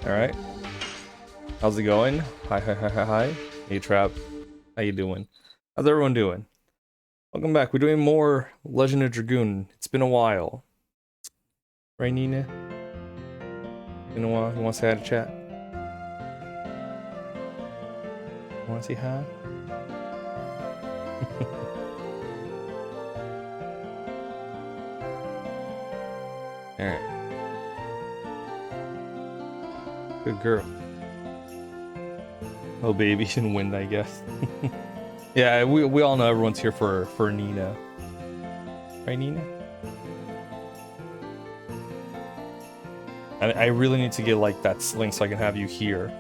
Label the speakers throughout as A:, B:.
A: Alright. How's it going? Hi. Hey, Trap. How you doing? How's everyone doing? Welcome back. We're doing more Legend of Dragoon. It's been a while. Right, Nina? Been a while. You want to say hi to chat? You want to say hi? Alright. Good girl. Oh, baby and wind, I guess. Yeah, we all know everyone's here for Nina. Right, Nina? I really need to get like that sling so I can have you here.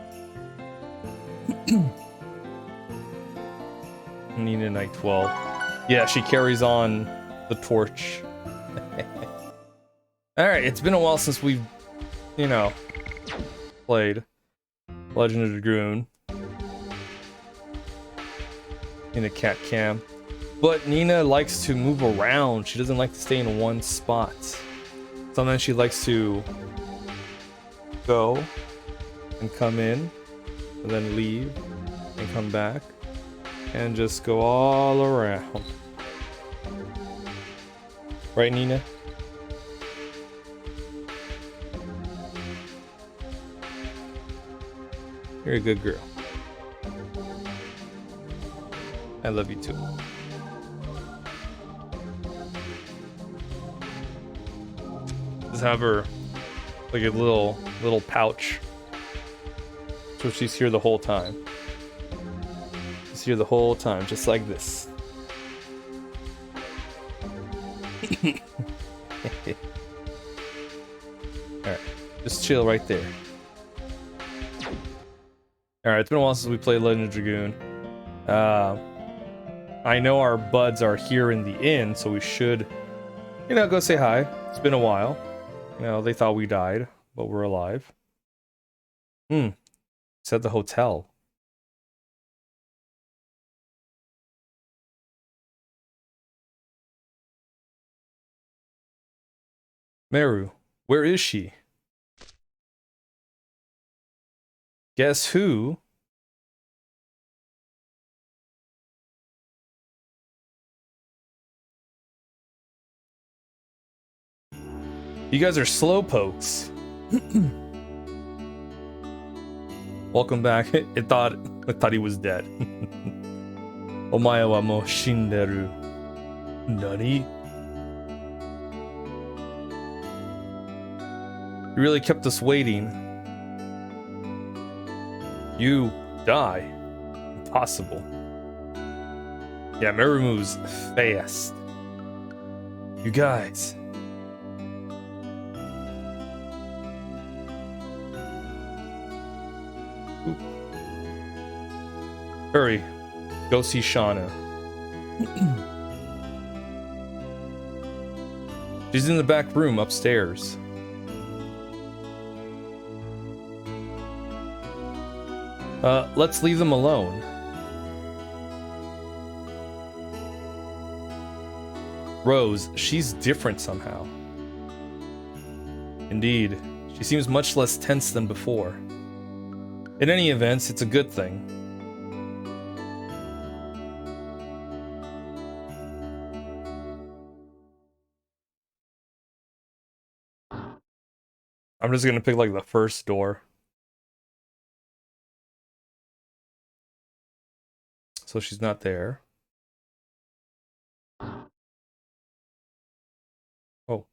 A: Nina Night 12. Yeah, she carries on the torch. Alright, it's been a while since we've, you know, played Legend of Dragoon in a cat cam. But Nina likes to move around. She doesn't like to stay in one spot. Sometimes she likes to go and come in and then leave and come back and just go all around. Right, Nina? You're a good girl. I love you too. Just have her like a little pouch. So she's here the whole time. She's here the whole time, just like this. Alright, just chill right there. Alright, it's been a while since we played Legend of Dragoon. I know our buds are here in the inn, so we should, you know, go say hi. It's been a while. You know, they thought we died, but we're alive. It's at the hotel. Meru, where is she? Guess who? You guys are slowpokes. Welcome back. It thought he was dead. Omae wa mou shinderu. Nani? You really kept us waiting. You die. Impossible. Yeah, Meru moves fast. You guys. Ooh. Hurry. Go see Shauna. She's in the back room upstairs. Let's leave them alone. Rose, she's different somehow. Indeed, she seems much less tense than before. In any event, it's a good thing. I'm just gonna pick like the first door. So she's not there. Oh.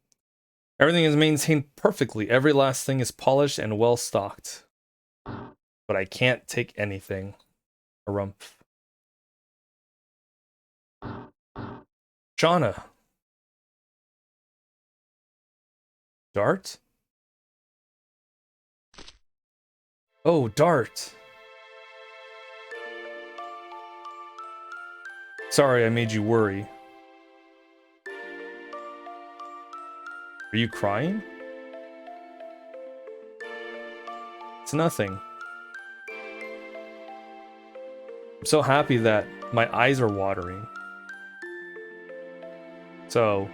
A: Everything is maintained perfectly. Every last thing is polished and well stocked. But I can't take anything. Harumph. Shauna. Dart? Oh, Dart. Sorry I made you worry. Are you crying? It's nothing. I'm so happy that my eyes are watering. So,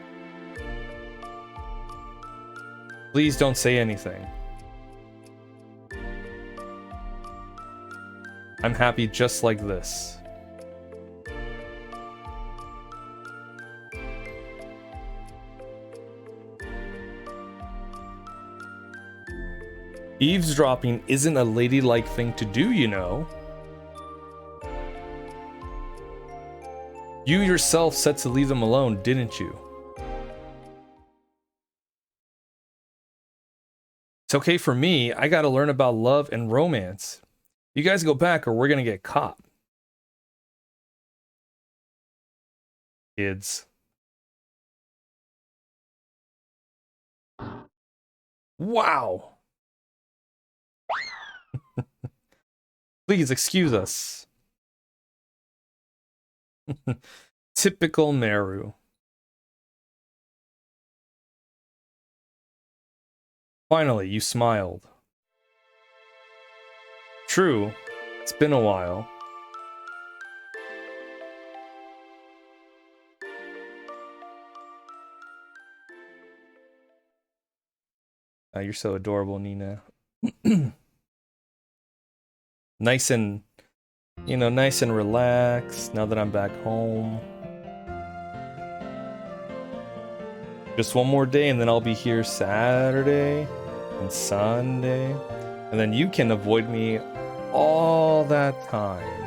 A: please don't say anything. I'm happy just like this. Eavesdropping isn't a ladylike thing to do, you know. You yourself said to leave them alone, didn't you? It's okay for me. I gotta learn about love and romance. You guys go back or we're gonna get caught. Kids. Wow. Please excuse us. Typical Meru. Finally, you smiled. True, it's been a while. You're so adorable, Nina. Nice and, nice and relaxed now that I'm back home. Just one more day and then I'll be here Saturday and Sunday. And then you can avoid me all that time.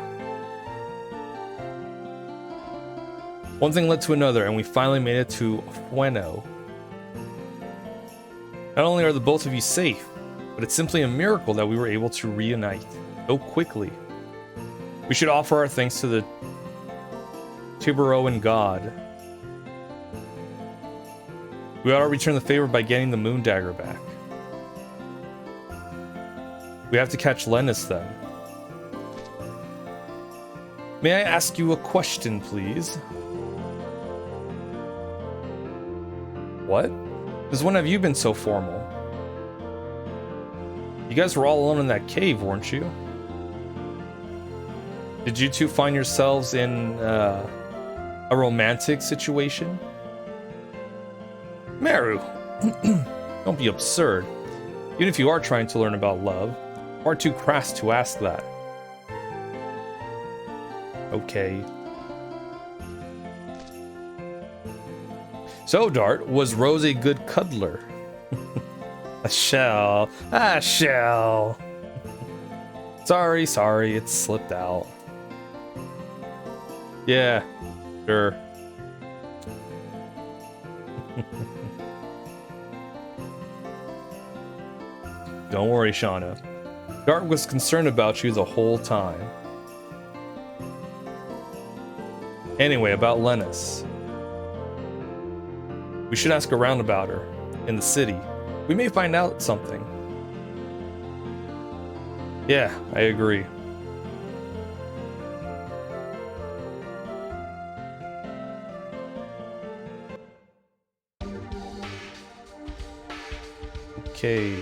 A: One thing led to another and we finally made it to Fueno. Not only are the both of you safe, but it's simply a miracle that we were able to reunite so quickly. We should offer our thanks to the Tiburoan god. We ought to return the favor by getting the moon dagger back. We have to catch Lennis then. May I ask you a question, please? What? Since when have you been so formal? You guys were all alone in that cave, weren't you? Did you two find yourselves in a romantic situation? Meru, don't be absurd. Even if you are trying to learn about love, you are too crass to ask that. Okay. So, Dart, was Rose a good cuddler? A shell. Ah, shell. Sorry, it slipped out. Yeah, sure. Don't worry, Shauna. Dart was concerned about you the whole time. Anyway, about Lennis. We should ask around about her in the city. We may find out something. Yeah, I agree. Okay.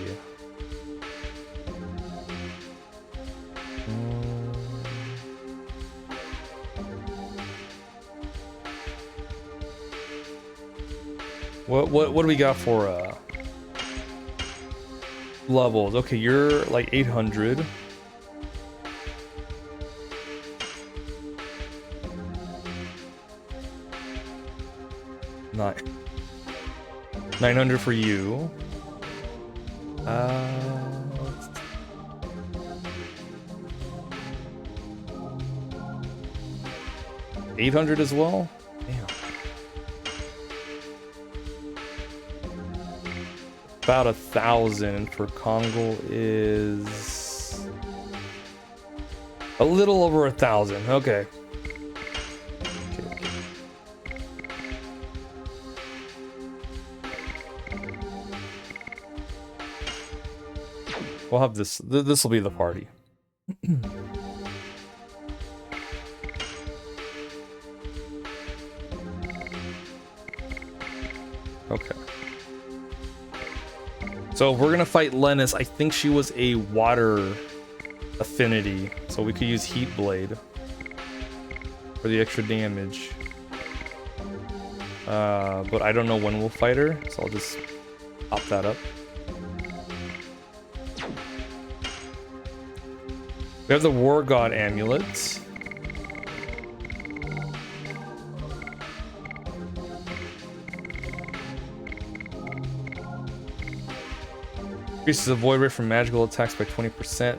A: What do we got for levels? Okay, you're like 800. Not 900 for you. 800 as well? Damn. About 1,000 for Kongol is a little over 1,000. Okay. We'll have this. This will be the party. Okay. So if we're gonna fight Lennis, I think she was a water affinity, so we could use Heat Blade for the extra damage. But I don't know when we'll fight her, so I'll just pop that up. We have the War God amulet. Increases the void rate from magical attacks by 20%.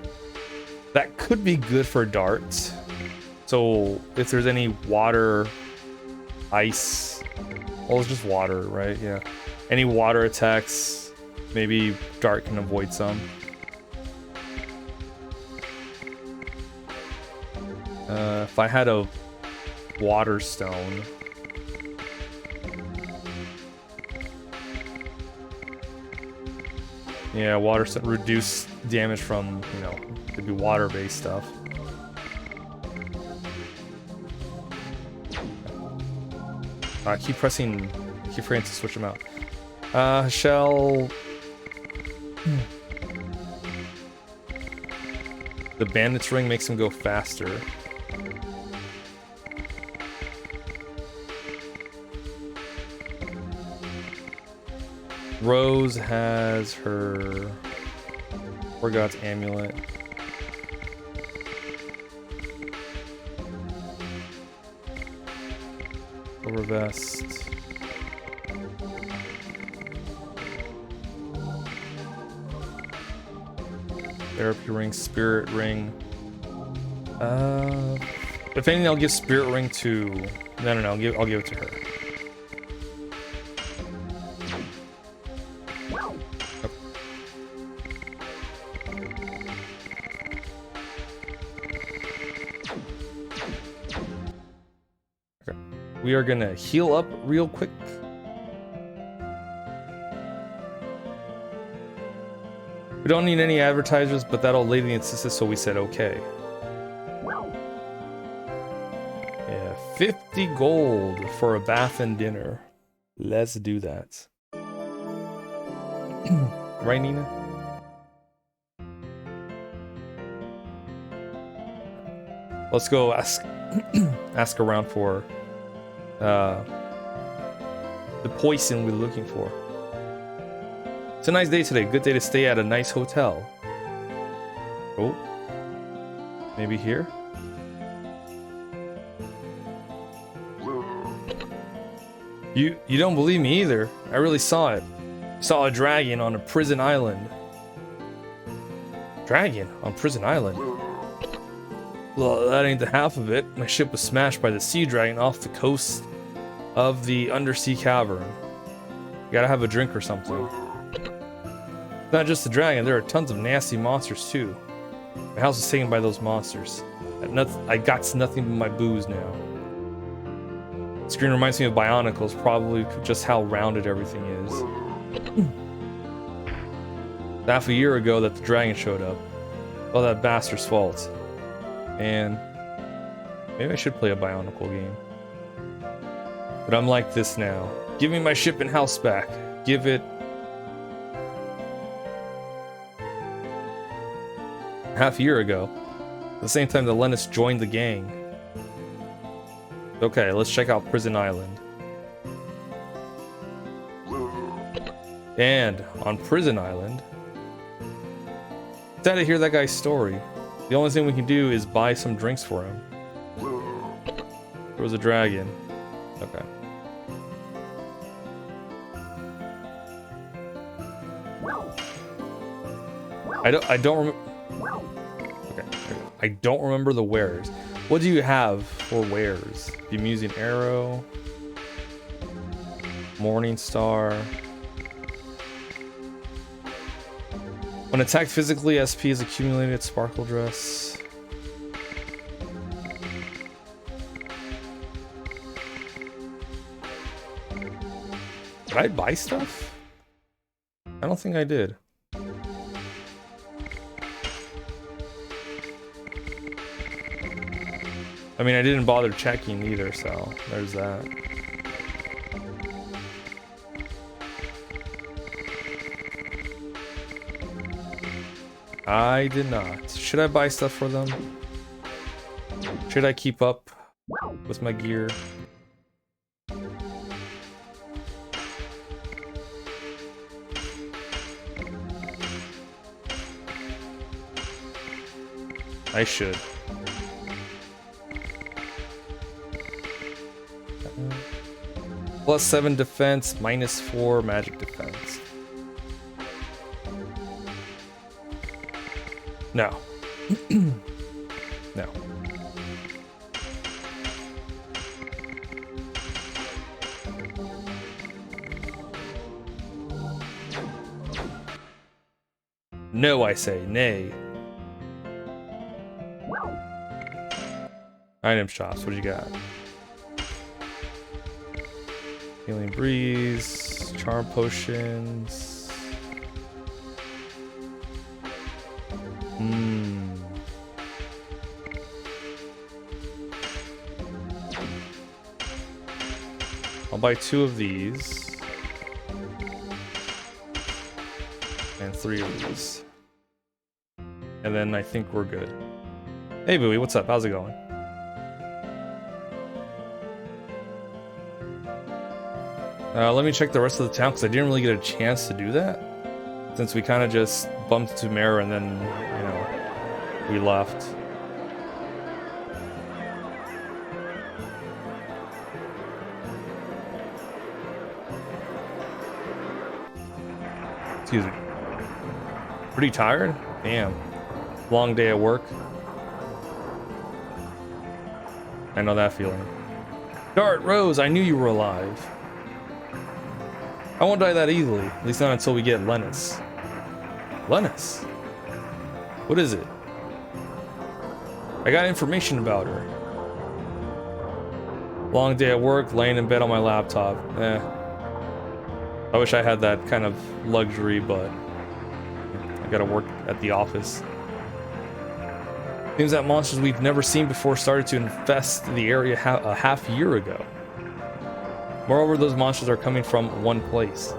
A: That could be good for darts. So if there's any water, ice, well, it's just water, right? Yeah. Any water attacks, maybe dart can avoid some. If I had a water stone. Yeah, water stone reduce damage from, you know, could be water-based stuff. I keep forgetting to switch them out. The bandit's ring makes him go faster. Rose has her War God's amulet. Silver vest. Therapy ring, spirit ring. If anything, I'll give spirit ring to. No, I'll give it to her. We are gonna heal up real quick. We don't need any advertisers, but that old lady insisted, so we said okay. Yeah, 50 gold for a bath and dinner. Let's do that. Right, Nina? Let's go ask ask around for the poison we're looking for. It's a nice day today. Good day to stay at a nice hotel. Oh, maybe here. You don't believe me either. I really saw it. Saw a dragon on a prison island. Dragon on prison island? Well, that ain't the half of it. My ship was smashed by the sea dragon off the coast of the undersea cavern. You gotta have a drink or something. It's not just the dragon, there are tons of nasty monsters too. My house was taken by those monsters. I got nothing but my booze now. The screen reminds me of Bionicles, probably just how rounded everything is. Half a year ago that the dragon showed up. All that bastard's fault. And maybe I should play a Bionicle game. But I'm like this now. Give me my ship and house back. Give it... half a year ago. At the same time that Lennis joined the gang. Okay, let's check out Prison Island. And on Prison Island... sad to hear that guy's story. The only thing we can do is buy some drinks for him. There was a dragon. Okay. I don't remember. Okay. I don't remember the wares. What do you have for wares? Bemusing arrow. Morning star. When attacked physically, SP is accumulated. Sparkle dress. Did I buy stuff? I don't think I did. I mean, I didn't bother checking either, so there's that. I did not. Should I buy stuff for them? Should I keep up with my gear? I should. +7 defense, -4 magic defense. No. No. No, I say, nay. Item shops, what do you got? Healing breeze, charm potions. I'll buy 2 of these. And 3 of these. And then I think we're good. Hey Bowie, what's up? How's it going? Let me check the rest of the town because I didn't really get a chance to do that. Since we kind of just bumped into Mara and then, you know, we left. Excuse me. Pretty tired? Damn. Long day at work. I know that feeling. Dart, Rose, I knew you were alive. I won't die that easily, at least not until we get Lennis. Lennis? What is it? I got information about her. Long day at work, laying in bed on my laptop. I wish I had that kind of luxury, but I gotta work at the office. Seems that monsters we've never seen before started to infest the area a half year ago. Moreover, those monsters are coming from one place.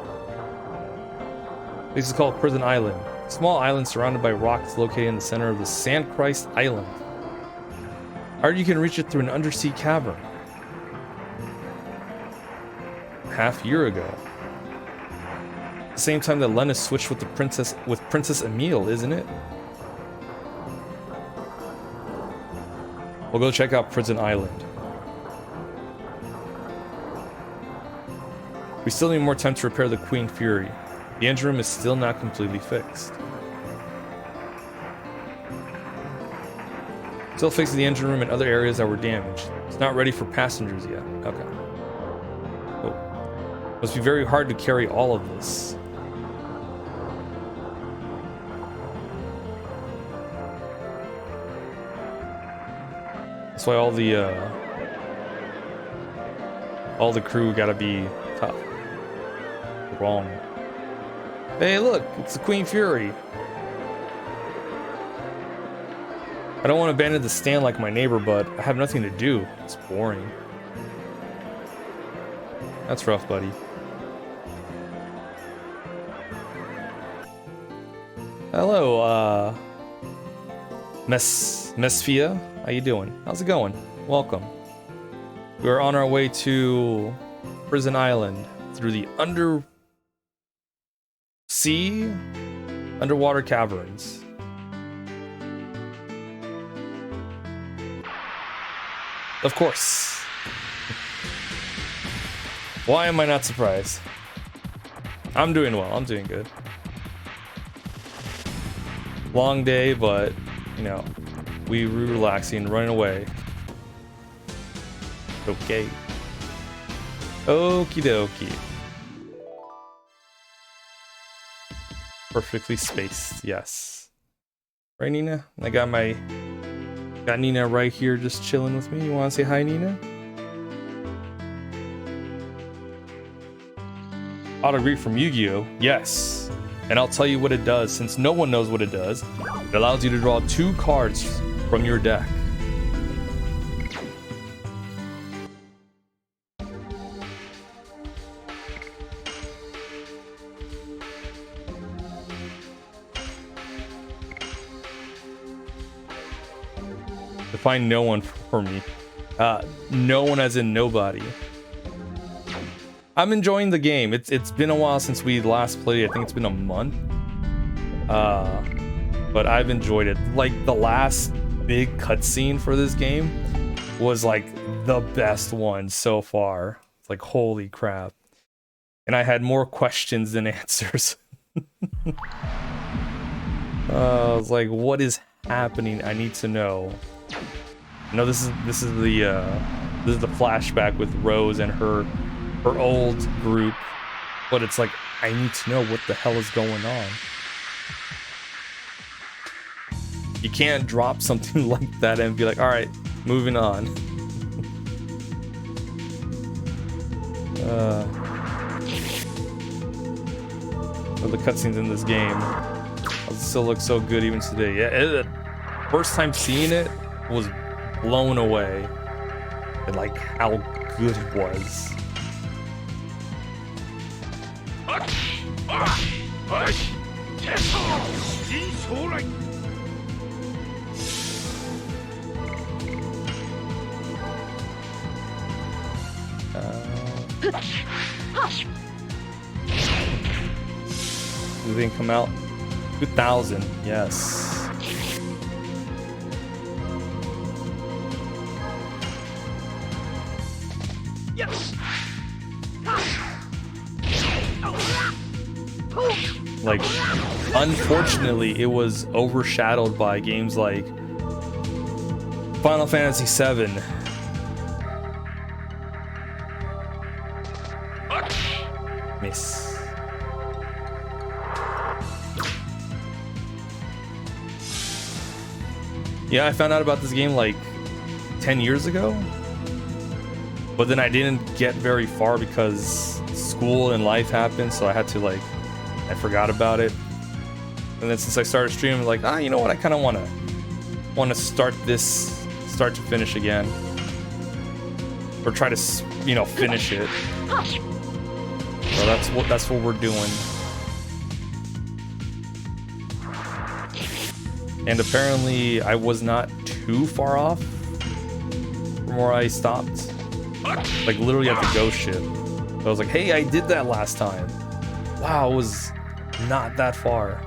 A: This is called Prison Island. A small island surrounded by rocks located in the center of the Sandchrist Island. I heard you can reach it through an undersea cavern. Half year ago. At the same time that Lennis switched with Princess Emile, isn't it? We'll go check out Prison Island. We still need more time to repair the Queen Fury. The engine room is still not completely fixed. Still fixing the engine room and other areas that were damaged. It's not ready for passengers yet. Okay. Oh. Must be very hard to carry all of this. That's why all the crew gotta be tough. Wrong. Hey, look, it's the Queen Fury. I don't want to abandon the stand like my neighbor, but I have nothing to do. It's boring. That's rough, buddy. Hello, Mesfia. How you doing? How's it going? Welcome. We're on our way to Prison Island through the underwater caverns. Of course. Why am I not surprised? I'm doing well. I'm doing good. Long day, but, you know, we were relaxing, running away. Okay. Okie dokie. Perfectly spaced, yes. Right, Nina? I got Nina right here just chilling with me. You wanna say hi, Nina? Autograph from Yu-Gi-Oh! Yes. And I'll tell you what it does, since no one knows what it does. It allows you to draw 2 cards from your deck. Define no one for me. No one as in nobody. I'm enjoying the game. It's been a while since we last played. I think it's been a month. But I've enjoyed it. Like the last big cutscene for this game was like the best one so far. It's like, holy crap. And I had more questions than answers. I was like, what is happening? I need to know. No, this is the flashback with Rose and her old group, but it's like, I need to know what the hell is going on. You can't drop something like that and be like, all right, moving on. The cutscenes in this game still look so good even today. Yeah, first time seeing it was blown away at like how good it was. Did they come out? 2000, yes. Like, unfortunately, it was overshadowed by games like Final Fantasy VII. Miss. Yeah, I found out about this game like 10 years ago, but then I didn't get very far because school and life happened, so I had to like, I forgot about it. And then since I started streaming, like, you know what, I kind of want to start this start to finish again, or try to, you know, finish it. So that's what we're doing. And apparently I was not too far off from where I stopped. Like literally at the ghost ship. So I was like, hey, I did that last time. Wow, it was not that far.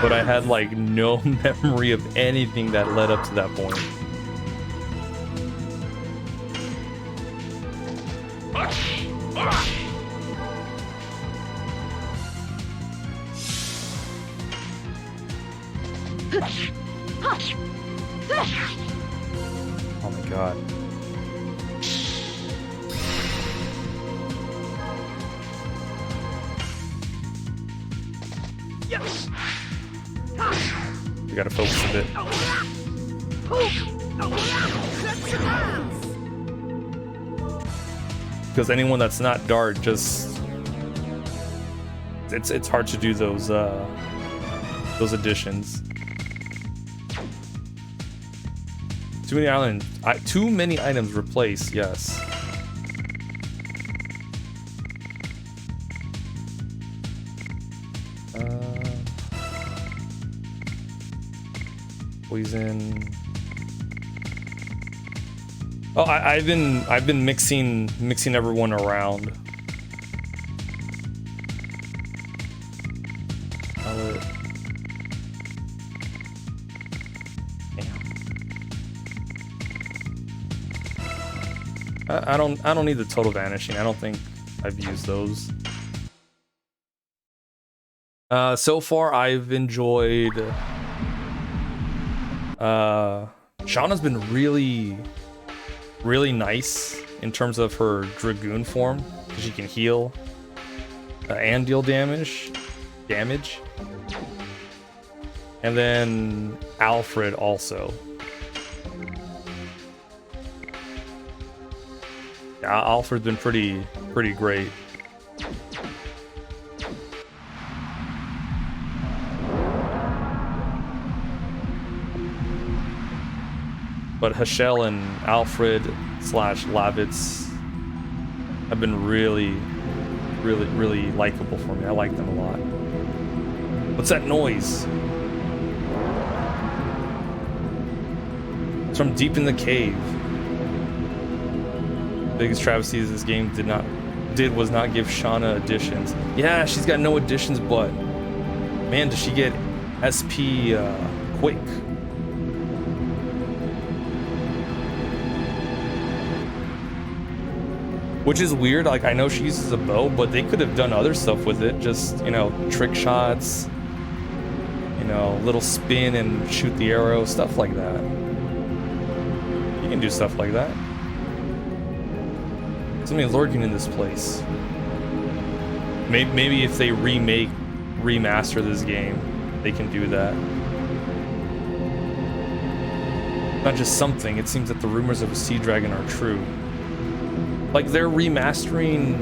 A: But I had like no memory of anything that led up to that point. Oh my god. We gotta focus a bit. Because anyone that's not Dart, just it's hard to do those additions. Too many items replace, yes. Poison. Oh, I've been mixing everyone around. I don't need the total vanishing. I don't think I've used those. So far I've enjoyed Shauna's been really nice in terms of her Dragoon form, because she can heal and deal damage. And then Alfred also. Yeah, Alfred's been pretty great. But Hashel and Alfred / Lavitz have been really likable for me. I like them a lot. What's that noise? It's from deep in the cave. Biggest travesty is this game did not did was not give Shauna additions. Yeah, she's got no additions, but man, does she get SP quick. Which is weird. Like, I know she uses a bow, but they could have done other stuff with it. Just, you know, trick shots, you know, little spin and shoot the arrow, stuff like that. You can do stuff like that. Something lurking in this place. Maybe if they remaster this game, they can do that. Not just something, it seems that the rumors of a sea dragon are true. Like, they're remastering,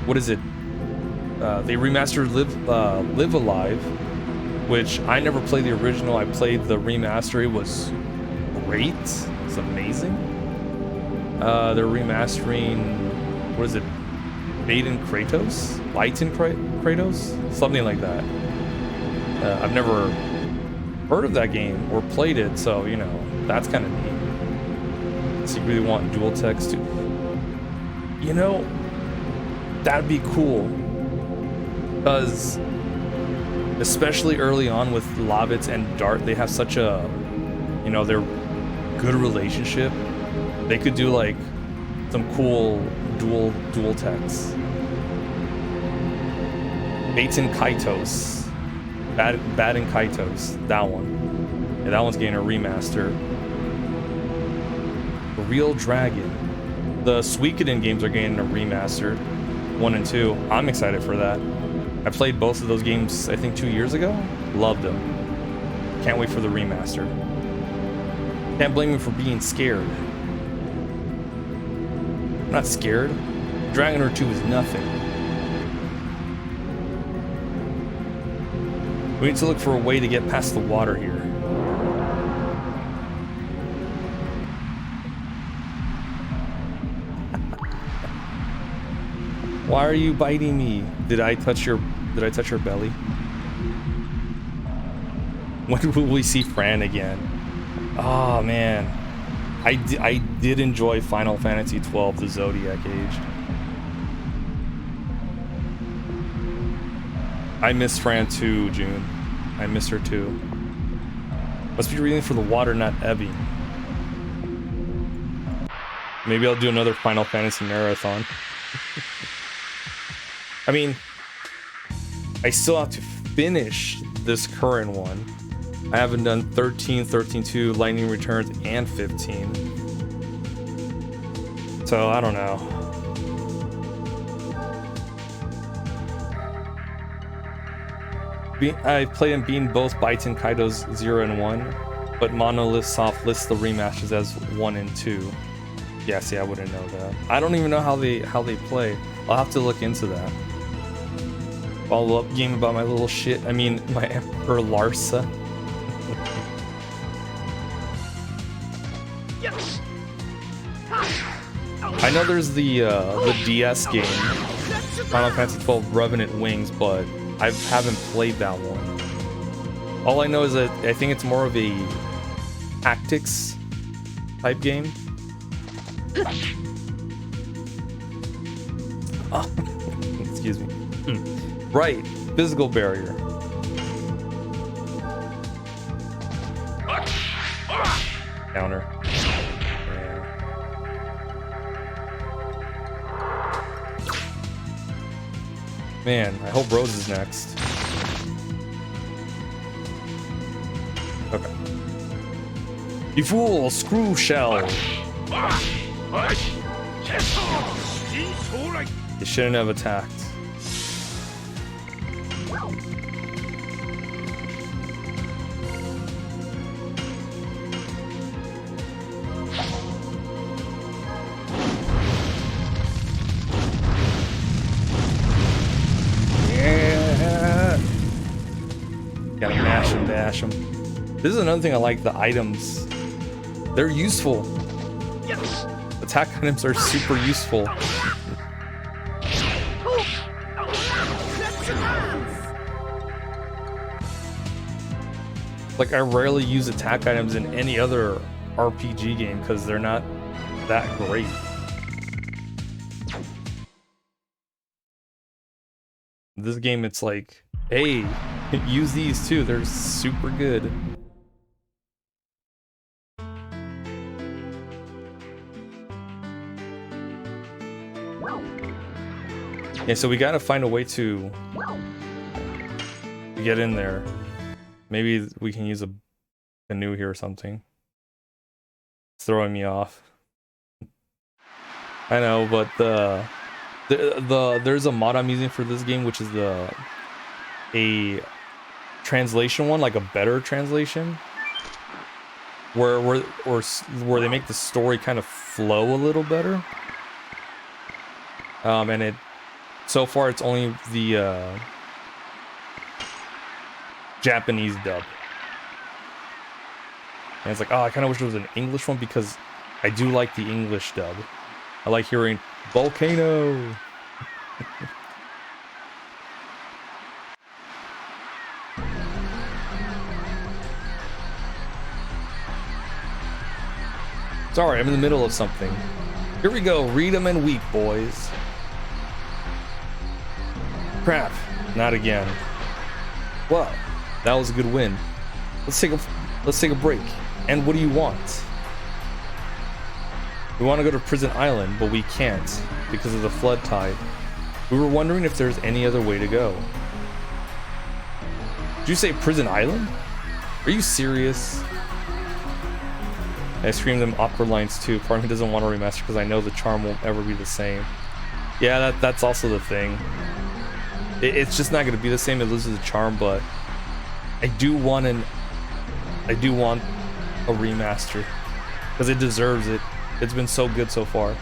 A: what is it? They remastered Live Alive, which I never played the original. I played the remaster. It was great. It's amazing. They're remastering, what is it? Baden Kratos? Lighten Kratos? Something like that. I've never heard of that game or played it, so, you know, that's kind of neat. So you really want dual text too? You know, that'd be cool. Because, especially early on with Lavitz and Dart, they have such a, you know, they're good relationship. They could do like some cool dual text. Baten Kaitos. Bad and Kaitos. That one. Yeah, that one's getting a remaster. The Real Dragon. The Suikoden games are getting a remastered. 1 and 2. I'm excited for that. I played both of those games, I think, 2 years ago. Loved them. Can't wait for the remaster. Can't blame me for being scared. I'm not scared. Dragon Lore 2 is nothing. We need to look for a way to get past the water here. Why are you biting me? Did I touch your belly? When will we see Fran again? Oh man. I did enjoy Final Fantasy XII, the Zodiac Age. I miss Fran too, June. I miss her too. Must be reading for the water, not ebbing. Maybe I'll do another Final Fantasy marathon. I mean, I still have to finish this current one. I haven't done 13, 13-2, Lightning Returns, and 15. So, I don't know. I played and beaten both Baiten Kaitos 0 and 1, but Monolith Soft lists the remasters as 1 and 2. Yeah, see, I wouldn't know that. I don't even know how they play. I'll have to look into that. Follow-up game about my little shit. I mean, my Emperor Larsa. I know there's the DS game, Final Fantasy XII Revenant Wings, but I haven't played that one. All I know is that I think it's more of a tactics type game. Oh, excuse me. Right, physical barrier. Counter. Man, I hope Rose is next. Okay. You fool, screw shell. You shouldn't have attacked. Gotta mash and dash them. This is another thing I like, the items. They're useful. Yes. Attack items are super useful. Like, I rarely use attack items in any other RPG game because they're not that great. This game, it's like, hey, use these too. They're super good. Yeah, so we gotta find a way to get in there. Maybe we can use a canoe here or something. It's throwing me off. I know, but there's a mod I'm using for this game, which is a translation one, like a better translation, where they make the story kind of flow a little better. And it so far it's only the Japanese dub. And it's like, oh, I kind of wish there was an English one because I do like the English dub. I like hearing volcano. Sorry, I'm in the middle of something. Here we go, read 'em and weep, boys. Crap, not again. Well, that was a good win. Let's take a break. And what do you want? We want to go to Prison Island, but we can't because of the flood tide. We were wondering if there's any other way to go. Did you say Prison Island? Are you serious? I screamed them awkward lines too. Part of me doesn't want to remaster because I know the charm won't ever be the same. Yeah, that's also the thing. It's just not going to be the same. It loses the charm, but I do want a remaster because it deserves it. It's been so good so far.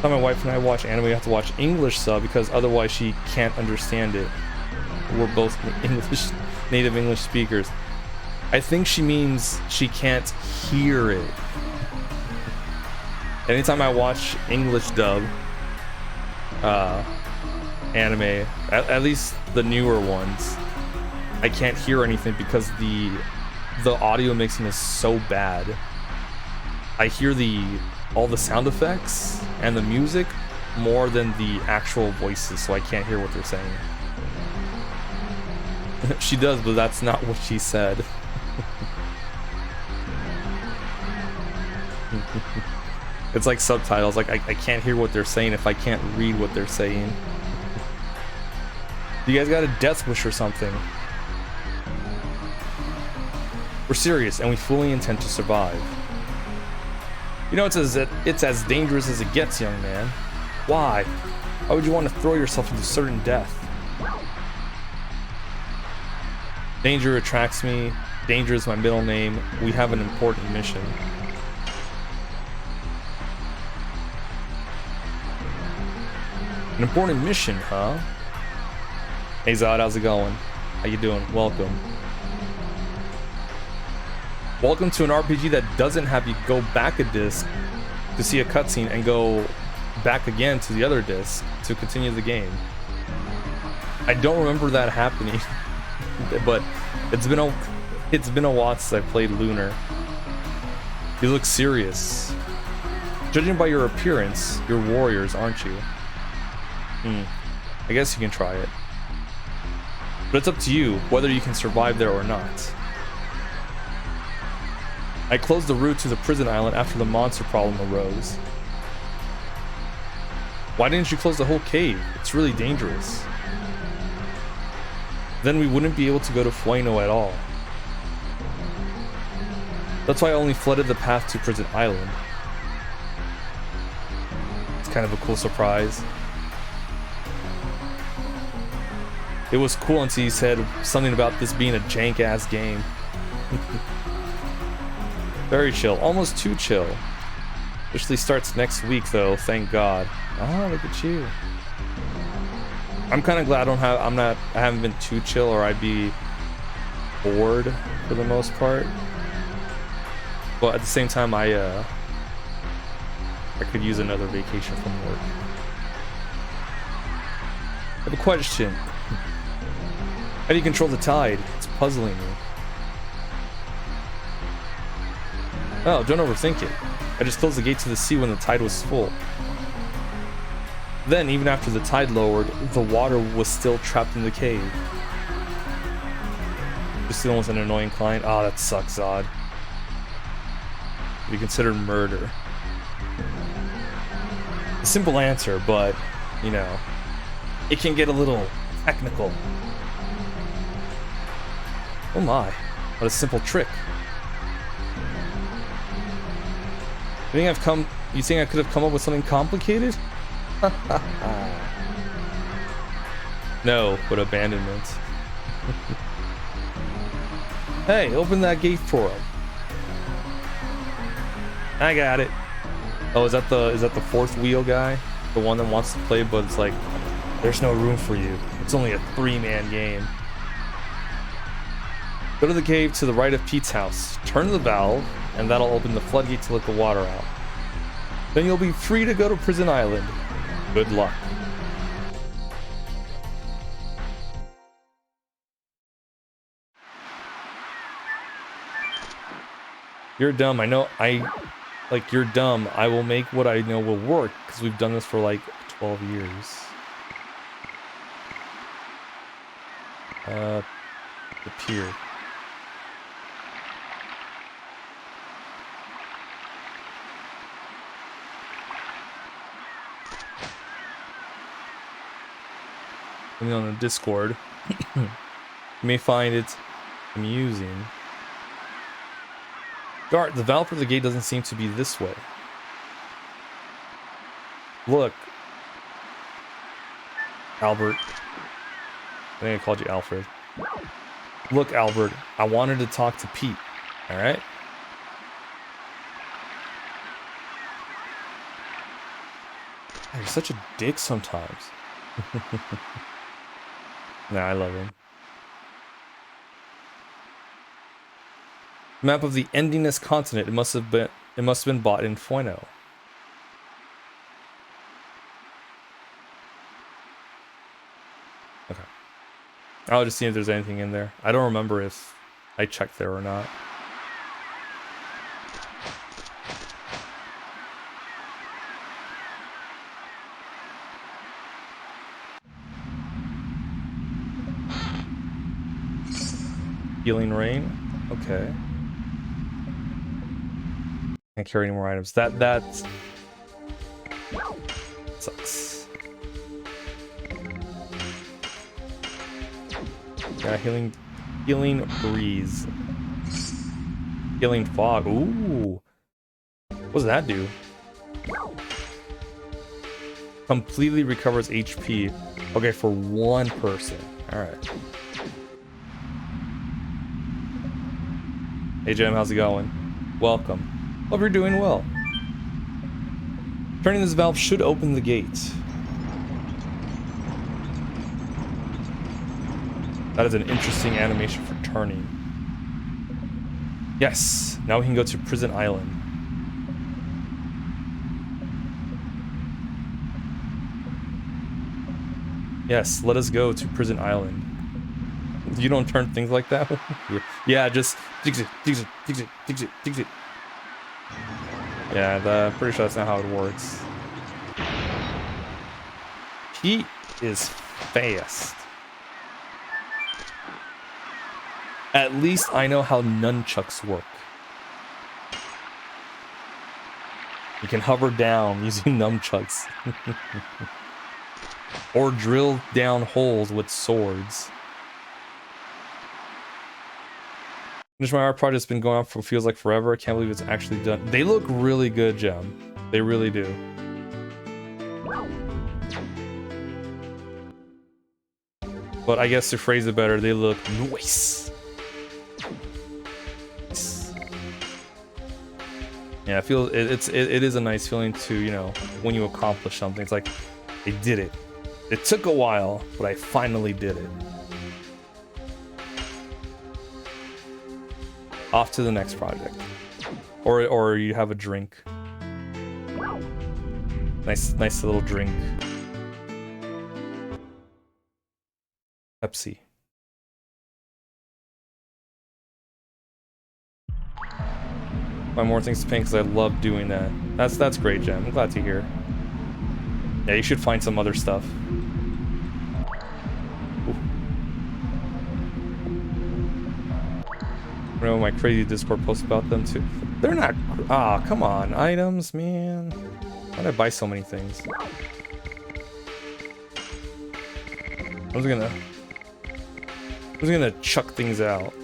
A: My wife and I watch anime, we have to watch English sub because otherwise she can't understand it. We're both native English speakers. I think she means she can't hear it. Anytime I watch English dub anime, at least the newer ones, I can't hear anything because the audio mixing is so bad. I hear all the sound effects and the music more than the actual voices, so I can't hear what they're saying. She does, but that's not what she said. It's like subtitles, like I can't hear what they're saying if I can't read what they're saying. You guys got a death wish or something? We're serious and we fully intend to survive. You know, it's as dangerous as it gets, young man. Why? Why would you want to throw yourself into certain death? Danger attracts me. Danger is my middle name. We have an important mission. An important mission, huh? Hey Zod, how's it going? How you doing? Welcome. Welcome to an RPG that doesn't have you go back a disc to see a cutscene and go back again to the other disc to continue the game. I don't remember that happening, but it's been a while since I played Lunar. You look serious. Judging by your appearance, you're warriors, aren't you? I guess you can try it. But it's up to you whether you can survive there or not. I closed the route to the prison island after the monster problem arose. Why didn't you close the whole cave? It's really dangerous. Then we wouldn't be able to go to Fueno at all. That's why I only flooded the path to Prison Island. It's kind of a cool surprise. It was cool until you said something about this being a jank-ass game. Very chill, almost too chill. Officially starts next week though, thank God. Oh, look at you. I'm kind of glad I haven't been too chill or I'd be bored for the most part. But at the same time, I could use another vacation from work. I have a question. How do you control the tide? It's puzzling me. Oh, don't overthink it. I just closed the gate to the sea when the tide was full. Then, even after the tide lowered, the water was still trapped in the cave. Just almost an annoying client. Ah, that sucks, Zod. Be considered murder. A simple answer, but, you know, it can get a little technical. Oh my, what a simple trick. You think I could have come up with something complicated? No, but abandonment. Hey, open that gate for him. I got it. Oh, is that the fourth wheel guy? The one that wants to play, but it's like, there's no room for you. It's only a 3-man game. Go to the cave to the right of Pete's house. Turn the valve, and that'll open the floodgate to let the water out. Then you'll be free to go to Prison Island. Good luck. You're dumb. I know. You're dumb. I will make what I know will work, because we've done this for like 12 years. The pier. On the Discord. You may find it amusing. Guard, the valve for the gate doesn't seem to be this way. Look. Albert. I think I called you Alfred. Look, Albert, I wanted to talk to Pete. Alright? You're such a dick sometimes. Nah, I love him. Map of the Endiness continent. It must have been bought in Fueno. Okay. I'll just see if there's anything in there. I don't remember if I checked there or not. Healing rain. Okay. Can't carry any more items. That sucks. Yeah, healing breeze. Healing fog. Ooh. What does that do? Completely recovers HP. Okay, for one person. Alright. Hey Jim, how's it going? Welcome. Hope you're doing well. Turning this valve should open the gate. That is an interesting animation for turning. Yes, now we can go to Prison Island. Yes, let us go to Prison Island. You don't turn things like that? Yeah, just dig it. Yeah, pretty sure that's not how it works. He is fast. At least I know how nunchucks work. You can hover down using nunchucks. Or drill down holes with swords. Finish My Art project's been going on for feels like forever. I can't believe it's actually done. They look really good, Gem. They really do. But I guess to phrase it better, they look nice. Yeah, I feel it is a nice feeling to, you know, when you accomplish something. It's like, I did it. It took a while, but I finally did it. Off to the next project. Or you have a drink. Nice little drink. Pepsi. Find more things to paint because I love doing that. That's great, Jen. I'm glad to hear. Yeah, you should find some other stuff. Ooh. I know my crazy Discord post about them too. They're not. Ah, come on, items, man. Why'd I buy so many things? I'm just gonna chuck things out.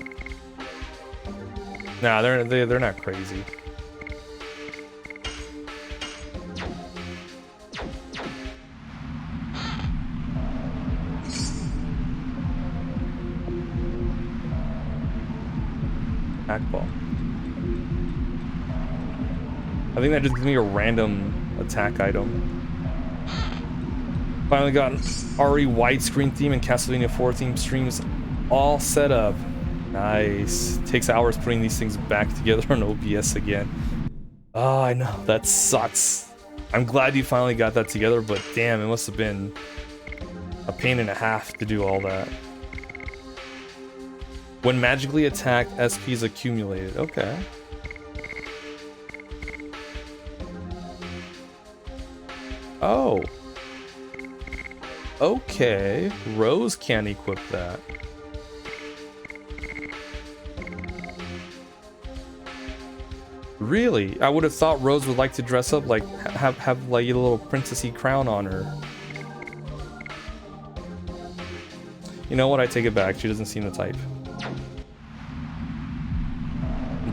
A: Nah, they're not crazy. Ball. I think that just gives me a random attack item. Finally got an RE widescreen theme and Castlevania 4 theme streams all set up. Nice. Takes hours putting these things back together on OBS again. Oh, I know. That sucks. I'm glad you finally got that together, but damn, it must have been a pain and a half to do all that. When magically attacked, SPs accumulated. Okay. Oh. Okay. Rose can't equip that. Really? I would have thought Rose would like to dress up, like, have like a little princessy crown on her. You know what? I take it back. She doesn't seem the type.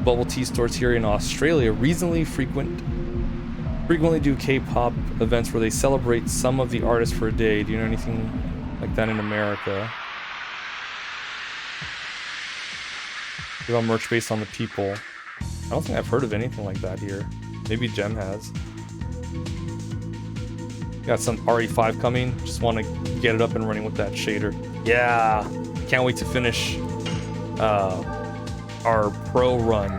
A: Bubble tea stores here in Australia frequently do K-pop events where they celebrate some of the artists for a day. Do you know anything like that in America? Give out merch based on the people. I don't think I've heard of anything like that here. Maybe Gem has. Got some RE5 coming. Just want to get it up and running with that shader. Yeah, can't wait to finish our pro run.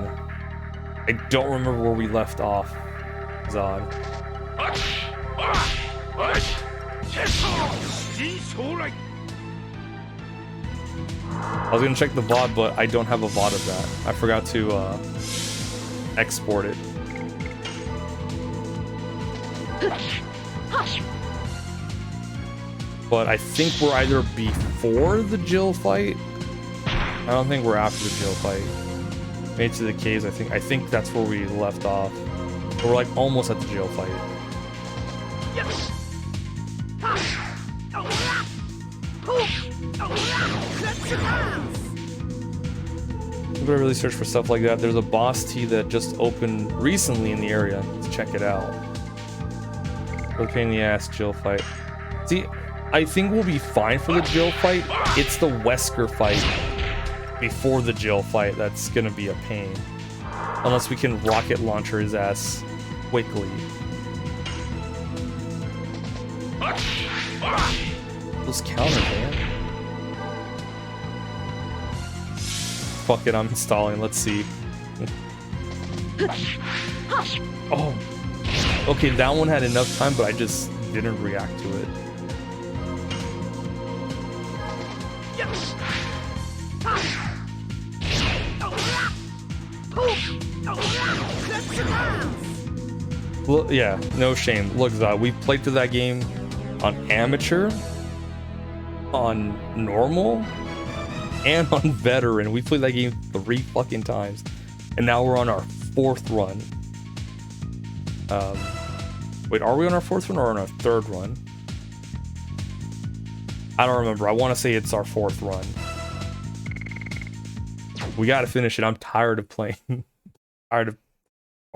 A: I don't remember where we left off, Zod. I was gonna check the VOD, but I don't have a VOD of that. I forgot to export it. But I think we're either before the Jill fight. I don't think we're after the Jill fight. Made to the caves, I think that's where we left off. But we're like almost at the Jill fight. I'm gonna really search for stuff like that. There's a boss tea that just opened recently in the area. Let's check it out. What a pain in the ass Jill fight. See, I think we'll be fine for the Jill fight. It's the Wesker fight before the Jill fight that's gonna be a pain. Unless we can rocket launcher his ass quickly. Those counter, man. Fuck it, I'm installing. Let's see. Oh. Okay, that one had enough time, but I just didn't react to it. Well, yeah, no shame. Look, Zod, we played through that game on amateur, on normal, and on veteran. We played that game 3 fucking times, and now we're on our 4th run. Wait, are we on our 4th run or on our 3rd run? I don't remember. I want to say it's our 4th run. We gotta finish it. I'm tired of playing. Tired of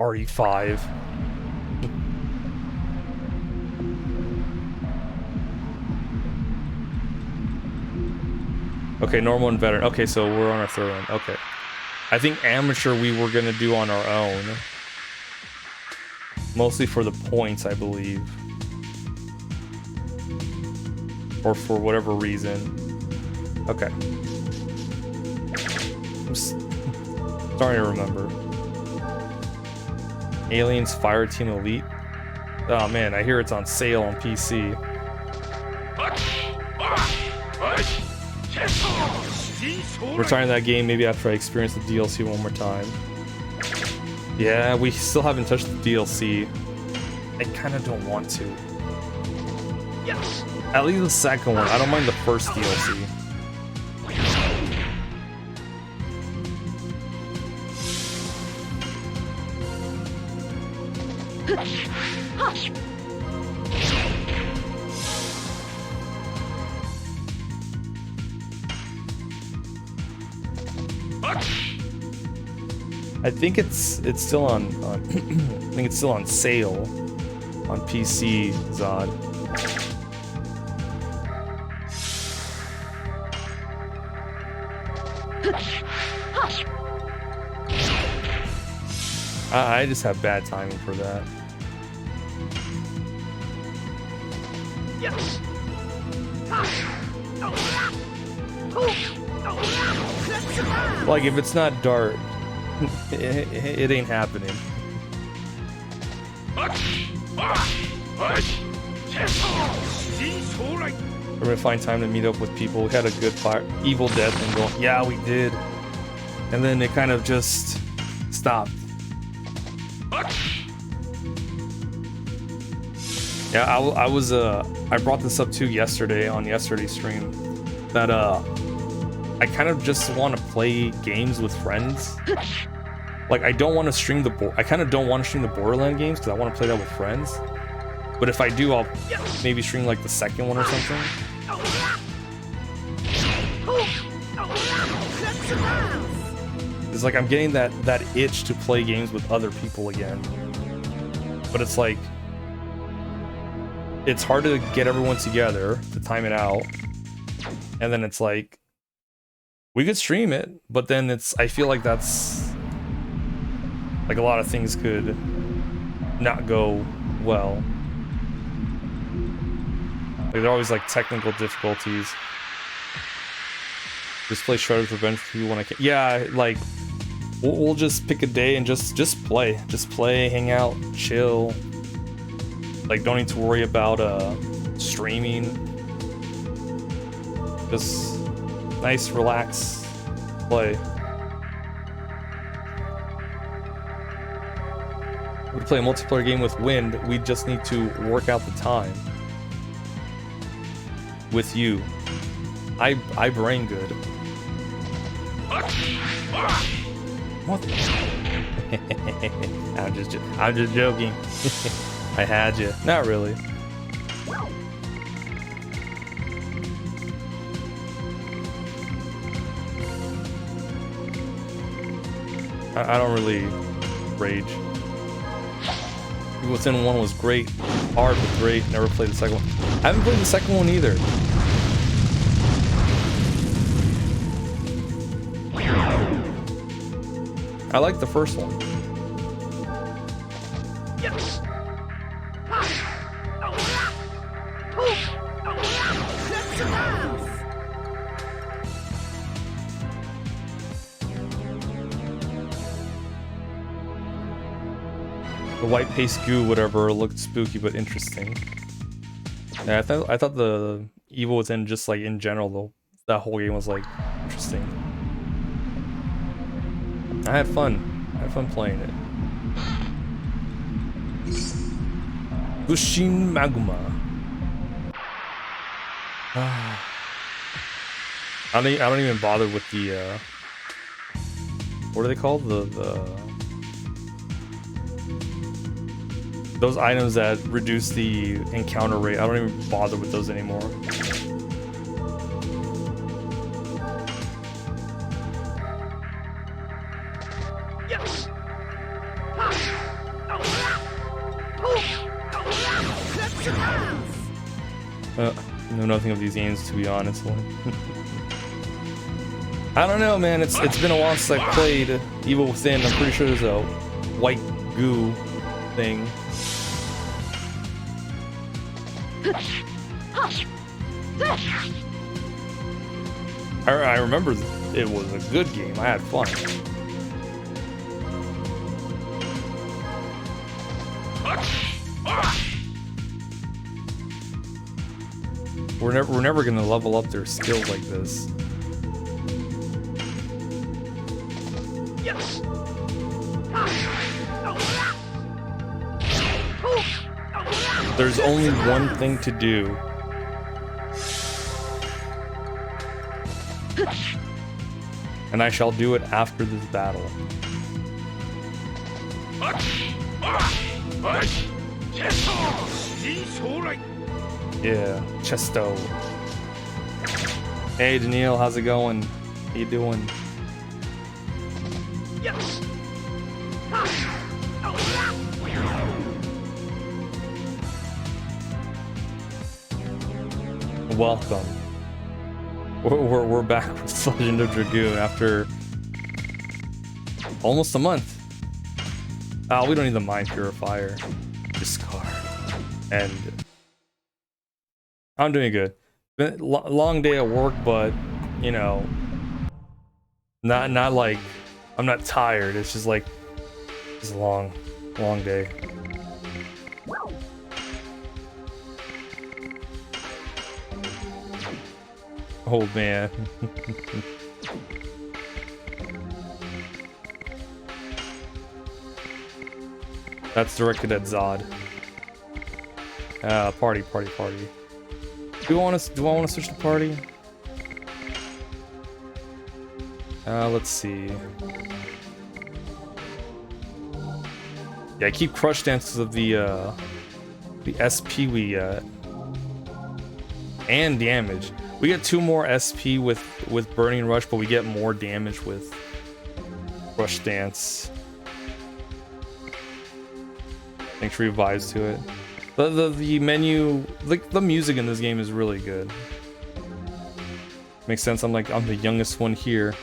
A: RE5. Okay, normal and veteran. Okay, so we're on our 3rd one. Okay. I think amateur we were gonna do on our own. Mostly for the points, I believe. Or for whatever reason. Okay. I'm starting to remember. Aliens Fireteam Elite. Oh man, I hear it's on sale on PC. Returning that game maybe after I experience the DLC one more time. Yeah, we still haven't touched the DLC. I kind of don't want to. At least the second one. I don't mind the first DLC. I think it's still on I think it's still on sale on PC, Zod. I just have bad timing for that. Like, if it's not Dart, it ain't happening. We're gonna find time to meet up with people. We had a good Evil Dead thing going. Yeah, we did. And then it kind of just stopped. Yeah, I brought this up too yesterday on yesterday's stream, that I kind of just want to play games with friends. Like, I don't want to stream I kind of don't want to stream the Borderlands games because I want to play that with friends. But if I do, I'll maybe stream like the second one or something. It's like I'm getting that itch to play games with other people again. But it's like, it's hard to get everyone together to time it out. And then it's like, we could stream it, but then I feel like that's, like, a lot of things could not go well. Like, there are always like technical difficulties. Just play Shredder's Revenge for you when I can. Yeah, like, we'll just pick a day and just play. Just play, hang out, chill. Like, don't need to worry about streaming. Just nice, relax, play. We play a multiplayer game with Wind. We just need to work out the time. With you. I brain good. What? I'm just joking. I had you. Not really. I don't really rage. Within 1 was great. Hard but great. Never played the second one. I haven't played the second one either. I like the first one. The white paste goo, whatever, looked spooky but interesting. Yeah, I thought the Evil Within, just like in general, though, that whole game was like interesting. I had fun. I had fun playing it. Gushin Maguma. I don't even bother with the what are they called? Those items that reduce the encounter rate. I don't even bother with those anymore. Know nothing of these games, to be honest. I don't know, man. It's been a while since I played Evil Within. I'm pretty sure there's a white goo thing. I remember it was a good game. I had fun. We're never gonna level up their skills like this. There's only one thing to do And I shall do it after this battle. Yeah, Chesto. Hey Daniil, how's it going? How you doing? Welcome. We're back with Legend of Dragoon after almost a month. We don't need the Mind Purifier. Discard. And I'm doing good. Been long day at work, but you know, not like I'm not tired. It's just like it's a long day. Oh man. That's directed at Zod. Party. Do I want to switch to party? Let's see. Yeah, I keep crush dances of the SP we get. And damage. We get 2 more SP with Burning Rush, but we get more damage with Rush Dance. Thanks for your vibes to it. The menu, like the music in this game is really good. Makes sense. I'm the youngest one here.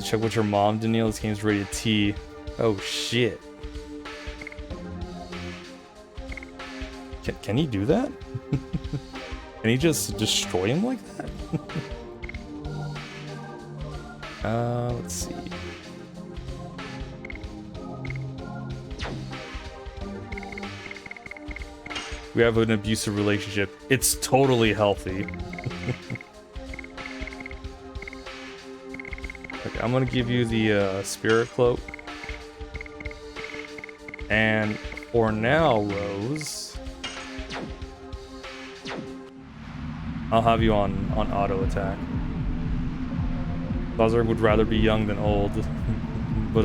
A: Check with your mom, Daniil. This game's rated T. Oh shit. Can he do that? Can he just destroy him like that? Let's see. We have an abusive relationship. It's totally healthy. Okay, I'm gonna give you the Spirit Cloak. And for now, Rose, I'll have you on auto attack. Buzzer would rather be young than old, but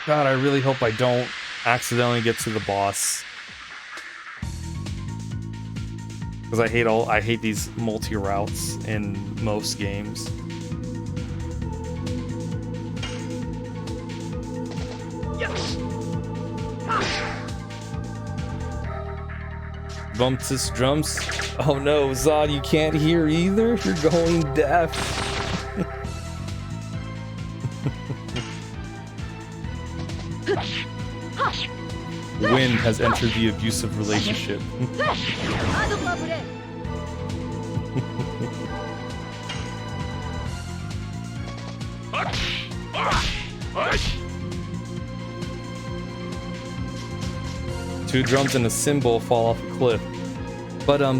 A: God, I really hope I don't accidentally get to the boss, because I hate these multi routes in most games. Bumptus drums. Oh no, Zod, you can't hear either? You're going deaf. Wind has entered the abusive relationship. 2 drums and a cymbal fall off a cliff. But oh,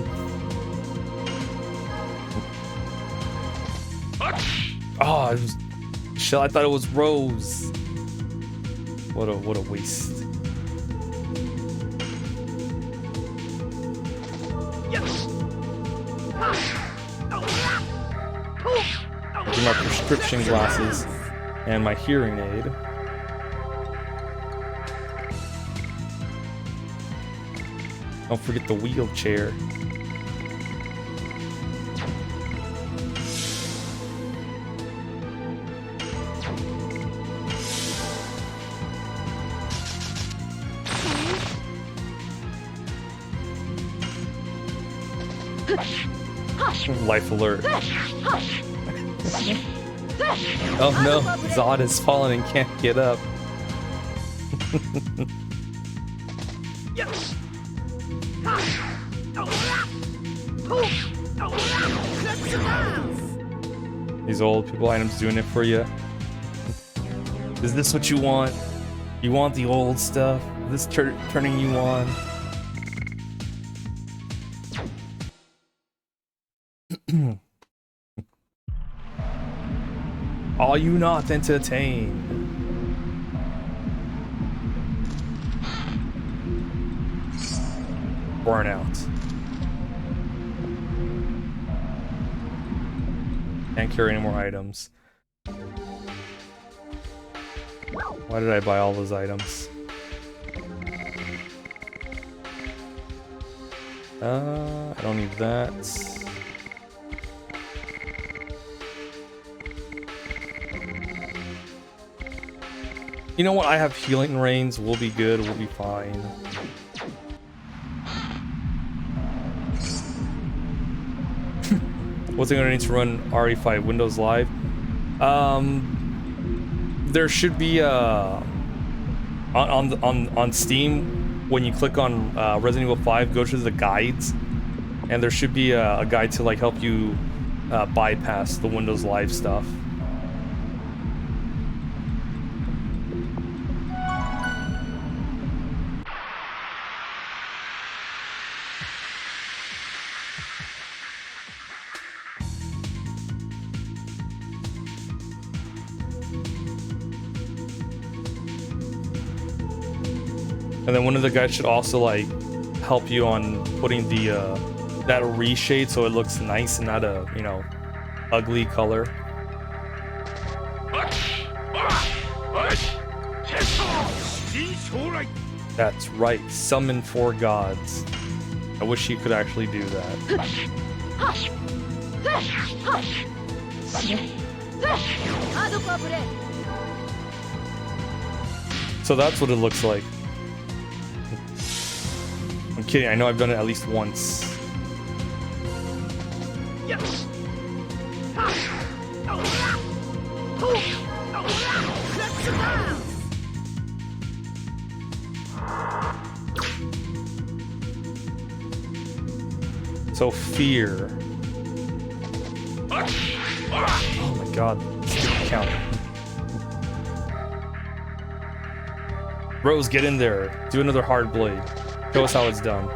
A: it was shit. I thought it was Rose. What a waste. These are my prescription glasses and my hearing aid. Don't forget the wheelchair. Life alert. Oh no, Zod has fallen and can't get up. These old people items doing it for you. Is this what you want? You want the old stuff? Is this turning you on? Are you not entertained? Burnout. Can't carry any more items. Why did I buy all those items? I don't need that. You know what? I have healing rains. We'll be good. We'll be fine. What's it gonna need to run RE5 Windows Live? There should be on Steam, when you click on Resident Evil 5, go to the guides, and there should be a guide to like help you bypass the Windows Live stuff. And then one of the guys should also like help you on putting the that reshade so it looks nice and not a, you know, ugly color. That's right, summon 4 gods. I wish you could actually do that. So that's what it looks like. I'm kidding, I know I've done it at least once. So fear. Oh my god, stupid count. Rose, get in there. Do another hard blade. Show us how it's done.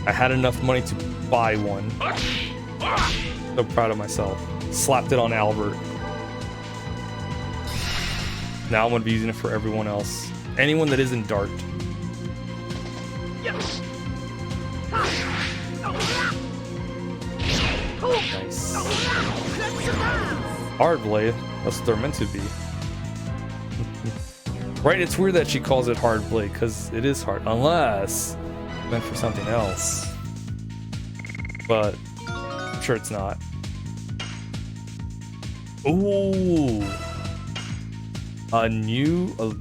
A: I had enough money to buy one. So proud of myself. Slapped it on Albert. Now I'm gonna be using it for everyone else. Anyone that isn't Dart. Nice. Hard blade. That's what they're meant to be. Right, it's weird that she calls it hard blade, because it is hard. Unless it's meant for something else. But I'm sure it's not. Ooh. A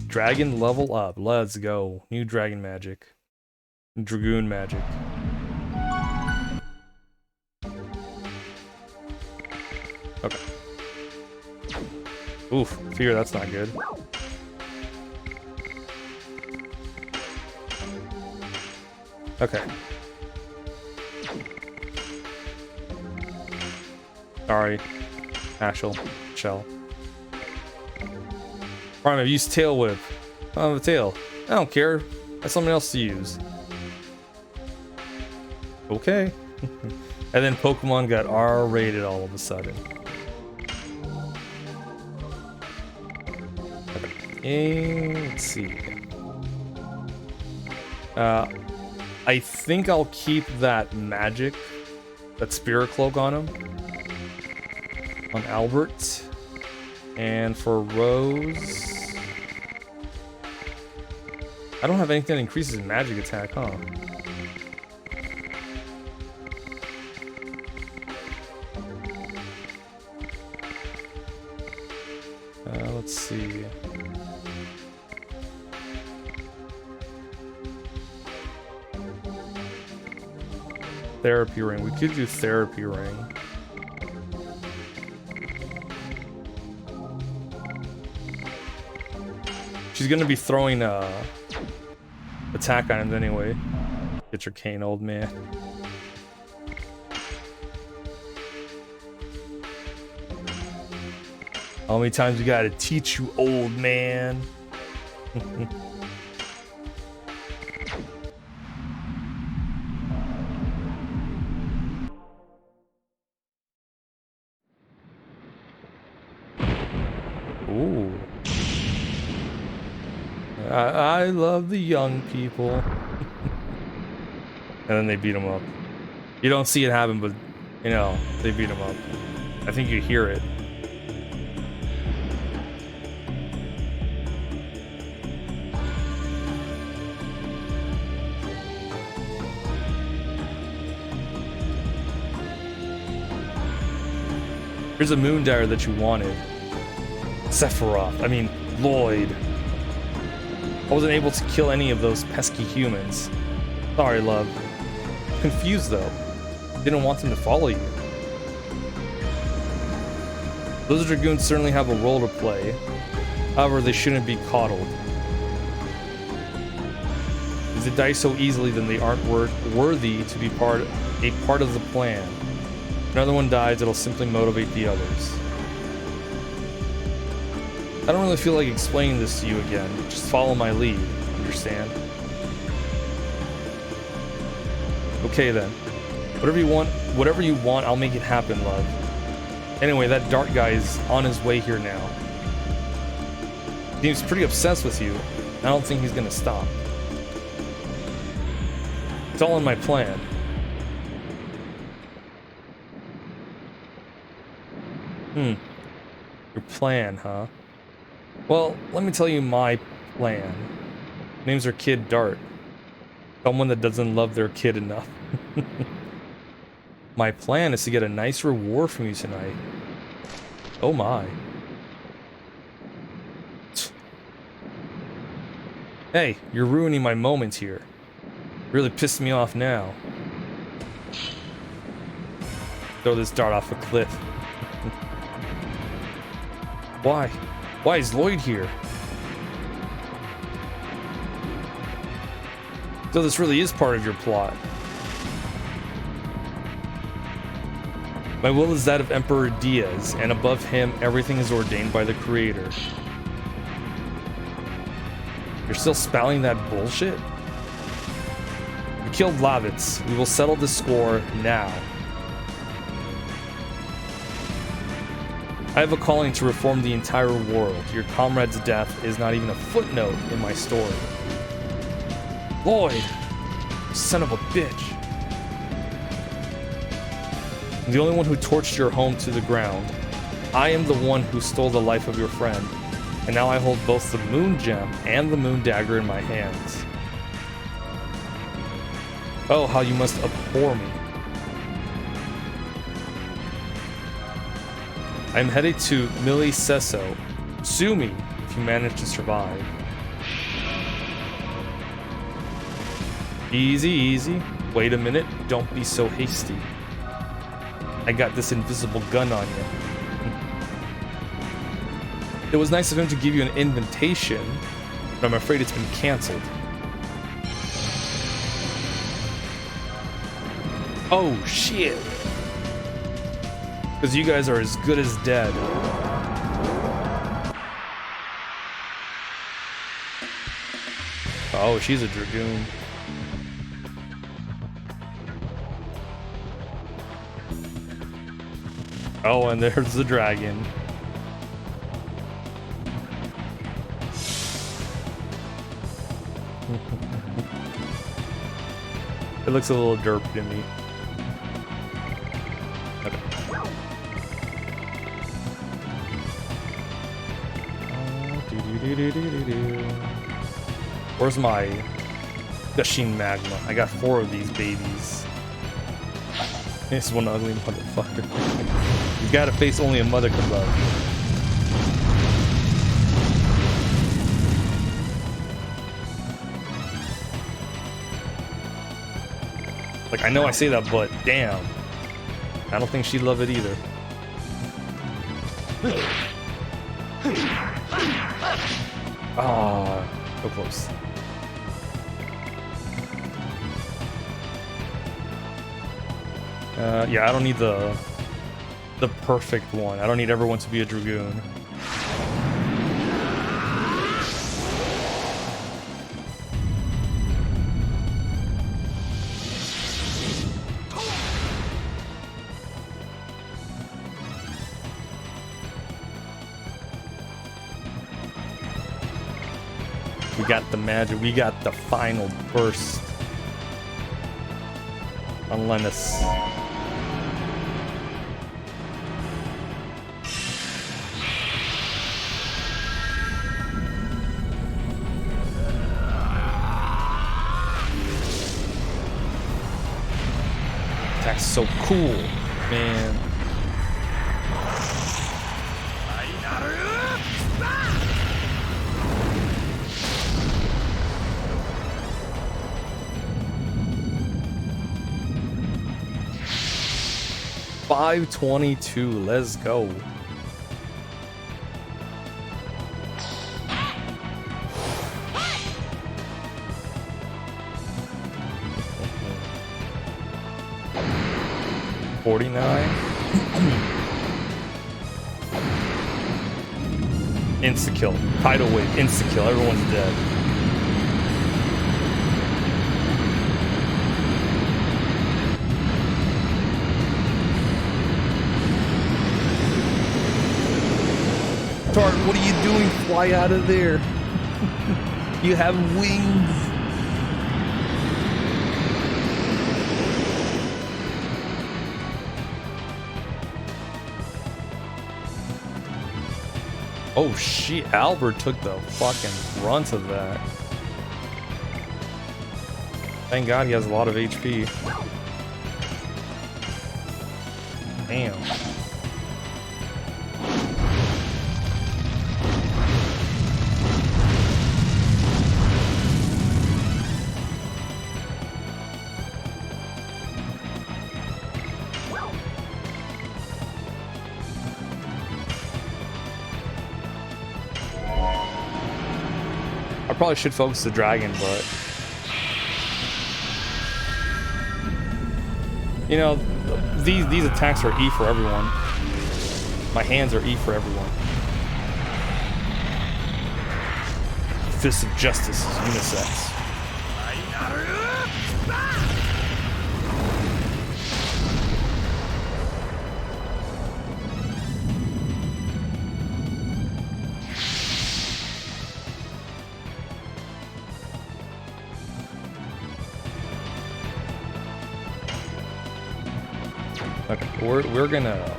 A: dragon level up. Let's go. New dragon magic. Dragoon magic. Okay. Oof, fear, that's not good. Okay. Sorry. Ashel. Shell. Prime, I've used tail whip. I don't have a tail. I don't care. That's something else to use. Okay. And then Pokemon got R-rated all of a sudden. Okay. Let's see. I think I'll keep that magic, that spirit cloak on him. On Albert. And for Rose, I don't have anything that increases magic attack, huh? Let's see. Therapy ring. We could do therapy ring. She's gonna be throwing attack items anyway. Get your cane, old man. How many times we gotta teach you, old man? Ooh. I love the young people. And then they beat him up. You don't see it happen, but, you know, they beat him up. I think you hear it. Here's a moon dagger that you wanted. Sephiroth. I mean, Lloyd. I wasn't able to kill any of those pesky humans. Sorry, love. Confused, though. Didn't want them to follow you. Those Dragoons certainly have a role to play. However, they shouldn't be coddled. If they die so easily, then they aren't worthy to be a part of the plan. If another one dies, it'll simply motivate the others. I don't really feel like explaining this to you again. Just follow my lead, understand? Okay then. Whatever you want, I'll make it happen, love. Anyway, that dark guy is on his way here now. He seems pretty obsessed with you. I don't think he's gonna stop. It's all in my plan. Your plan, huh? Well, let me tell you my plan. Names are Kid Dart. Someone that doesn't love their kid enough. My plan is to get a nice reward from you tonight. Oh my. Hey, you're ruining my moment here. Really pissed me off now. Throw this dart off a cliff. Why? Why is Lloyd here? So this really is part of your plot. My will is that of Emperor Diaz, and above him, everything is ordained by the Creator. You're still spouting that bullshit? We killed Lavitz. We will settle this score now. I have a calling to reform the entire world. Your comrade's death is not even a footnote in my story. Lloyd! Son of a bitch. I'm the only one who torched your home to the ground. I am the one who stole the life of your friend. And now I hold both the moon gem and the moon dagger in my hands. Oh, how you must abhor me. I'm headed to Mili Sesso. Sue me if you manage to survive. Easy, easy. Wait a minute. Don't be so hasty. I got this invisible gun on you. It was nice of him to give you an invitation, but I'm afraid it's been canceled. Oh, shit. Because you guys are as good as dead. Oh, she's a Dragoon. Oh, and there's the dragon. It looks a little derp to me. Okay. Where's my gushing magma? I got 4 of these babies. This one ugly motherfucker. You gotta face only a mother can love. Like, I know I say that, but damn. I don't think she'd love it either. Ah, so close. Yeah, I don't need the perfect one. I don't need everyone to be a Dragoon. We got the magic. We got the final burst on Lennis. That's so cool, man. $522, let's go. $49. Insta-kill. Tidal wave, insta-kill. Everyone's dead. Tart, what are you doing? Fly out of there. You have wings. Oh shit, Albert took the fucking brunt of that. Thank God he has a lot of HP. Damn. I probably should focus the dragon, but you know, these attacks are E for everyone. My hands are E for everyone. Fist of Justice is unisex. Okay, we're gonna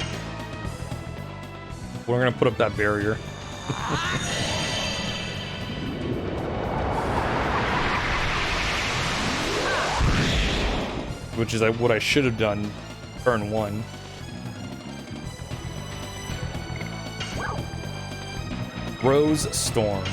A: put up that barrier. Which is what I should have done turn 1. Rose Storm.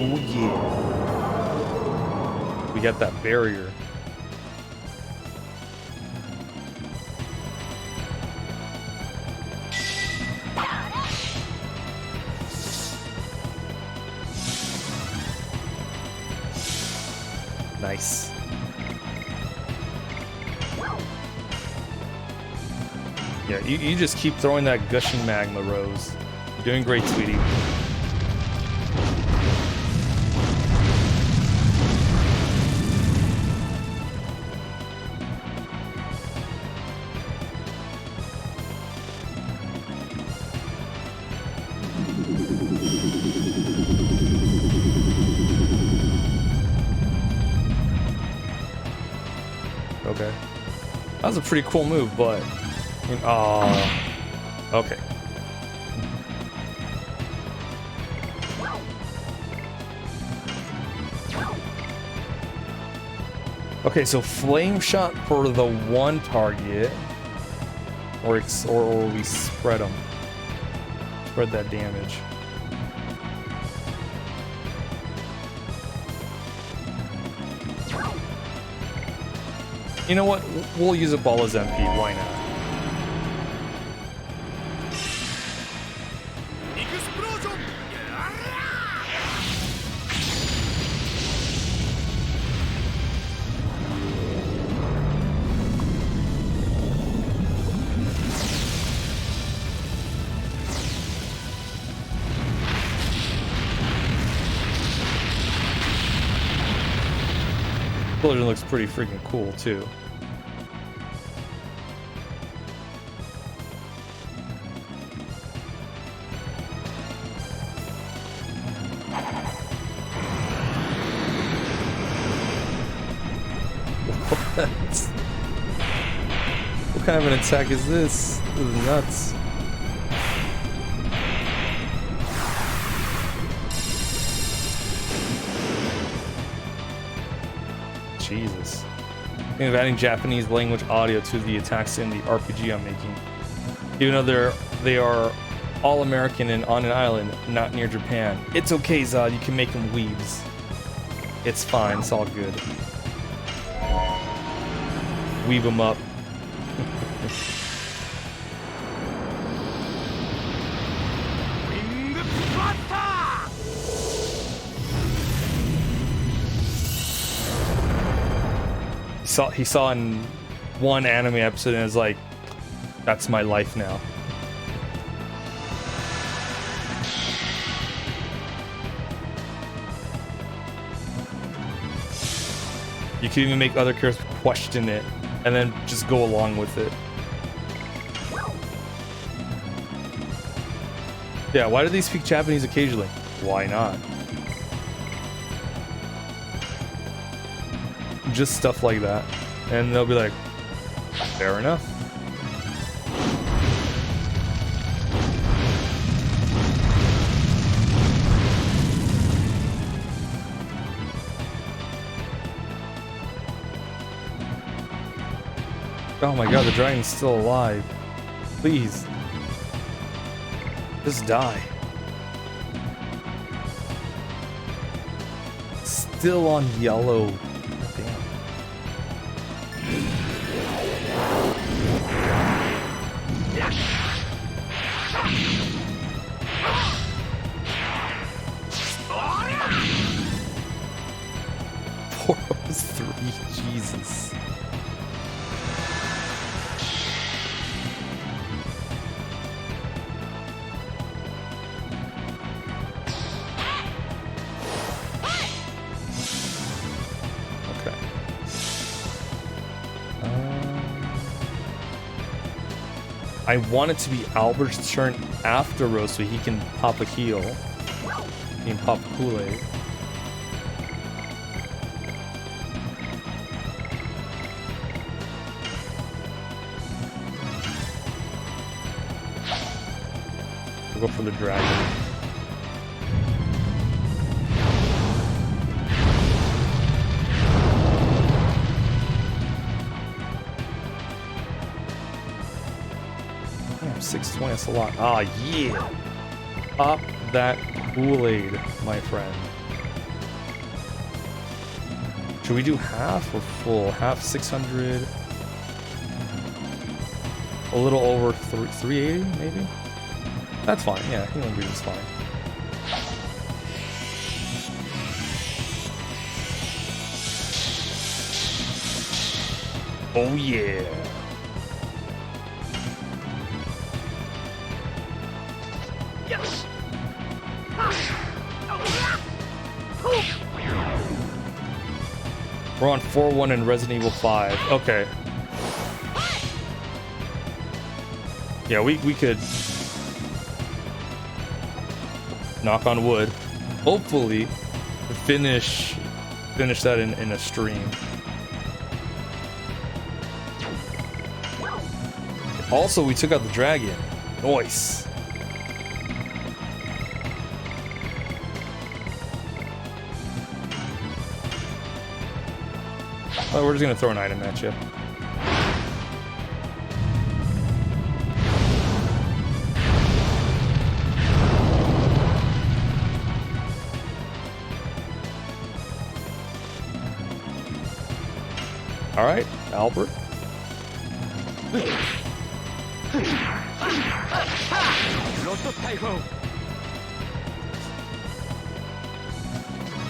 A: Oh yeah. We got that barrier. Nice. Yeah, you just keep throwing that gushing magma, Rose. You're doing great, sweetie. Okay. That was a pretty cool move, but... okay. Okay, so flame shot for the one target, or we spread them. Spread that damage. You know what? We'll use up all his MP. Why not? Explosion looks pretty freaking cool too. What kind of an attack is this? This is nuts. Jesus. Thinking of adding Japanese language audio to the attacks in the RPG I'm making. Even though they are all American and on an island, not near Japan. It's okay, Zod, you can make them weebs. It's fine, it's all good. Weave them up. He saw in one anime episode and was like, that's my life now. You can even make other characters question it and then just go along with it. Yeah, why do they speak Japanese occasionally? Why not? Just stuff like that. And they'll be like, fair enough. Oh my god, the dragon's still alive. Please. Just die. Still on yellow. Jesus. Okay. I want it to be Albert's turn after Rose so he can pop a heal. He can pop a Kool-Aid. Go for the dragon. Damn, 620, that's a lot. Ah, yeah! Pop that Kool-Aid, my friend. Should we do half or full? Half 600. A little over 380, maybe? That's fine, yeah, healing breeze is fine. Oh yeah! Yes. We're on 4-1 in Resident Evil 5. Okay. Yeah, we could... knock on wood. Hopefully, finish that in a stream. Also, we took out the dragon. Nice. Oh, we're just gonna throw an item at you. All right, Albert.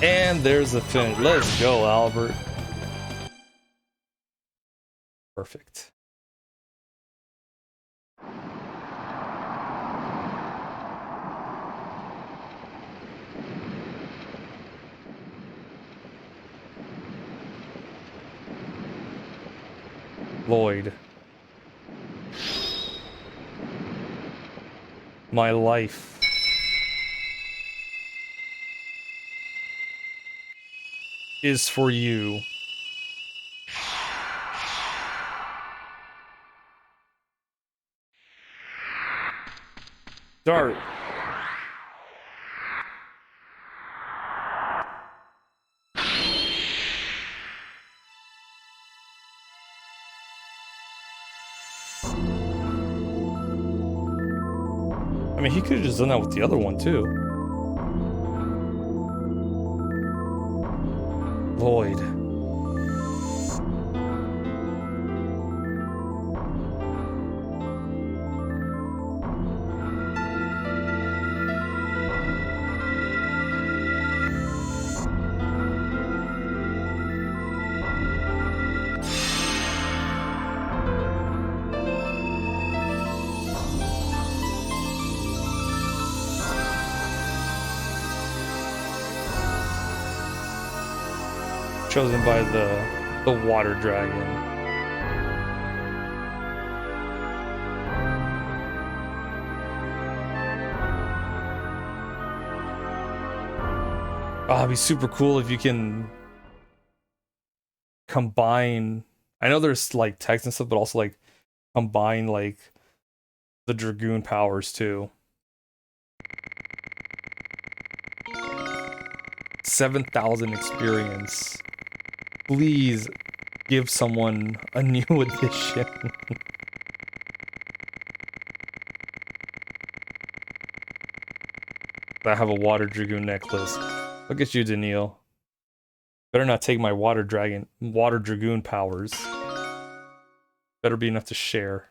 A: And there's the finish. Let's go, Albert. Perfect. Lloyd. My life is for you. Start. I mean, he could have just done that with the other one, too. Lloyd. Chosen by the water dragon. Oh, it'd be super cool if you can combine. I know there's like text and stuff, but also like combine like the Dragoon powers too. 7,000 experience. Please give someone a new edition. I have a water Dragoon necklace. Look at you, Daniil. Better not take my water Dragoon powers. Better be enough to share.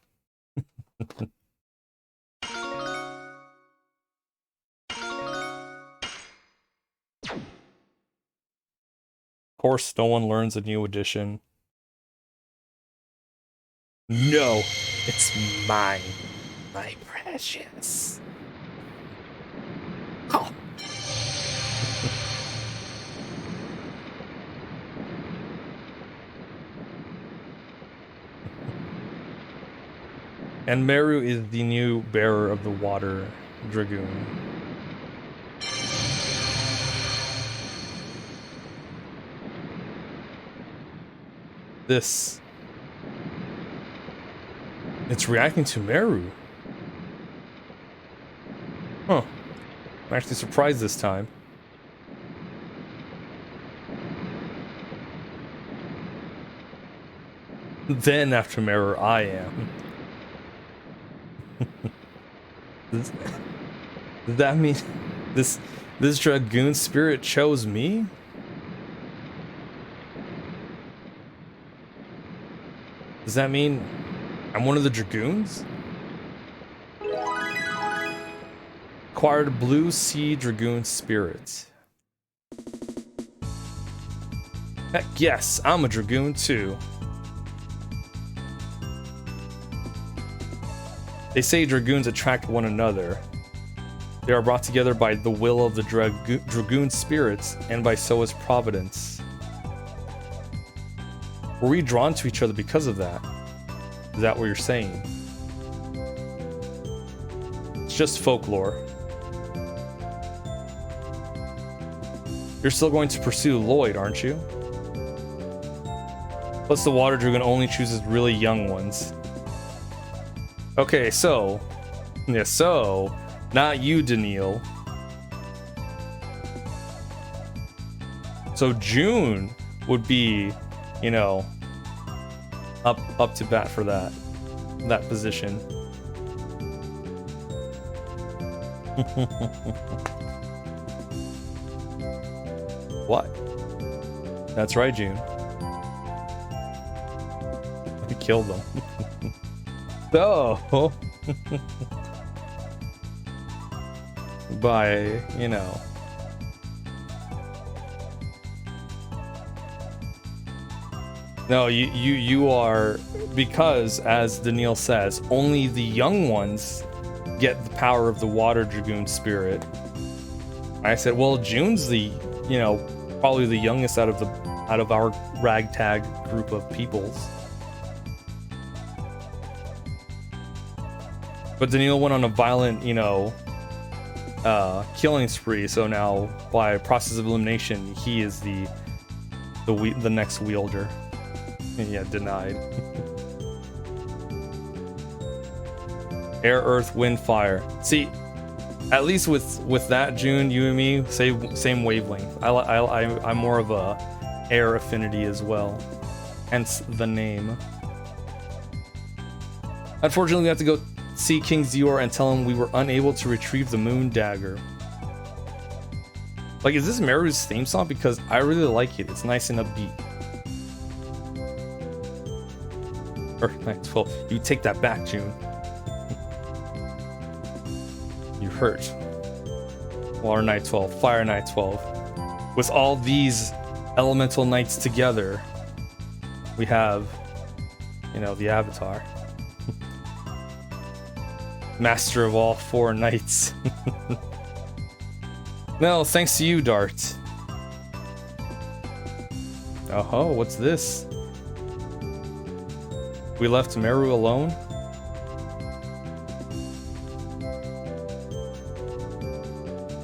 A: Of course, no one learns a new edition. No, it's mine, my precious. Oh. And Meru is the new bearer of the water Dragoon. This. It's reacting to Meru. Huh. I'm actually surprised this time. Then after Meru, I am. Does that mean this Dragoon spirit chose me? Does that mean I'm one of the Dragoons? Acquired Blue Sea Dragoon Spirit. Heck yes, I'm a Dragoon too. They say Dragoons attract one another. They are brought together by the will of the Dragoon spirits and by Soa's providence. Were we drawn to each other because of that? Is that what you're saying? It's just folklore. You're still going to pursue Lloyd, aren't you? Plus the water dragoon only chooses really young ones. Okay, so... Yeah, so... Not you, Daniil. So June would be, you know, up to bat for that position. What? That's right, June. I killed them. So, by, you know, no, you are, because as Daniil says, only the young ones get the power of the water dragoon spirit. I said, well, June's the, you know, probably the youngest out of our ragtag group of peoples. But Daniil went on a violent, you know, killing spree. So now, by process of elimination, he is the next wielder. Yeah, denied. Air, earth, wind, fire. See, at least with that, June, you and me, same wavelength. I'm more of a air affinity as well, hence the name. Unfortunately, we have to go see King Zior and tell him we were unable to retrieve the moon dagger. Like, is this Meru's theme song? Because I really like it. It's nice and upbeat. Or night 12. You take that back, June. You hurt. Water Knight 12, Fire Knight 12. With all these elemental knights together, we have, you know, the Avatar. Master of all 4 knights. No, thanks to you, Dart. Oh, what's this? We left Meru alone?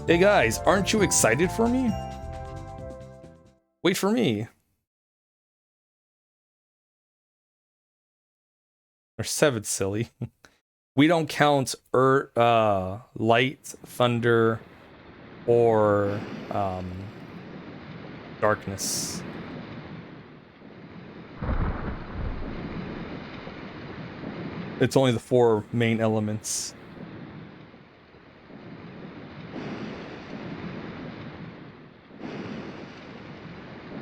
A: Hey guys, aren't you excited for me? Wait for me. Or 7, silly. We don't count light, thunder, or darkness. It's only the 4 main elements.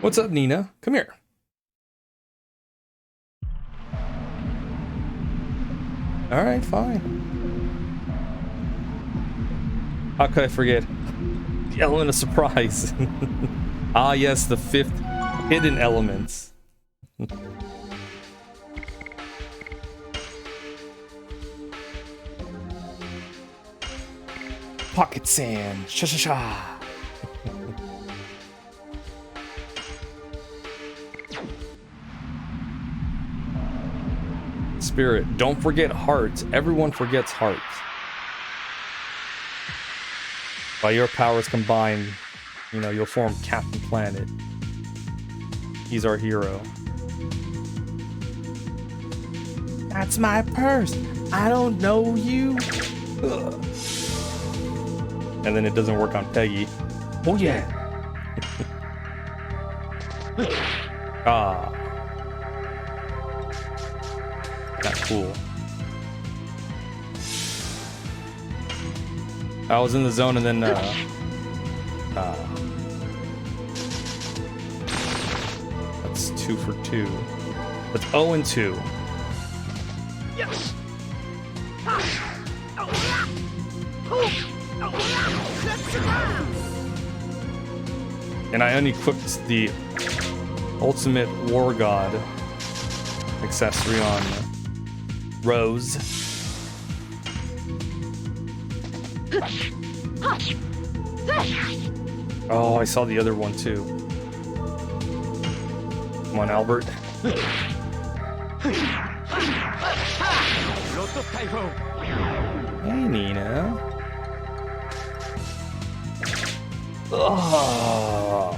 A: What's up, Nina? Come here. All right, fine. How could I forget? The element of surprise. Ah, yes, the 5th hidden element. Pocket sand. Sha sha sha. Spirit, don't forget heart. Everyone forgets heart. By your powers combined, you know, you'll form Captain Planet. He's our hero. That's my purse. I don't know you. Ugh. And then it doesn't work on Peggy. Oh yeah. Ah. That's cool. I was in the zone and then that's 2 for 2. That's 0 and 2. Yes. And I unequipped the ultimate war god accessory on Rose. Oh, I saw the other one too. Come on, Albert. Hey, Nina. Oh.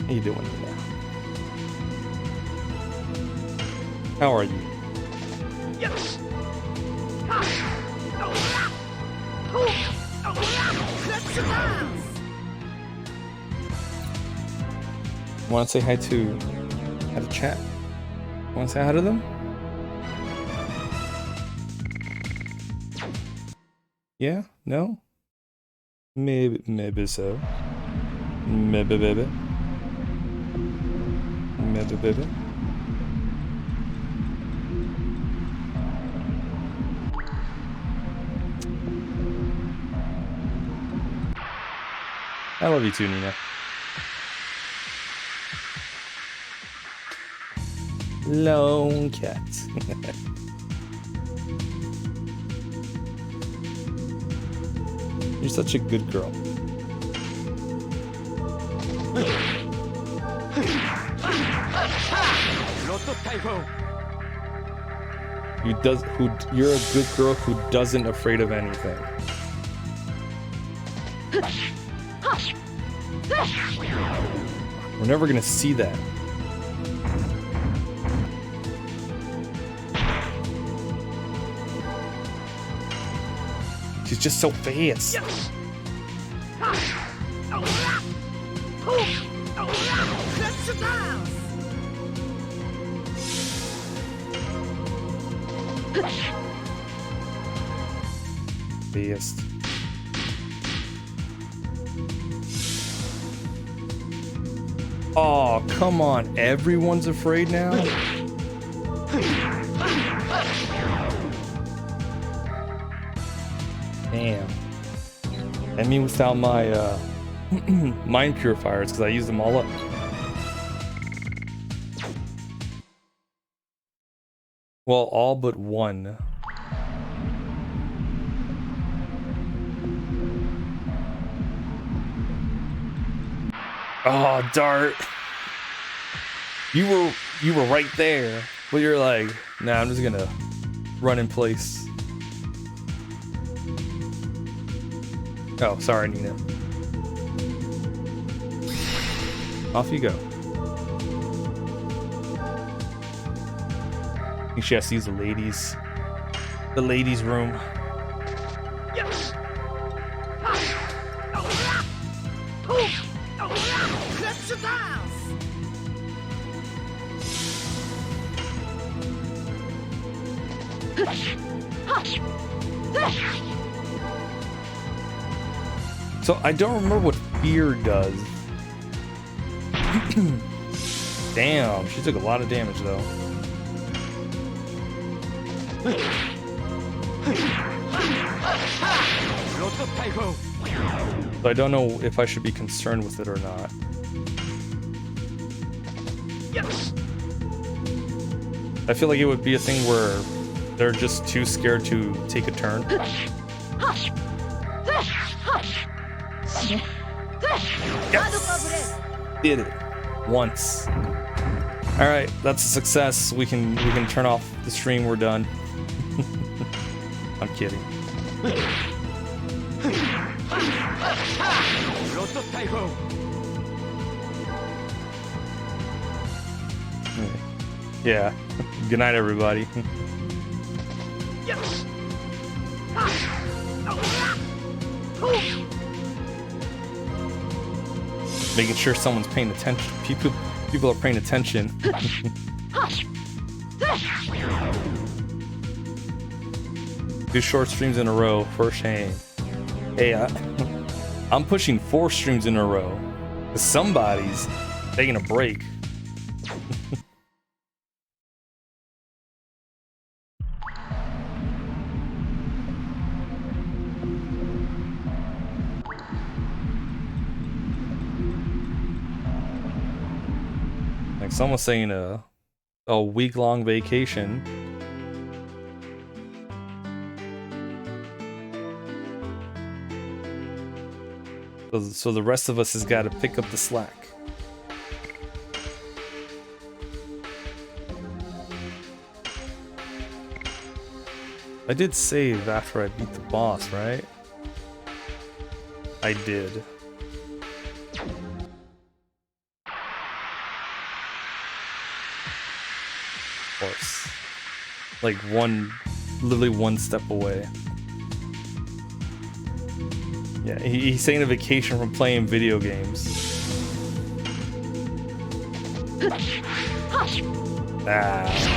A: How you doing, Nina? How are you? Yes. Want to say hi to chat? Want to say hi to them? Yeah? No? Maybe so. Maybe. I love you too, Nina. Lone cat. You're such a good girl. You're a good girl who doesn't afraid of anything. We're never gonna see that. She's just so fast. Fast. Oh, come on. Everyone's afraid now? Damn. I mean, without my mind purifiers, because I used them all up. Well, all but one. Oh, Dart. You were right there, but you're like, nah, I'm just gonna run in place. Oh, sorry, Nina. Off you go. I think she has to use the ladies' room. So I don't remember what fear does. Damn, she took a lot of damage though. So I don't know if I should be concerned with it or not. I feel like it would be a thing where they're just too scared to take a turn. Yes! Did it once. All right, that's a success. We can turn off the stream. We're done. I'm kidding. Yeah. Good night, everybody. Making sure someone's paying attention. People are paying attention. 2 short streams in a row for shame. Hey, I'm pushing 4 streams in a row. Somebody's taking a break. Like someone's saying a week-long vacation. So the rest of us has got to pick up the slack. I did save after I beat the boss, right? I did. Of course. Like literally one step away. Yeah, he's taking a vacation from playing video games. Ah.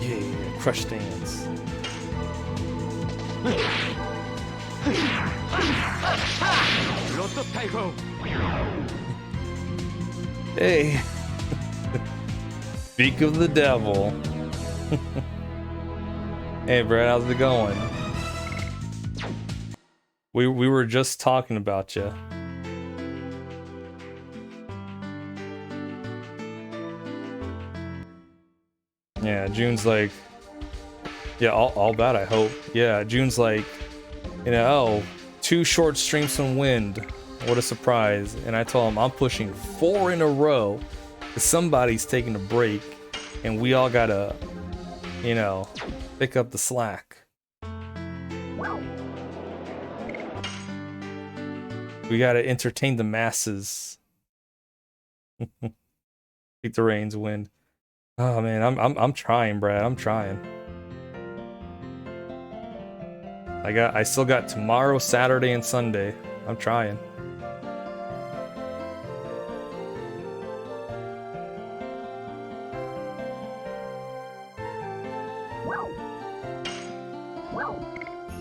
A: Yeah, crush dance. Hey. Speak of the devil. Hey Brad, how's it going? We were just talking about you. Yeah, June's like, yeah, all bad, I hope. Yeah, June's like, you know, oh, 2 short streams from wind. What a surprise. And I told him I'm pushing 4 in a row because somebody's taking a break and we all gotta, you know, pick up the slack. We gotta entertain the masses. Take the reins, wind. Oh man, I'm trying, Brad. I'm trying. I still got tomorrow, Saturday, and Sunday. I'm trying.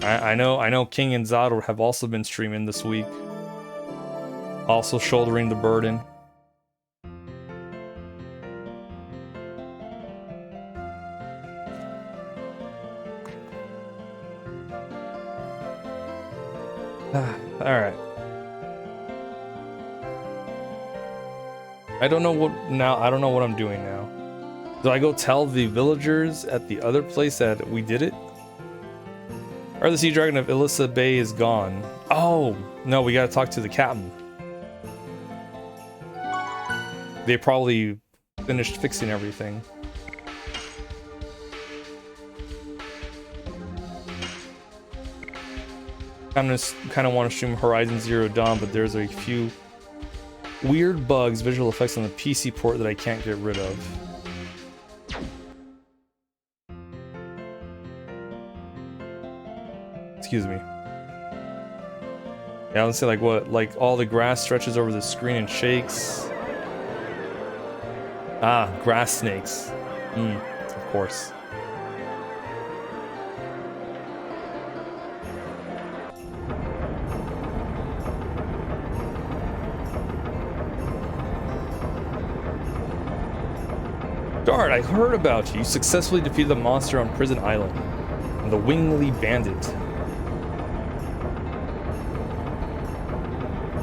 A: I know King and Zod have also been streaming this week. Also shouldering the burden. Alright. I don't know what I'm doing now. Do I go tell the villagers at the other place that we did it? Or the sea dragon of Ilissa Bay is gone. Oh, no, we gotta talk to the captain. They probably finished fixing everything. I kind of want to stream Horizon Zero Dawn, but there's a few weird bugs, visual effects on the PC port that I can't get rid of. Excuse me. Yeah, let's say like what? Like all the grass stretches over the screen and shakes. Ah, grass snakes. Of course. Dart, I heard about you. You successfully defeated the monster on Prison Island. The Wingly Bandit.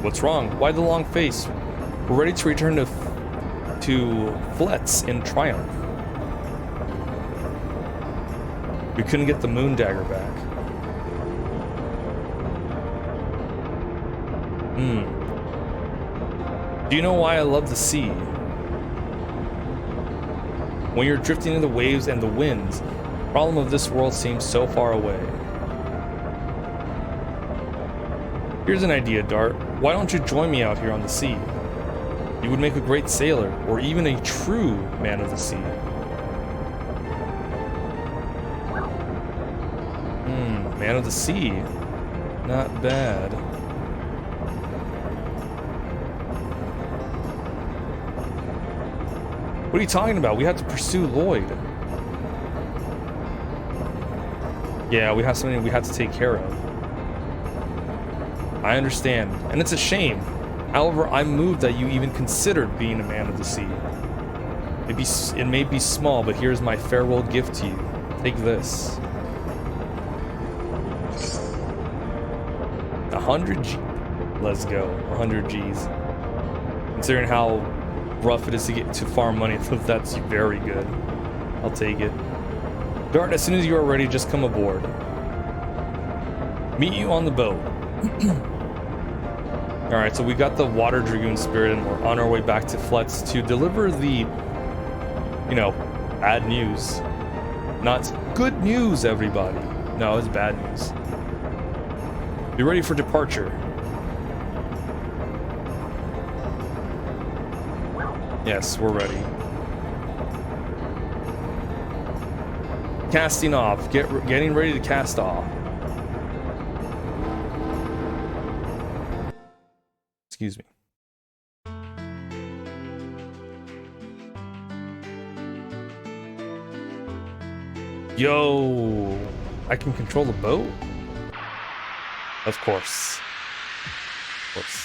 A: What's wrong? Why the long face? We're ready to return to Fletz in triumph. We couldn't get the moon dagger back. Do you know why I love the sea? When you're drifting in the waves and the winds, the problem of this world seems so far away. Here's an idea, Dart. Why don't you join me out here on the sea? You would make a great sailor, or even a true man of the sea. Man of the sea. Not bad. What are you talking about? We have to pursue Lloyd. Yeah, we have something we have to take care of. I understand, and it's a shame. However, I'm moved that you even considered being a man of the sea. It may be small, but here's my farewell gift to you. Take this. 100 G. Let's go. 100 G's. Considering how rough it is to get to farm money, that's very good. I'll take it. Dart, as soon as you are ready, just come aboard. Meet you on the boat. Alright, so we got the Water Dragoon Spirit and we're on our way back to Fletz to deliver the, you know, bad news. Not good news, everybody. No, it's bad news. Be ready for departure. Yes, we're ready. Casting off. Getting ready to cast off. Excuse me. Yo, I can control the boat? Of course. Of course.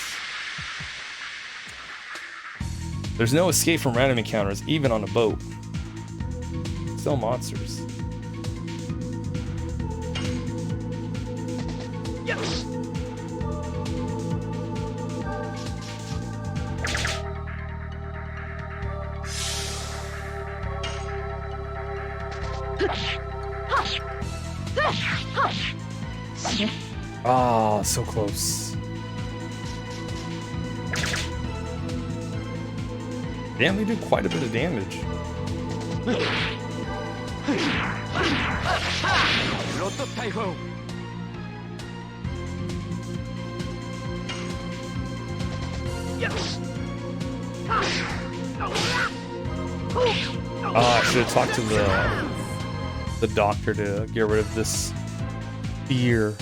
A: There's no escape from random encounters, even on a boat. Still monsters. Yes! Ah, so close. Damn, we do quite a bit of damage. I should have talked to the doctor to get rid of this fear.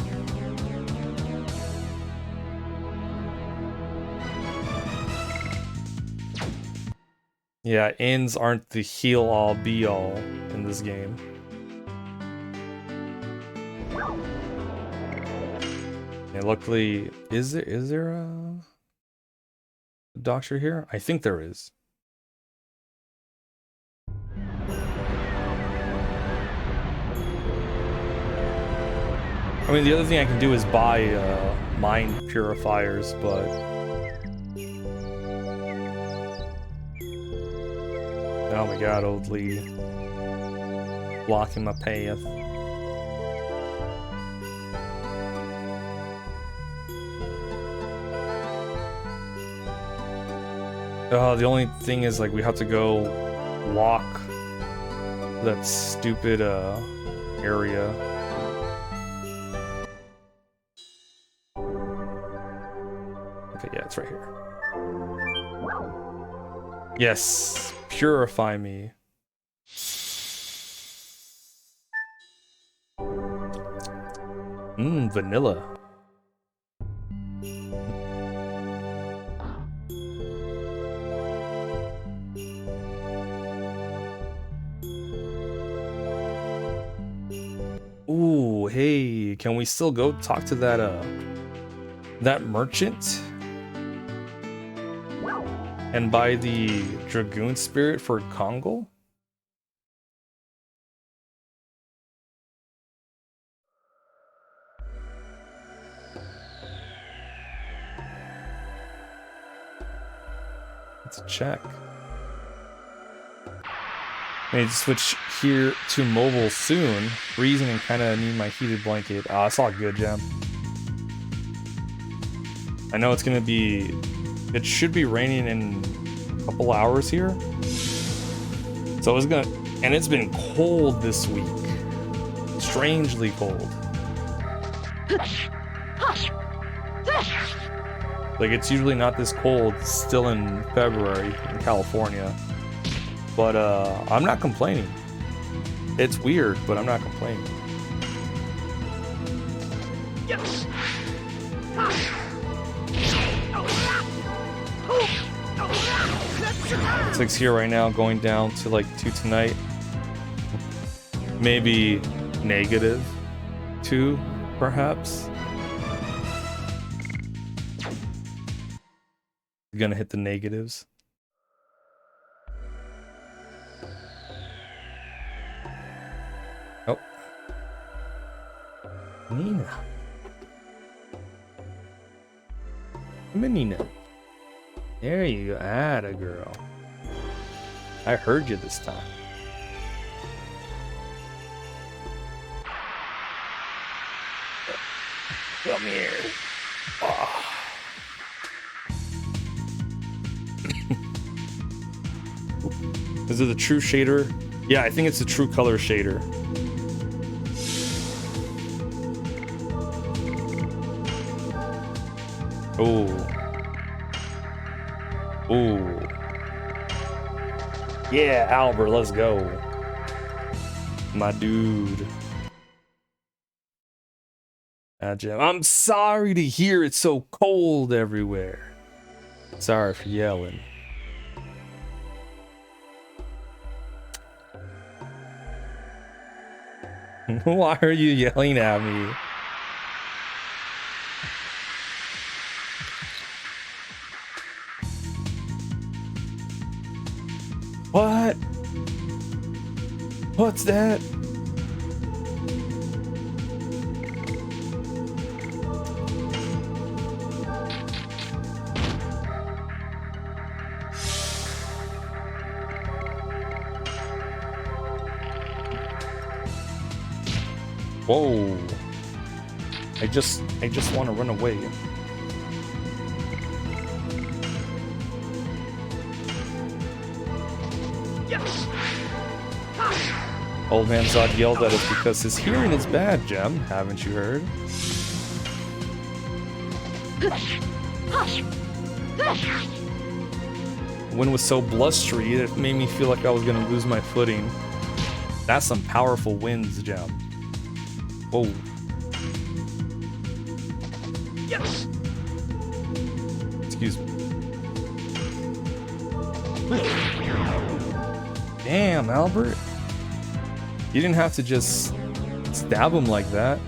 A: Yeah, ends aren't the heal-all be-all in this game. And luckily, is there a doctor here? I think there is. I mean, the other thing I can do is buy mind purifiers, but oh my god, old lady. Blocking my path. The only thing is, like, we have to go walk that stupid area. Okay, yeah, it's right here. Yes, purify me. Vanilla. Ooh, hey, can we still go talk to that merchant? And buy the Dragoon spirit for Kongo? Let's check. I need to switch here to mobile soon. Freezing and kind of need my heated blanket. Ah, it's all good, Gem. I know it's gonna be... It should be raining in a couple hours here. So it's gonna... And it's been cold this week. Strangely cold. Like, it's usually not this cold still in February in California. But I'm not complaining. It's weird, but I'm not complaining. Yes. 6 here right now, going down to like 2 tonight. Maybe -2, perhaps. Gonna hit the negatives. Oh. Nina. Nina. There you go. Atta girl. I heard you this time. Come here. Oh. Is it the true shader? Yeah, I think it's the true color shader. Oh. Oh. Yeah, Albert, let's go. My dude. I'm sorry to hear it's so cold everywhere. Sorry for yelling. Why are you yelling at me? What? What's that? Whoa. I just want to run away. Old man Zod yelled at us because his hearing is bad, Gem. Haven't you heard? The wind was so blustery, it made me feel like I was gonna lose my footing. That's some powerful winds, Gem. Whoa. Excuse me. Damn, Albert. You didn't have to just stab him like that.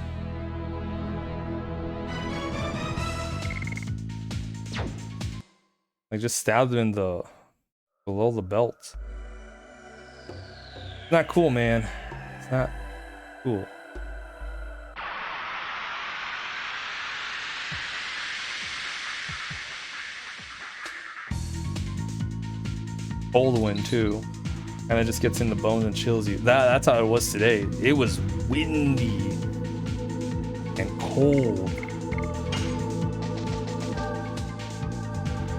A: I just stabbed him in the below the belt. It's not cool, man. It's not cool. Cold wind too. Kind of just gets in the bones and chills you. That's how it was today. It was windy and cold.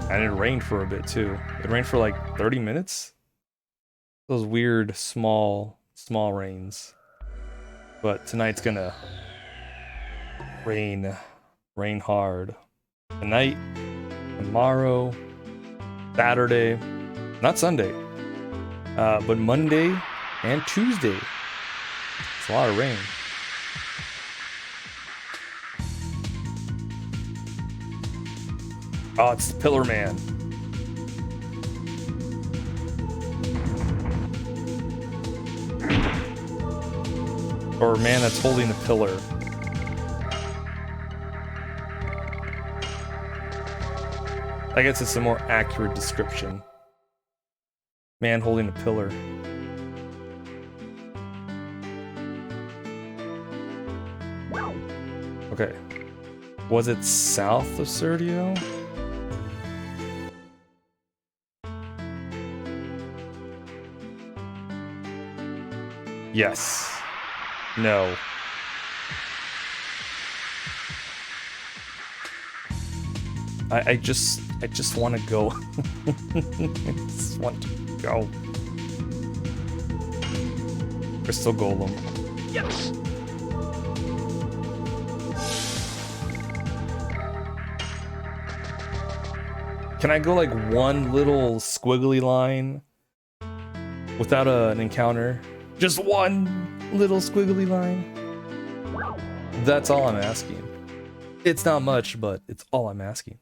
A: And it rained for a bit too. It rained for like 30 minutes. Those weird small rains. But tonight's gonna rain hard. Tonight, tomorrow, Saturday, not Sunday, but Monday and Tuesday. It's a lot of rain. Oh, it's the Pillar Man. Or a man that's holding a pillar. I guess it's a more accurate description. Man holding a pillar. Okay. Was it south of Sergio? Yes. No. I just want to go. I just want to go. Crystal Golem. Yes. Can I go like one little squiggly line without an encounter? Just one little squiggly line? That's all I'm asking. It's not much, but it's all I'm asking.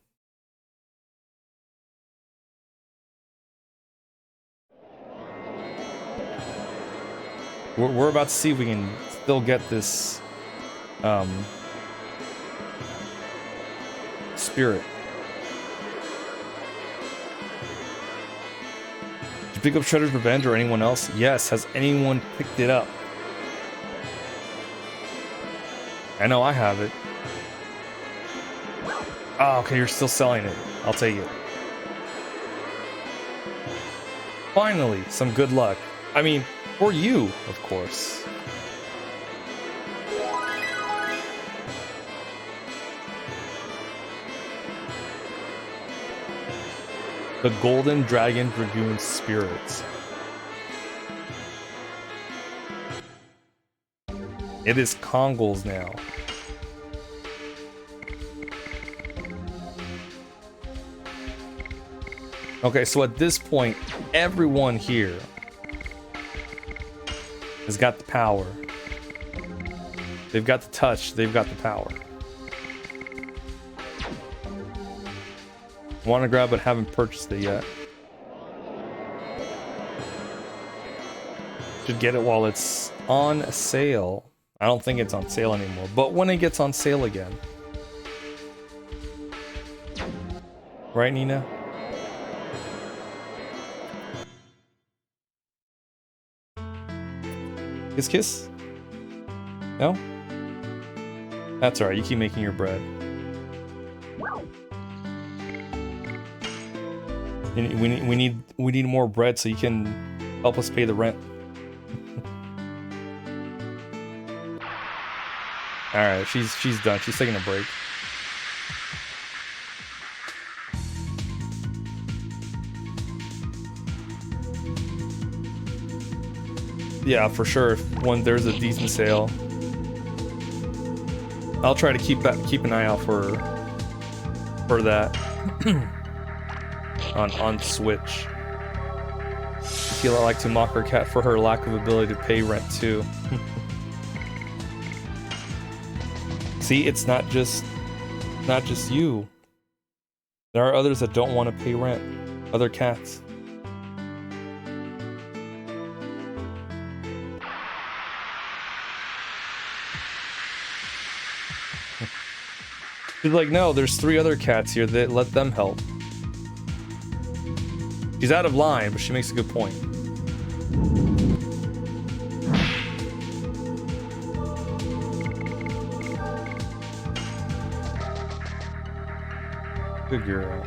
A: We're about to see if we can still get this spirit. Did you pick up Shredder's Revenge or anyone else? Yes. Has anyone picked it up? I know I have it. Oh, okay, you're still selling it. I'll take it. Finally, some good luck. I mean, for you, of course. The Golden Dragon Dragoon Spirits. It is Kongol's now. Okay, so at this point, everyone here has got the power. They've got the touch, they've got the power. Want to grab it, haven't purchased it yet. Should get it while it's on sale. I don't think it's on sale anymore, but when it gets on sale again. Right, Nina? Kiss kiss? No? That's alright, you keep making your bread. We need more bread so you can help us pay the rent. Alright, she's done. She's taking a break. Yeah, for sure. When there's a decent sale, I'll try to keep an eye out for that on Switch. Tequila like to mock her cat for her lack of ability to pay rent too. See, it's not just you. There are others that don't want to pay rent. Other cats. She's like, no, there's 3 other cats here that let them help. She's out of line, but she makes a good point. Good girl.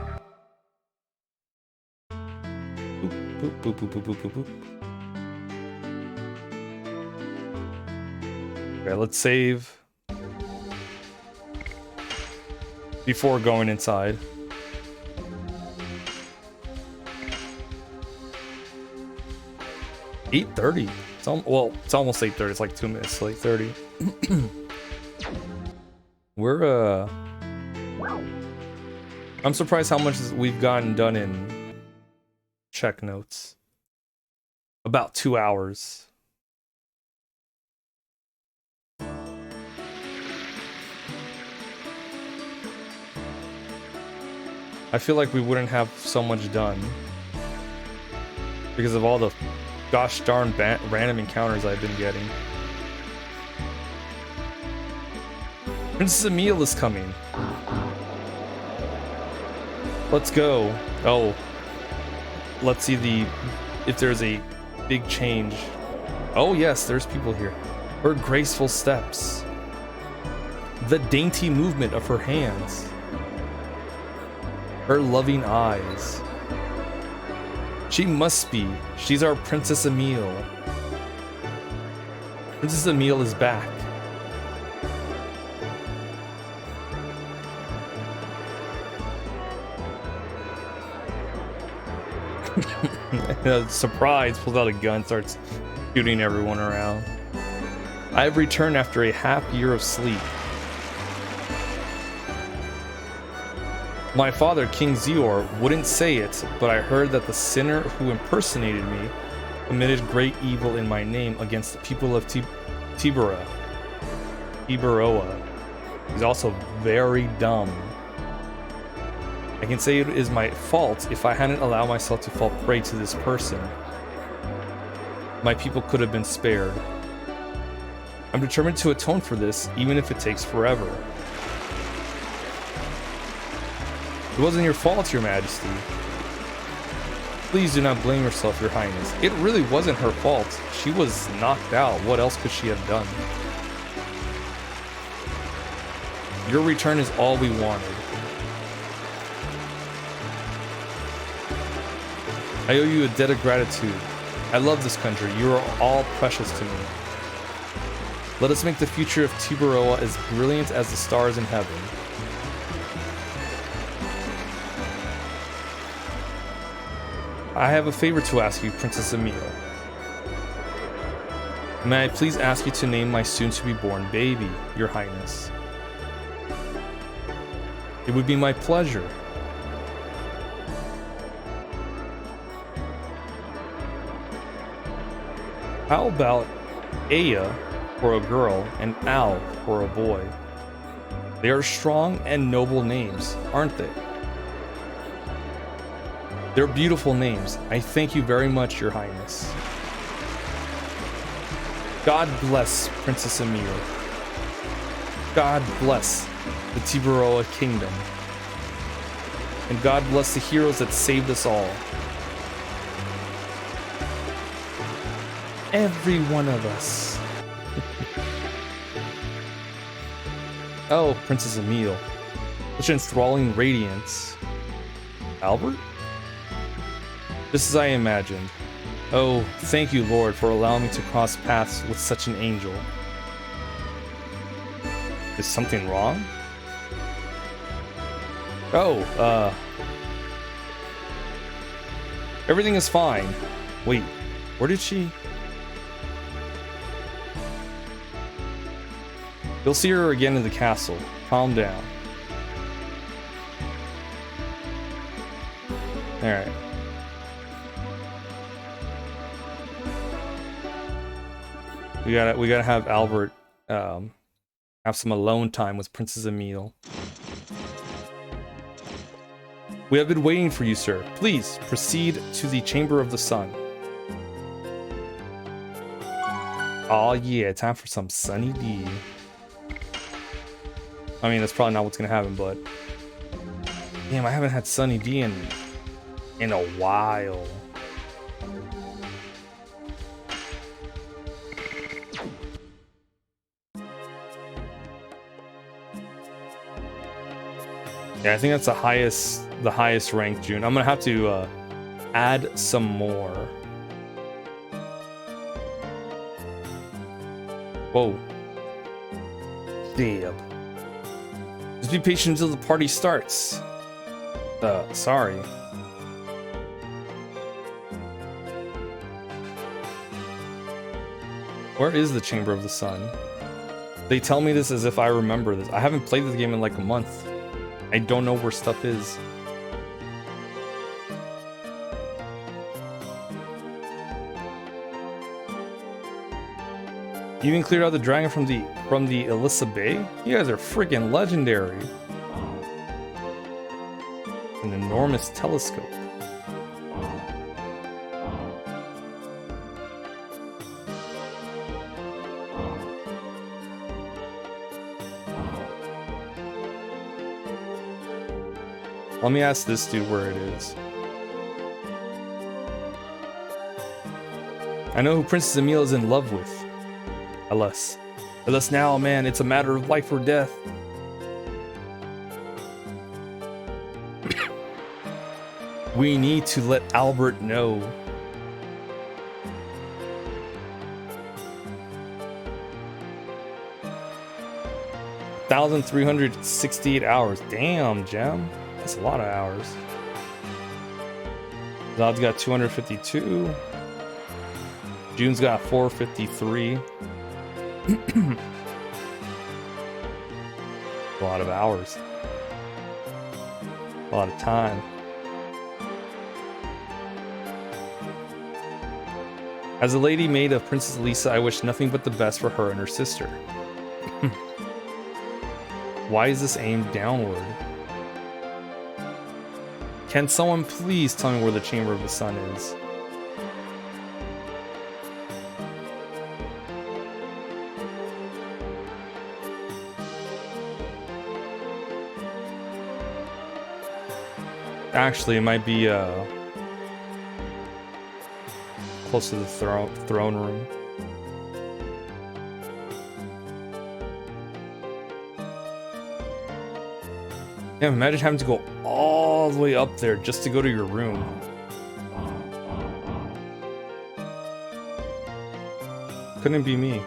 A: Boop, boop, boop, boop, boop, boop, boop, boop. Okay, let's save before going inside. $8:30. Well, it's almost 8:30. It's like 2 minutes late. 30. We're I'm surprised how much we've gotten done in check notes. About 2 hours. I feel like we wouldn't have so much done because of all the gosh darn random encounters I've been getting. Princess Emile is coming. Let's go. Oh, let's see if there's a big change. Oh yes, there's people here. Her graceful steps, the dainty movement of her hands, her loving eyes. She must be. She's our Princess Emile. Princess Emile is back. Surprise, pulls out a gun, starts shooting everyone around. I have returned after a half year of sleep. My father, King Zior, wouldn't say it, but I heard that the sinner who impersonated me committed great evil in my name against the people of Tiberoa. He's also very dumb. I can say it is my fault if I hadn't allowed myself to fall prey to this person. My people could have been spared. I'm determined to atone for this, even if it takes forever. It wasn't your fault, Your Majesty. Please do not blame yourself, Your Highness. It really wasn't her fault. She was knocked out. What else could she have done? Your return is all we wanted. I owe you a debt of gratitude. I love this country. You are all precious to me. Let us make the future of Tiberoa as brilliant as the stars in heaven. I have a favor to ask you, Princess Emile. May I please ask you to name my soon-to-be-born baby, Your Highness? It would be my pleasure. How about Aya for a girl and Al for a boy? They are strong and noble names, aren't they? They're beautiful names. I thank you very much, Your Highness. God bless Princess Emile. God bless the Tiberoa Kingdom. And God bless the heroes that saved us all. Every one of us. Oh, Princess Emile. Such enthralling radiance. Albert? Just as I imagined. Oh, thank you, Lord, for allowing me to cross paths with such an angel. Is something wrong? Oh, everything is fine. Wait, where did she? You'll see her again in the castle. Calm down. Alright. We gotta have Albert have some alone time with Princess Emile. We have been waiting for you, sir. Please proceed to the Chamber of the Sun. Oh yeah, time for some Sunny D. I mean, that's probably not what's gonna happen, but damn, I haven't had Sunny D in a while. Yeah, I think that's the highest ranked June. I'm gonna have to add some more. Whoa. Damn. Just be patient until the party starts. Sorry. Where is the Chamber of the Sun? They tell me this as if I remember this. I haven't played this game in like a month. I don't know where stuff is. You even cleared out the dragon from the Elissa Bay? You guys are freaking legendary. An enormous telescope. Let me ask this dude where it is. I know who Princess Emile is in love with. Alas now, man, it's a matter of life or death. We need to let Albert know. $1,368 hours. Damn, Gem. That's a lot of hours. Zod's got 252. June's got 453. A lot of hours. A lot of time. As a lady maid of Princess Elissa, I wish nothing but the best for her and her sister. Why is this aimed downward? Can someone please tell me where the Chamber of the Sun is? Actually, it might be close to the throne room. Yeah, imagine having to go all the way up there just to go to your room. Couldn't be me.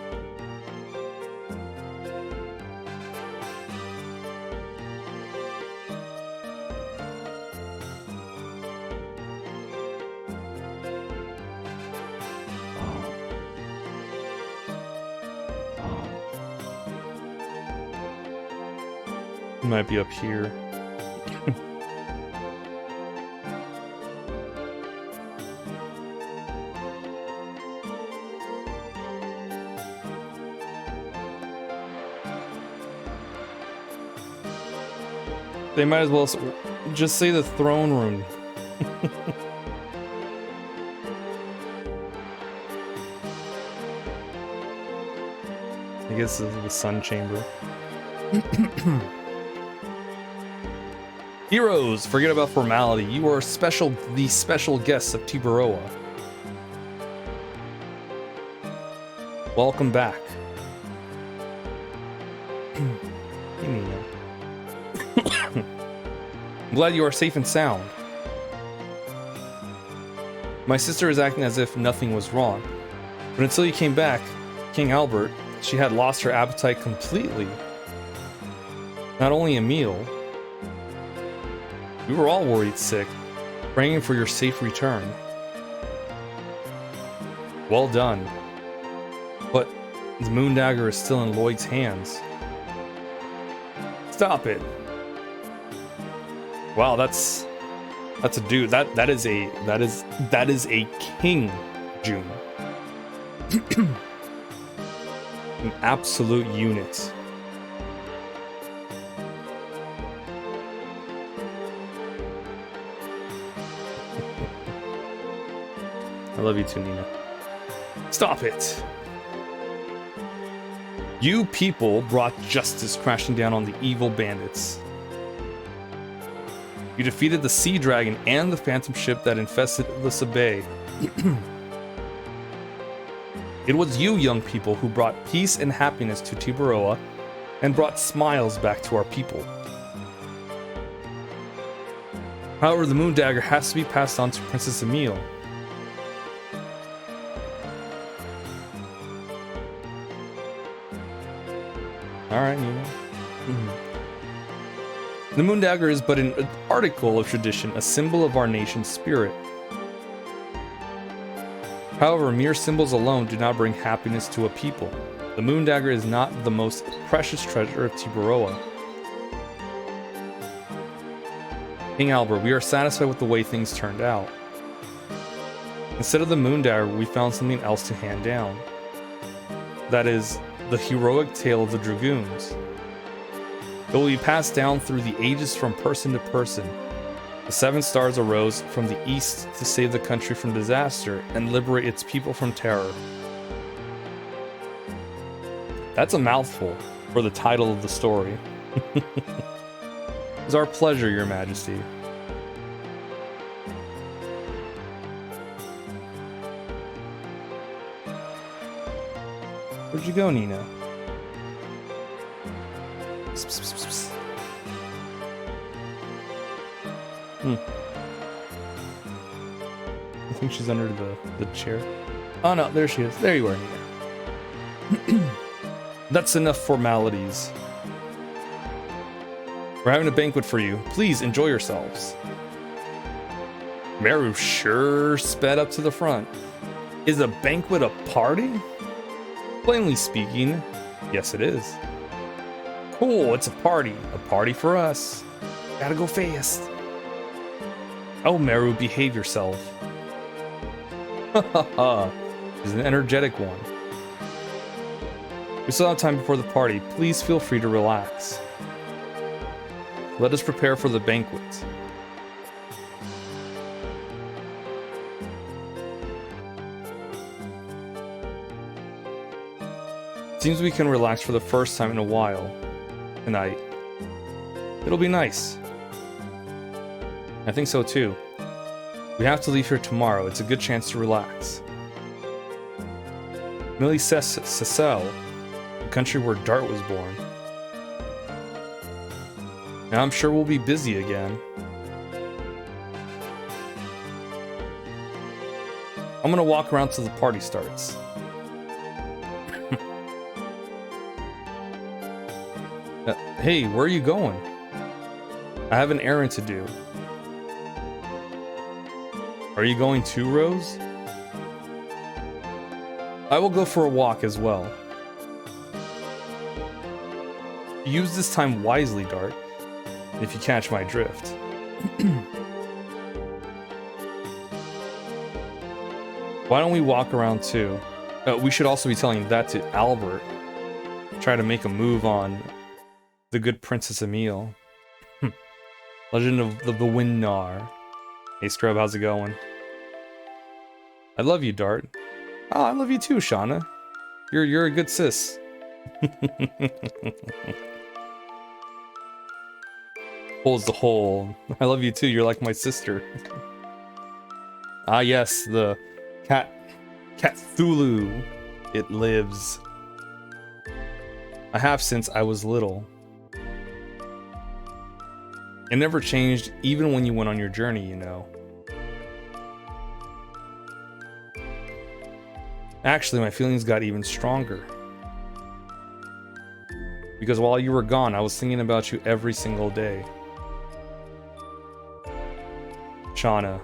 A: Might be up here. They might as well just say the throne room. I guess this is the sun chamber. Heroes, forget about formality. You are the special guests of Tiburoa. Welcome back. I'm glad you are safe and sound. My sister is acting as if nothing was wrong. But until you came back, King Albert, she had lost her appetite completely. Not only a meal, we were all worried sick, praying for your safe return. Well done. But the moon dagger is still in Lloyd's hands. Stop it. Wow, that's a dude. That is a king, June. An absolute unit. I love you too, Nina. Stop it! You people brought justice crashing down on the evil bandits. You defeated the sea dragon and the phantom ship that infested Alyssa Bay. It was you, young people, who brought peace and happiness to Tiburoa and brought smiles back to our people. However, the moon dagger has to be passed on to Princess Emile. Alright, Nina. The moon dagger is but an article of tradition, a symbol of our nation's spirit. However, mere symbols alone do not bring happiness to a people. The moon dagger is not the most precious treasure of Tiburoa. King Albert, we are satisfied with the way things turned out. Instead of the moon dagger, we found something else to hand down. That is, the heroic tale of the Dragoons. It will be passed down through the ages from person to person. The 7 stars arose from the east to save the country from disaster and liberate its people from terror. That's a mouthful for the title of the story. It's our pleasure, Your Majesty. Where'd you go, Nina? Psst, psst, psst, psst. I think she's under the chair. Oh no, there she is. There you are, Nina. That's enough formalities. We're having a banquet for you. Please enjoy yourselves. Meru sure sped up to the front. Is a banquet a party? Plainly speaking, yes it is. Cool, it's a party. A party for us. Gotta go fast. Oh, Meru, behave yourself. Ha ha ha. She's an energetic one. We still have time before the party. Please feel free to relax. Let us prepare for the banquet. Seems we can relax for the first time in a while. Tonight. It'll be nice. I think so too. We have to leave here tomorrow. It's a good chance to relax. Millie Cecil, the country where Dart was born. Now I'm sure we'll be busy again. I'm gonna walk around till the party starts. Hey, where are you going? I have an errand to do. Are you going too, Rose? I will go for a walk as well. Use this time wisely, Dart, if you catch my drift. Why don't we walk around too? We should also be telling that to Albert. Try to make a move on the good Princess Emile. Legend of the Windnar. Hey Scrub, how's it going? I love you, Dart. Oh, I love you too, Shauna. You're a good sis. Hole's the hole. I love you too, you're like my sister. Ah yes, the Cthulhu. It lives. I have since I was little. It never changed, even when you went on your journey, you know. Actually, my feelings got even stronger. Because while you were gone, I was thinking about you every single day. Shauna.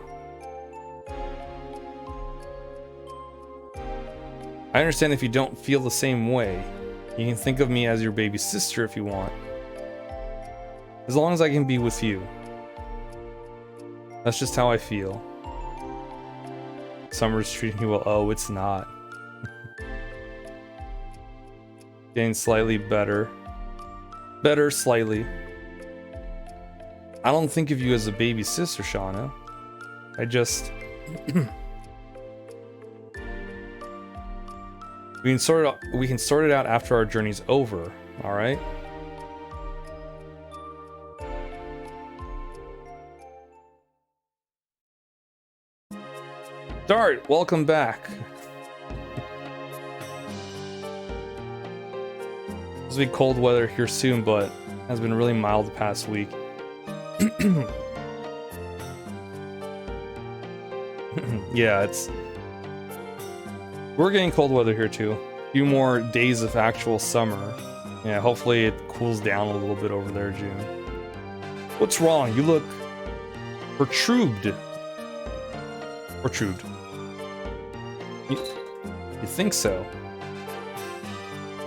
A: I understand if you don't feel the same way. You can think of me as your baby sister if you want. As long as I can be with you. That's just how I feel. Summer's treating you well. Oh, it's not. Getting slightly better. Better slightly. I don't think of you as a baby sister, Shauna. I just... we can sort it out after our journey's over, alright? Dart, welcome back. It'll be cold weather here soon, but it has been really mild the past week. Yeah, we're getting cold weather here too. A few more days of actual summer. Yeah, hopefully it cools down a little bit over there, June. What's wrong? You look protruded. Protrude. You think so?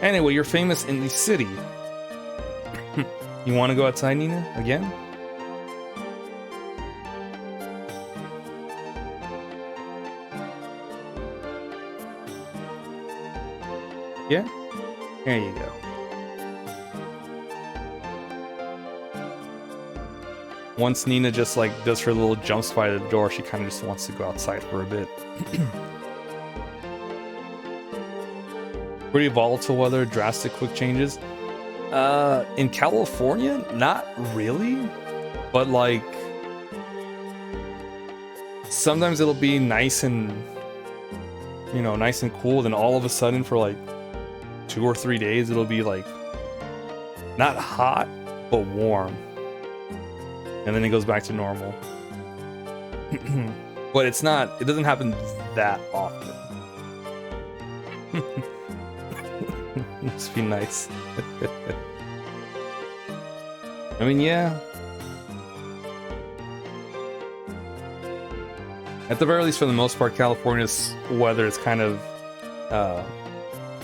A: Anyway, you're famous in the city. You want to go outside, Nina? Again? Yeah? There you go. Once Nina just like does her little jumps by the door, she kind of just wants to go outside for a bit. Pretty volatile weather, drastic quick changes. In California, not really, but like sometimes it'll be nice and, you know, nice and cool, then all of a sudden for like 2 or 3 days it'll be like not hot but warm, and then it goes back to normal. But it doesn't happen that often. Must be nice. I mean, yeah. At the very least, for the most part, California's weather is kind of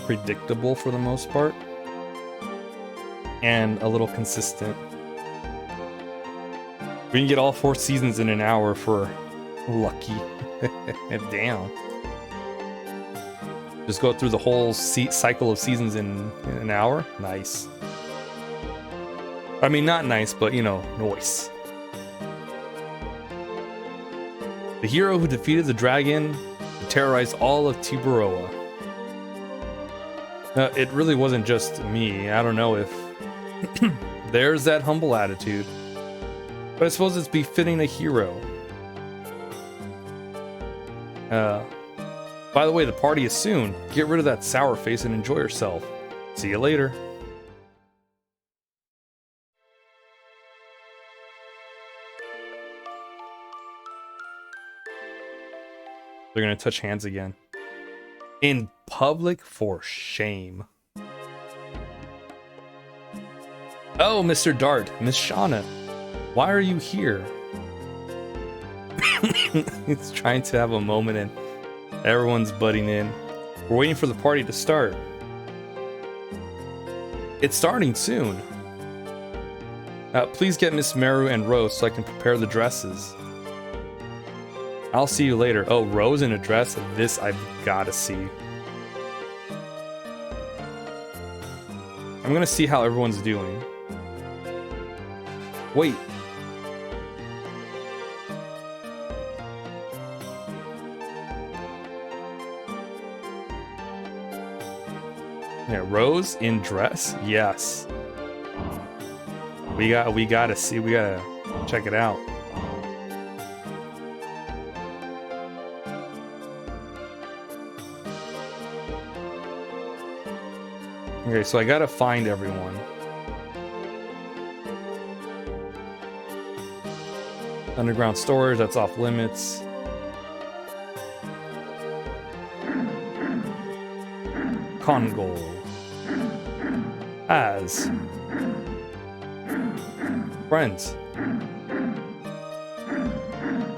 A: predictable for the most part. And a little consistent. We can get all 4 seasons in an hour if we're lucky. Damn. Just go through the whole cycle of seasons in an hour? Nice. I mean, not nice, but, you know, nice. The hero who defeated the dragon terrorized all of Tiburoa. It really wasn't just me. I don't know if... There's that humble attitude. But I suppose it's befitting a hero. By the way, the party is soon. Get rid of that sour face and enjoy yourself. See you later. They're gonna touch hands again. In public, for shame. Oh, Mr. Dart, Miss Shauna, why are you here? He's trying to have a moment and everyone's butting in. We're waiting for the party to start. It's starting soon. Please get Miss Meru and Rose so I can prepare the dresses. I'll see you later. Oh, Rose in a dress? This I've gotta see. I'm gonna see how everyone's doing. Wait. Yeah, Rose in dress? Yes. We gotta see, we gotta check it out. Okay, so I gotta find everyone. Underground storage, that's off limits. Congo. as friends.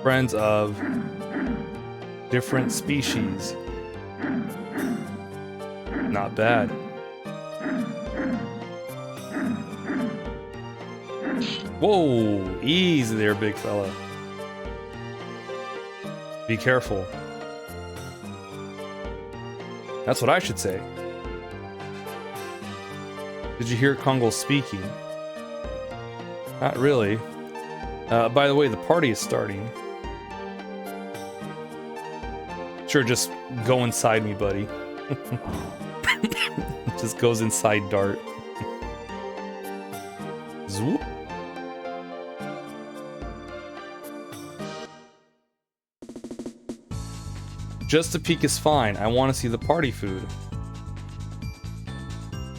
A: Friends of different species. Not bad. Whoa, easy there, big fella. Be careful. That's what I should say. Did you hear Kongo speaking? Not really. By the way, the party is starting. Sure, just go inside me, buddy. Just goes inside Dart. Zoop. Just a peek is fine. I want to see the party food.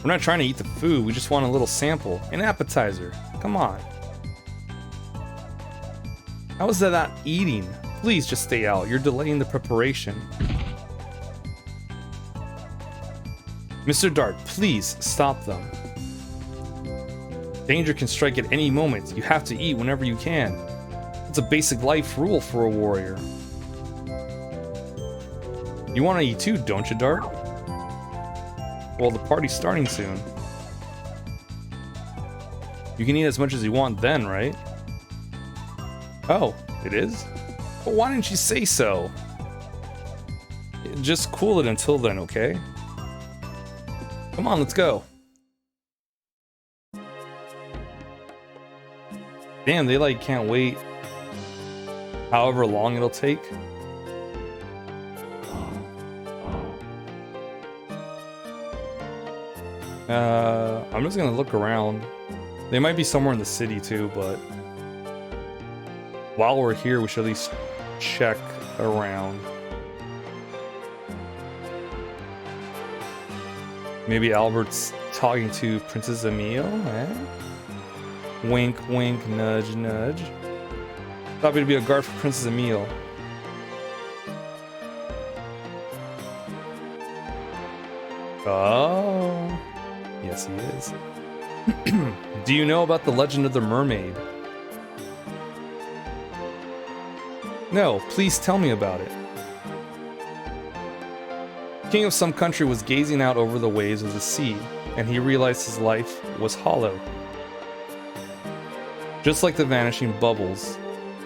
A: We're not trying to eat the food, we just want a little sample. An appetizer. Come on. How is that not eating? Please just stay out. You're delaying the preparation. Mr. Dart, please stop them. Danger can strike at any moment. You have to eat whenever you can. It's a basic life rule for a warrior. You want to eat too, don't you, Dart? Well, the party's starting soon. You can eat as much as you want then, right? Oh, it is? Well, why didn't you say so? Just cool it until then, okay? Come on, let's go. Damn, they like can't wait however long it'll take. I'm just gonna look around. They might be somewhere in the city too, but while we're here, we should at least check around. Maybe Albert's talking to Princess Emile, eh? Wink, wink, nudge, nudge. Thought we'd be a guard for Princess Emile. Oh, yes he is. Do you know about the legend of the mermaid? No, please tell me about it. The king of some country was gazing out over the waves of the sea, and he realized his life was hollow. Just like the vanishing bubbles,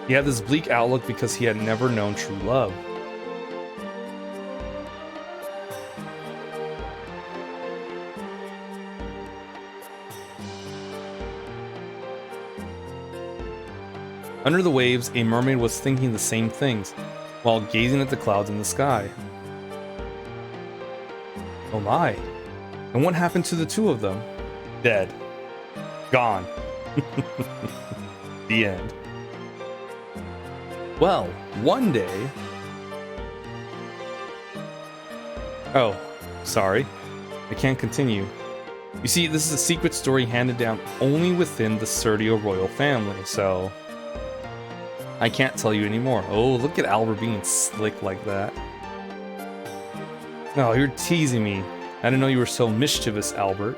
A: he had this bleak outlook because he had never known true love. Under the waves, a mermaid was thinking the same things, while gazing at the clouds in the sky. Oh my. And what happened to the two of them? Dead. Gone. The end. Well, one day... Oh, sorry. I can't continue. You see, this is a secret story handed down only within the Serdio royal family, so... I can't tell you anymore. Oh, look at Albert being slick like that. No, you're teasing me. I didn't know you were so mischievous, Albert.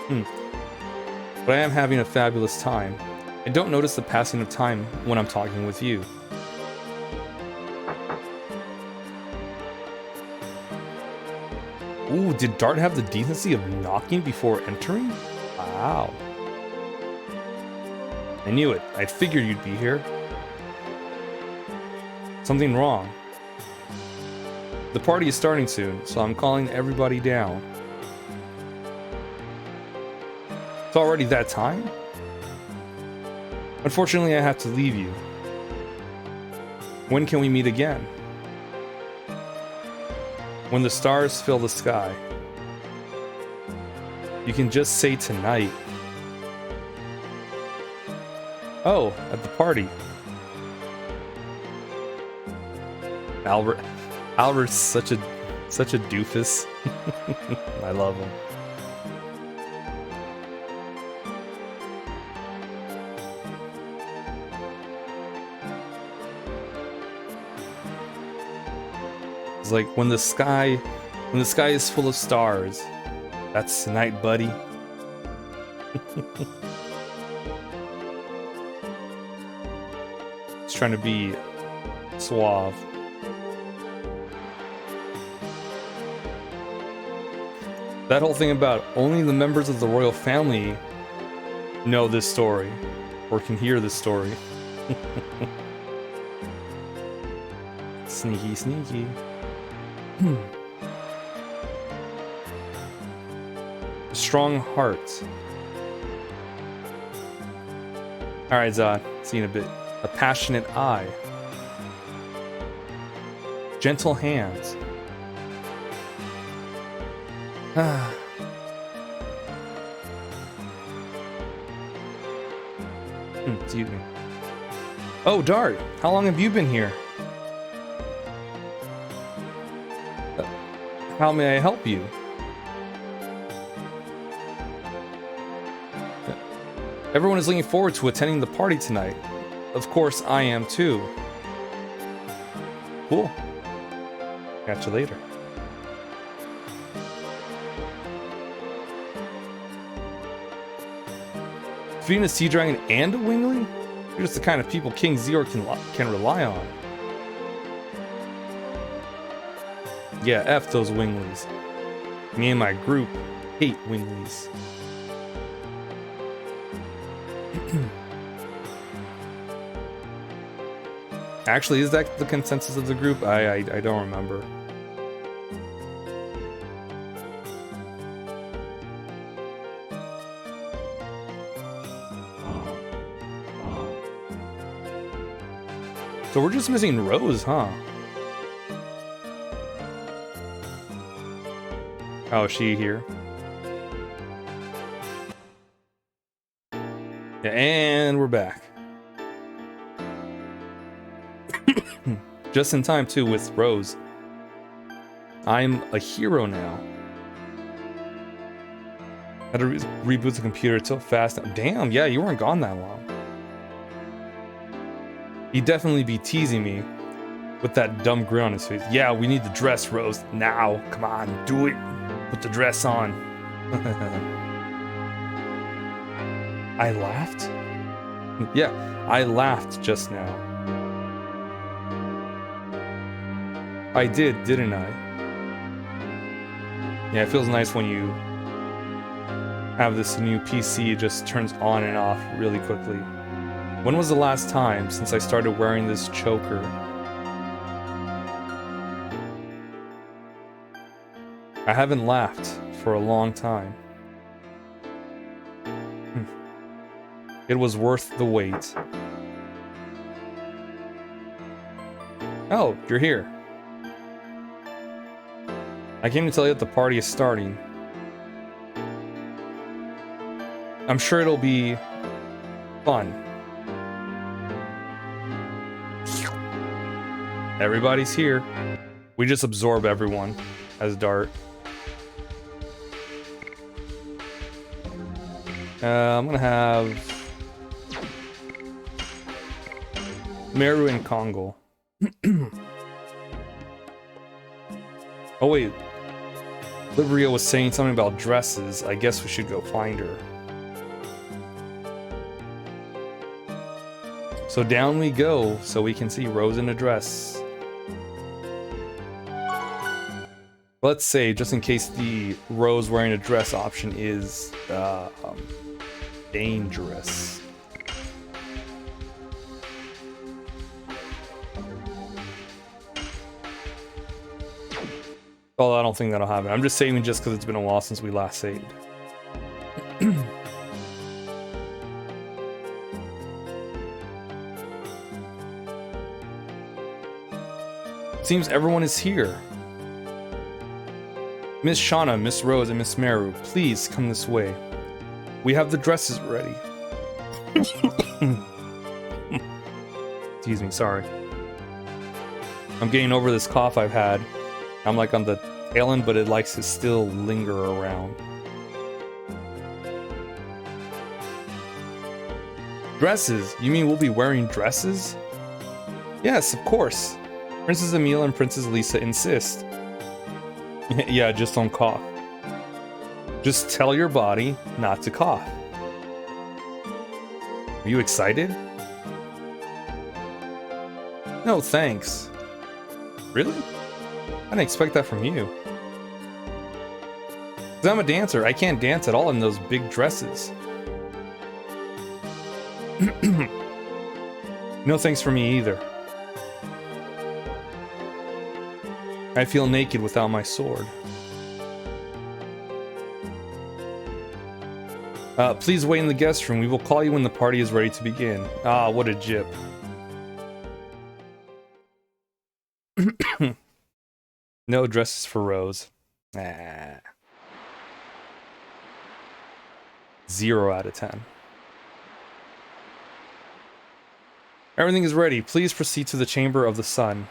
A: But I am having a fabulous time. I don't notice the passing of time when I'm talking with you. Ooh, did Dart have the decency of knocking before entering? Wow. I knew it. I figured you'd be here. Something wrong. The party is starting soon, so I'm calling everybody down. It's already that time? Unfortunately, I have to leave you. When can we meet again? When the stars fill the sky. You can just say tonight. Oh, at the party. Albert's such a doofus. I love him. It's like when the sky When the sky is full of stars. That's tonight, buddy. Just trying to be suave. That whole thing about only the members of the royal family know this story, or can hear this story. Sneaky, sneaky. Strong heart. Alright, Zod. See you in a bit. A passionate eye. Gentle hands. Excuse me. Oh, Dart, how long have you been here? How may I help you? Everyone is looking forward to attending the party tonight. Of course, I am too. Cool. Catch you later. Defeating a sea dragon and a wingling? You're just the kind of people King Zero can rely on. Yeah, F those winglies. Me and my group hate winglies. Actually, is that the consensus of the group? I don't remember. So we're just missing Rose, huh? Oh, is she here? Yeah, and we're back. Just in time, too, with Rose. I'm a hero now. Had to reboot the computer so fast. Damn, yeah, you weren't gone that long. He'd definitely be teasing me with that dumb grin on his face. Yeah, we need the dress, Rose. Now. Come on, do it. Put the dress on. I laughed? Yeah, I laughed just now. I did, didn't I? Yeah, it feels nice when you have this new PC, it just turns on and off really quickly. When was the last time since I started wearing this choker? I haven't laughed for a long time. It was worth the wait. Oh, you're here. I came to tell you that the party is starting. I'm sure it'll be fun. Everybody's here. We just absorb everyone as Dart. I'm gonna have Meru and Kongo. Oh wait, Livria was saying something about dresses. I guess we should go find her. So down we go, so we can see Rose in a dress. Let's say, just in case the Rose wearing a dress option is dangerous. Oh, I don't think that'll happen. I'm just saving just because it's been a while since we last saved. Seems everyone is here. Miss Shauna, Miss Rose, and Miss Meru, please come this way. We have the dresses ready. Excuse me, sorry. I'm getting over this cough I've had. I'm like on the tail end, but it likes to still linger around. Dresses? You mean we'll be wearing dresses? Yes, of course. Princess Emil and Princess Lisa insist. Yeah, just don't cough. Just tell your body not to cough. Are you excited? No, thanks. Really? I didn't expect that from you. 'Cause I'm a dancer. I can't dance at all in those big dresses. No thanks for me either. I feel naked without my sword. Please wait in the guest room. We will call you when the party is ready to begin. Ah, what a jip. No dresses for Rose. Ah. 0 out of 10. Everything is ready. Please proceed to the Chamber of the Sun.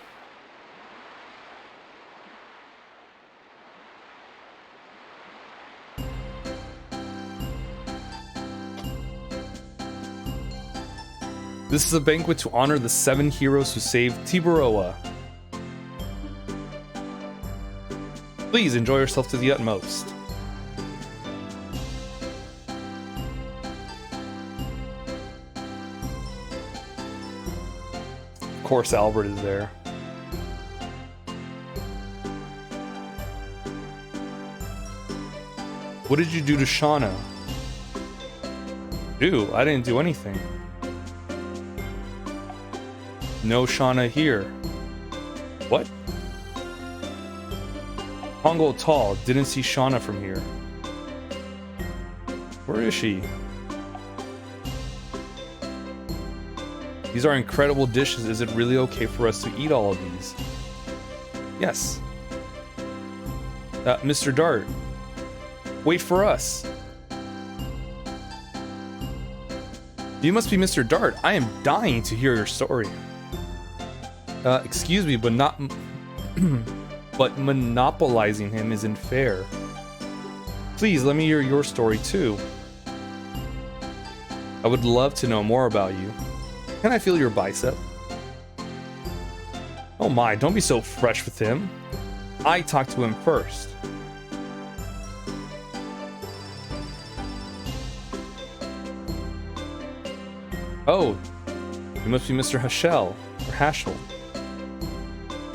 A: This is a banquet to honor the 7 heroes who saved Tiburoa. Please enjoy yourself to the utmost. Of course, Albert is there. What did you do to Shauna? Ew, I didn't do anything. No Shauna here. What? Pongo Tall, didn't see Shauna from here. Where is she? These are incredible dishes. Is it really okay for us to eat all of these? Yes. Mr. Dart, wait for us. You must be Mr. Dart. I am dying to hear your story. Excuse me, but not... but monopolizing him isn't fair. Please, let me hear your story too. I would love to know more about you. Can I feel your bicep? Oh my, don't be so fresh with him. I talked to him first. Oh, you must be Mr. Hashel, or Hashel.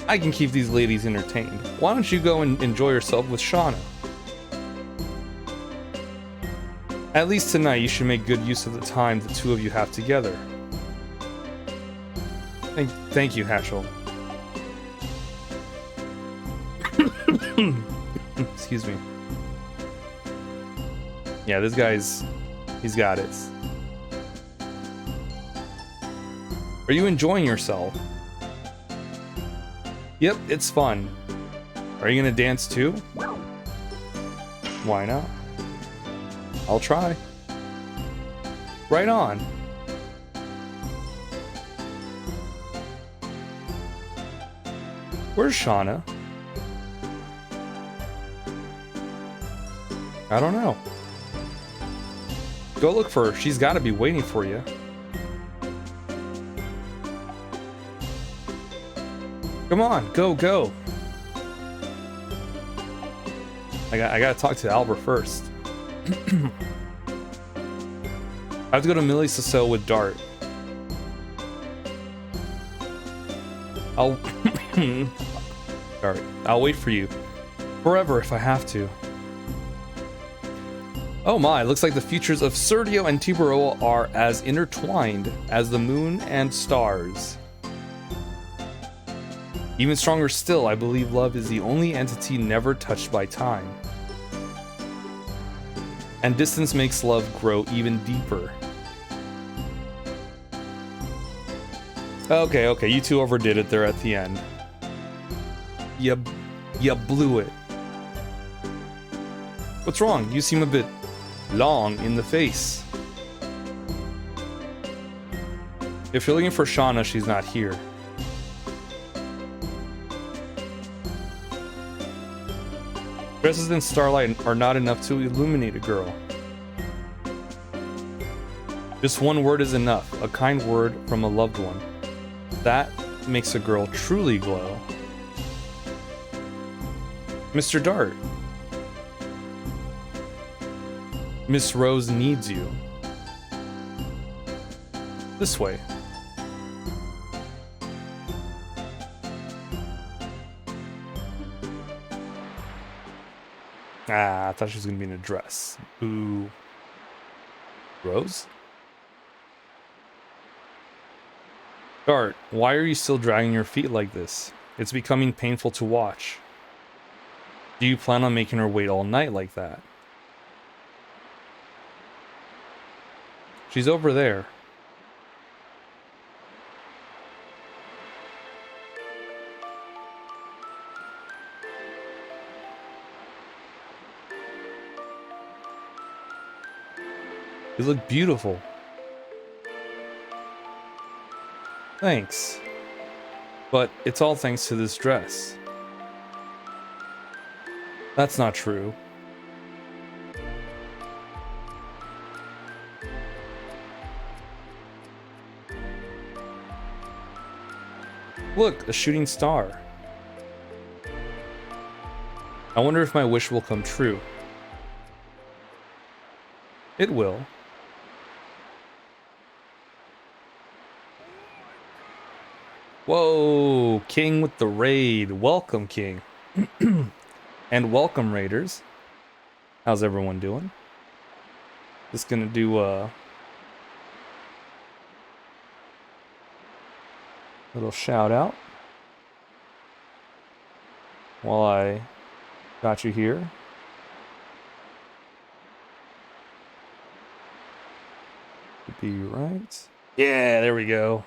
A: I can keep these ladies entertained. Why don't you go and enjoy yourself with Shauna? At least tonight you should make good use of the time the two of you have together. Thank you, Hashel. Excuse me. Yeah, this guy's... he's got it. Are you enjoying yourself? Yep, it's fun. Are you gonna dance too? Why not? I'll try. Right on. Where's Shauna? I don't know. Go look for her. She's gotta be waiting for you. Come on, go. I gotta talk to Albert first. I have to go to Millie Sasso with Dart. Dart, I'll wait for you. Forever if I have to. Oh my, looks like the futures of Sergio and Tiburoa are as intertwined as the moon and stars. Even stronger still, I believe love is the only entity never touched by time. And distance makes love grow even deeper. Okay, you two overdid it there at the end. You blew it. What's wrong? You seem a bit long in the face. If you're looking for Shauna, she's not here. Dresses in starlight are not enough to illuminate a girl. Just one word is enough, a kind word from a loved one. That makes a girl truly glow. Mr. Dart. Miss Rose needs you. This way. Ah, I thought she was gonna be in a dress. Ooh. Rose? Dart, why are you still dragging your feet like this? It's becoming painful to watch. Do you plan on making her wait all night like that? She's over there. You look beautiful. Thanks. But it's all thanks to this dress. That's not true. Look, a shooting star. I wonder if my wish will come true. It will. Whoa, King with the raid. Welcome, King. And welcome, Raiders. How's everyone doing? Just gonna do a little shout out while I got you here. Could be right. Yeah, there we go.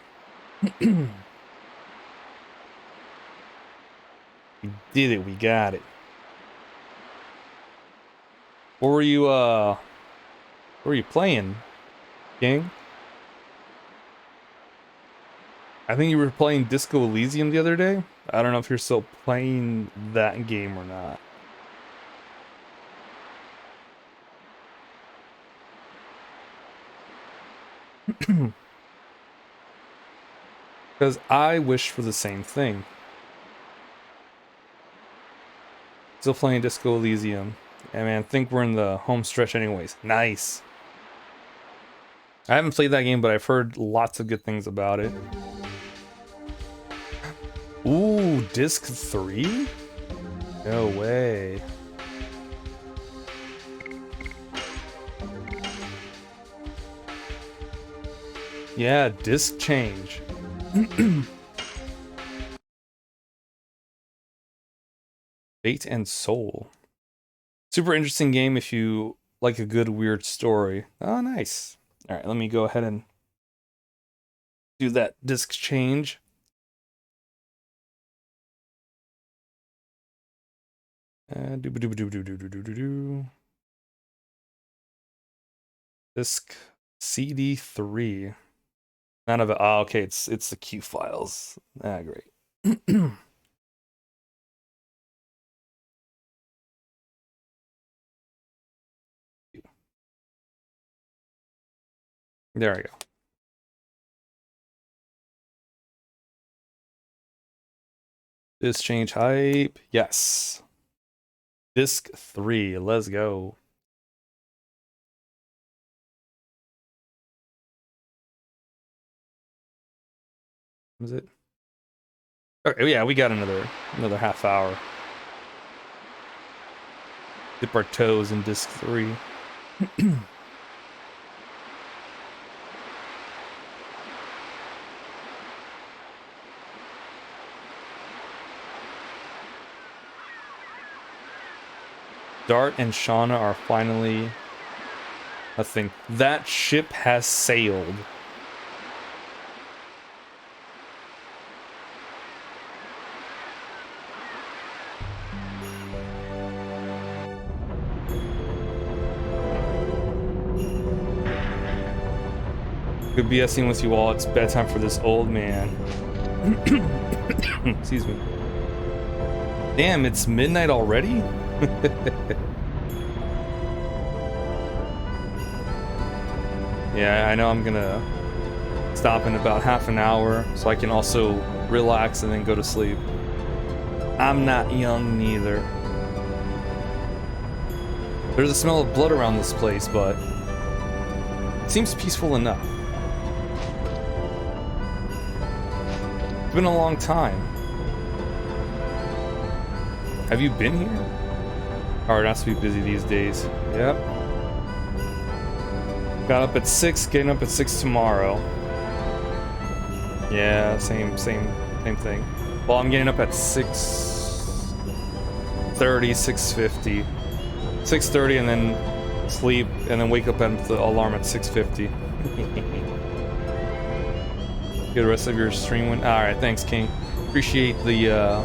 A: We did it, we got it. What were you playing, King? I think you were playing Disco Elysium the other day. I don't know if you're still playing that game or not. Because I wish for the same thing. Still playing Disco Elysium. And man, I think we're in the home stretch anyways. Nice. I haven't played that game, but I've heard lots of good things about it. Ooh, disc 3? No way. Yeah, disc change. Fate and Soul. Super interesting game if you like a good weird story. Oh, nice. All right, let me go ahead and do that disc change. Disc CD3. None of it. Oh, okay, it's the Q files. Ah, great. There we go. Disc change hype. Yes. Disc 3. Let's go. Was it? Okay, yeah, we got another half hour. Dip our toes in disc 3. Dart and Shauna are finally a thing. That ship has sailed. Good BSing with you all. It's bedtime for this old man. Excuse me. Damn, it's midnight already? Yeah, I know I'm gonna stop in about half an hour so I can also relax and then go to sleep. I'm not young neither. There's a smell of blood around this place, but it seems peaceful enough. It's been a long time. Have you been here? Hard not to be busy these days. Yep. Got up at 6, getting up at 6 tomorrow. Yeah, same thing. Well, I'm getting up at 6:30, 6:50. 6:30 and then sleep and then wake up at the alarm at 6:50. Good rest of your stream win. All right, thanks, King. Appreciate the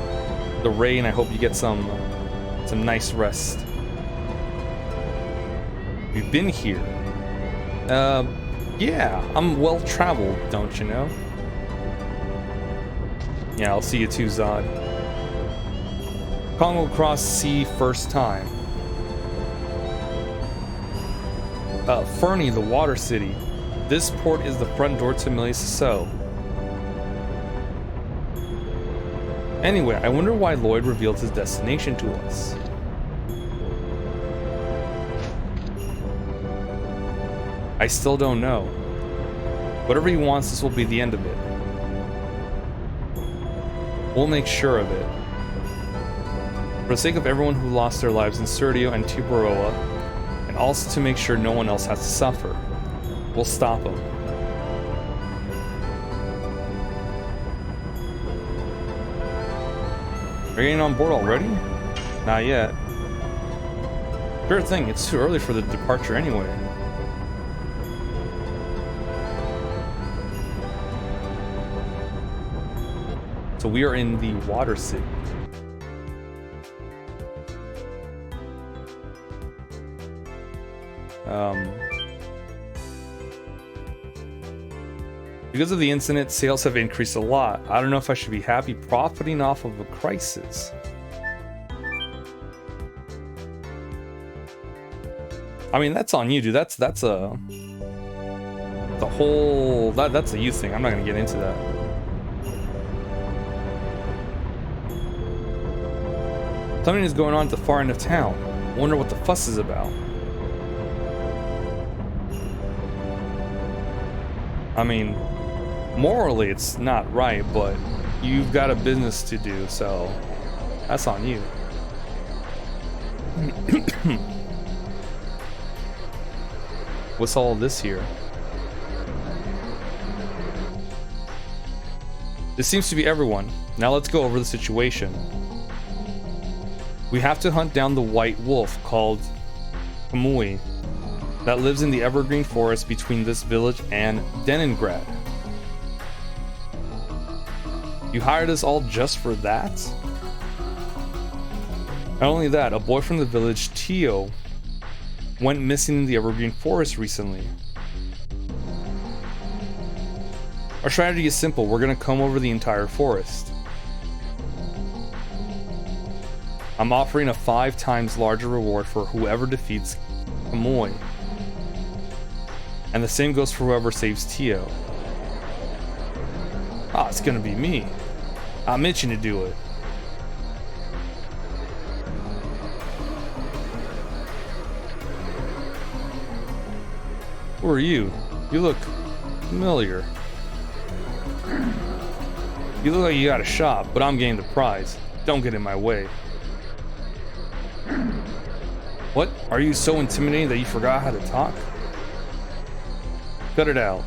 A: rain. I hope you get some nice rest. We've been here. Yeah, I'm well traveled, don't you know? Yeah, I'll see you too, Zod. Congo cross sea first time. Fernie, the water city. This port is the front door to Miliceau. Anyway, I wonder why Lloyd revealed his destination to us. I still don't know. Whatever he wants, this will be the end of it. We'll make sure of it. For the sake of everyone who lost their lives in Serdio and Tiburoa, and also to make sure no one else has to suffer, we'll stop him. Are you getting on board already? Not yet. Sure thing, it's too early for the departure anyway. So we are in the water city. Because of the incident, sales have increased a lot. I don't know if I should be happy profiting off of a crisis. I mean, that's on you, dude. That's a you thing. I'm not gonna get into that. Something is going on at the far end of town. Wonder what the fuss is about. I mean, morally it's not right, but you've got a business to do, so that's on you. What's all this here? This seems to be everyone. Now let's go over the situation. We have to hunt down the white wolf called Kamui that lives in the evergreen forest between this village and Leningrad. You hired us all just for that? Not only that, a boy from the village, Tio, went missing in the evergreen forest recently. Our strategy is simple. We're gonna comb over the entire forest. I'm offering a 5 times larger reward for whoever defeats Kamui. And the same goes for whoever saves Tio. Ah, it's gonna be me. I'm itching to do it. Who are you? You look familiar. You look like you got a shop, but I'm getting the prize. Don't get in my way. What? Are you so intimidating that you forgot how to talk? Cut it out.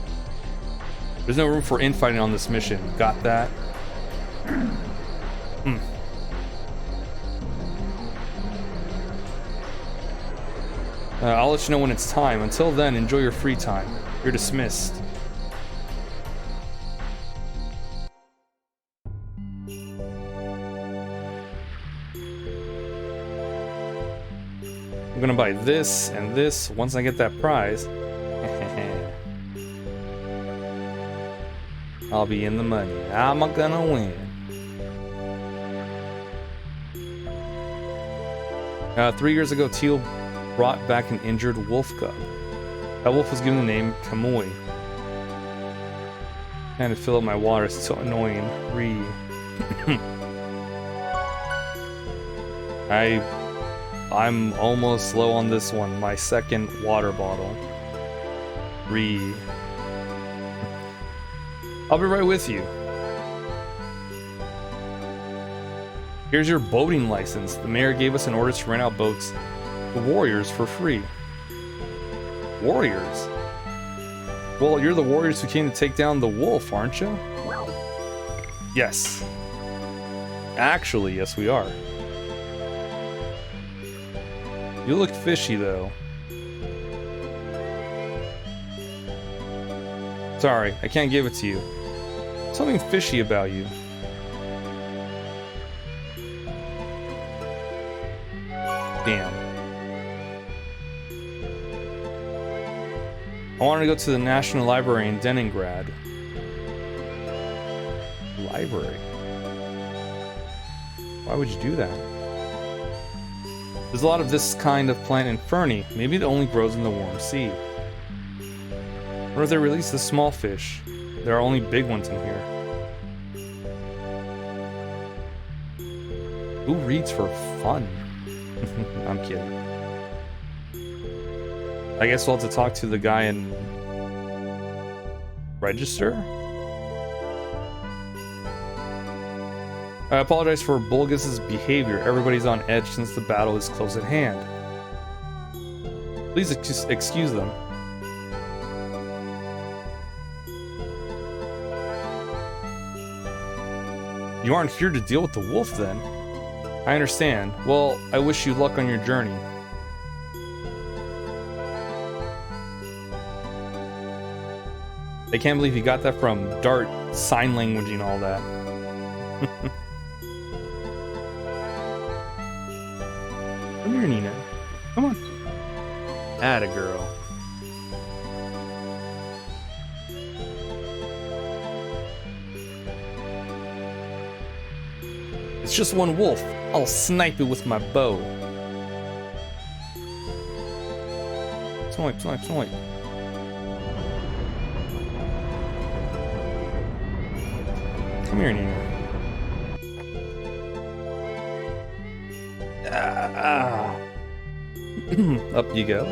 A: There's no room for infighting on this mission. Got that? I'll let you know when it's time. Until then, enjoy your free time. You're dismissed. I'm gonna buy this and this once I get that prize. I'll be in the money. I'm gonna win. 3 years ago, Teal brought back an injured wolf cub. That wolf was given the name Kamui. Trying to fill up my water is so annoying. I I'm almost low on this one. My second water bottle. 3. I'll be right with you. Here's your boating license. The mayor gave us an order to rent out boats to warriors for free. Warriors? Well, you're the warriors who came to take down the wolf, aren't you? Yes. Actually, yes we are. You look fishy, though. Sorry, I can't give it to you. Something fishy about you. Damn. I wanted to go to the National Library in Leningrad. Library? Why would you do that? There's a lot of this kind of plant in Fernie. Maybe it only grows in the warm sea. Or if they release the small fish. There are only big ones in here. Who reads for fun? I'm kidding. I guess we'll have to talk to the guy in register? I apologize for Bulgus's behavior. Everybody's on edge since the battle is close at hand. Please excuse them. You aren't here to deal with the wolf, then? I understand. Well, I wish you luck on your journey. I can't believe you got that from Dart, sign language and all that. Come here, Nina. Come on. Atta girl. It's just one wolf. I'll snipe it with my bow. Snipe, snipe, snipe. Come here, Nina. Up you go.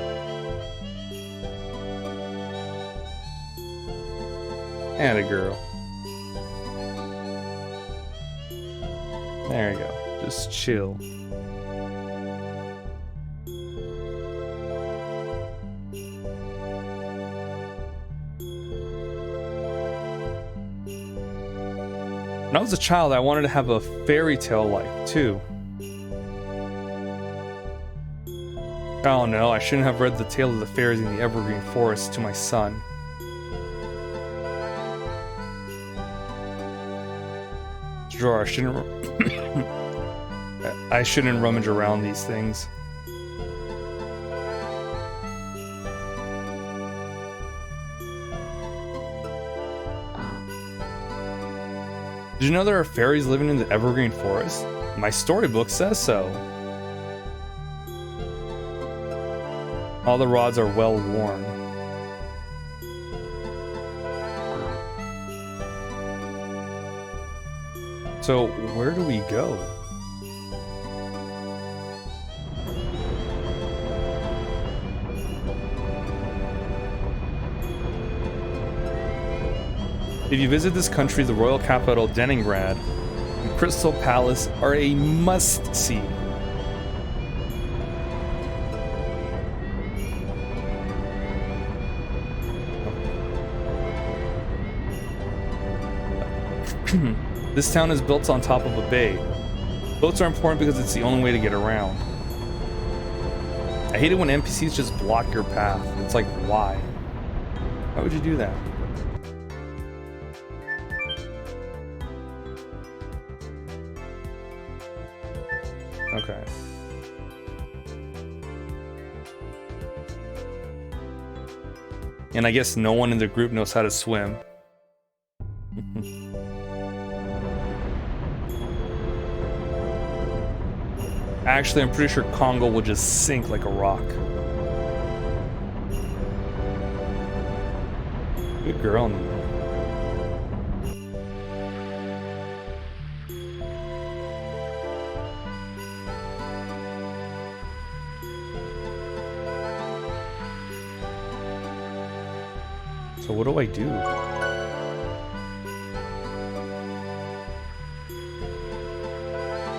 A: Atta girl. There you go. Just chill. When I was a child, I wanted to have a fairy tale life, too. Oh no, I shouldn't have read the tale of the fairies in the evergreen forest to my son. Sure, I shouldn't rummage around these things. Did you know there are fairies living in the evergreen forest? My storybook says so. All the rods are well worn. So, where do we go? If you visit this country, the royal capital, Leningrad, and Crystal Palace are a must-see. This town is built on top of a bay. Boats are important because it's the only way to get around. I hate it when NPCs just block your path. It's like, why? Why would you do that? Okay. And I guess no one in the group knows how to swim. Actually, I'm pretty sure Congo will just sink like a rock. Good girl, Nina. So what do I do?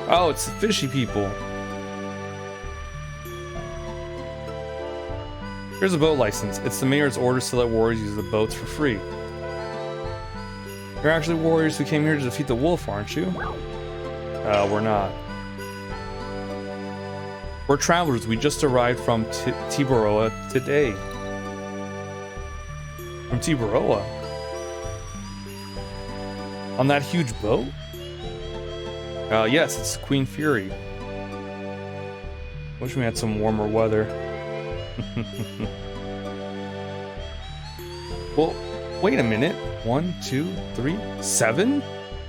A: Oh, it's the fishy people. Here's a boat license. It's the mayor's orders to let warriors use the boats for free. You're actually warriors who came here to defeat the wolf, aren't you? We're not. We're travelers. We just arrived from Tiburoa today. From Tiburoa? On that huge boat? Yes, it's Queen Fury. Wish we had some warmer weather. Well, wait a minute. 1, 2, 3, 7?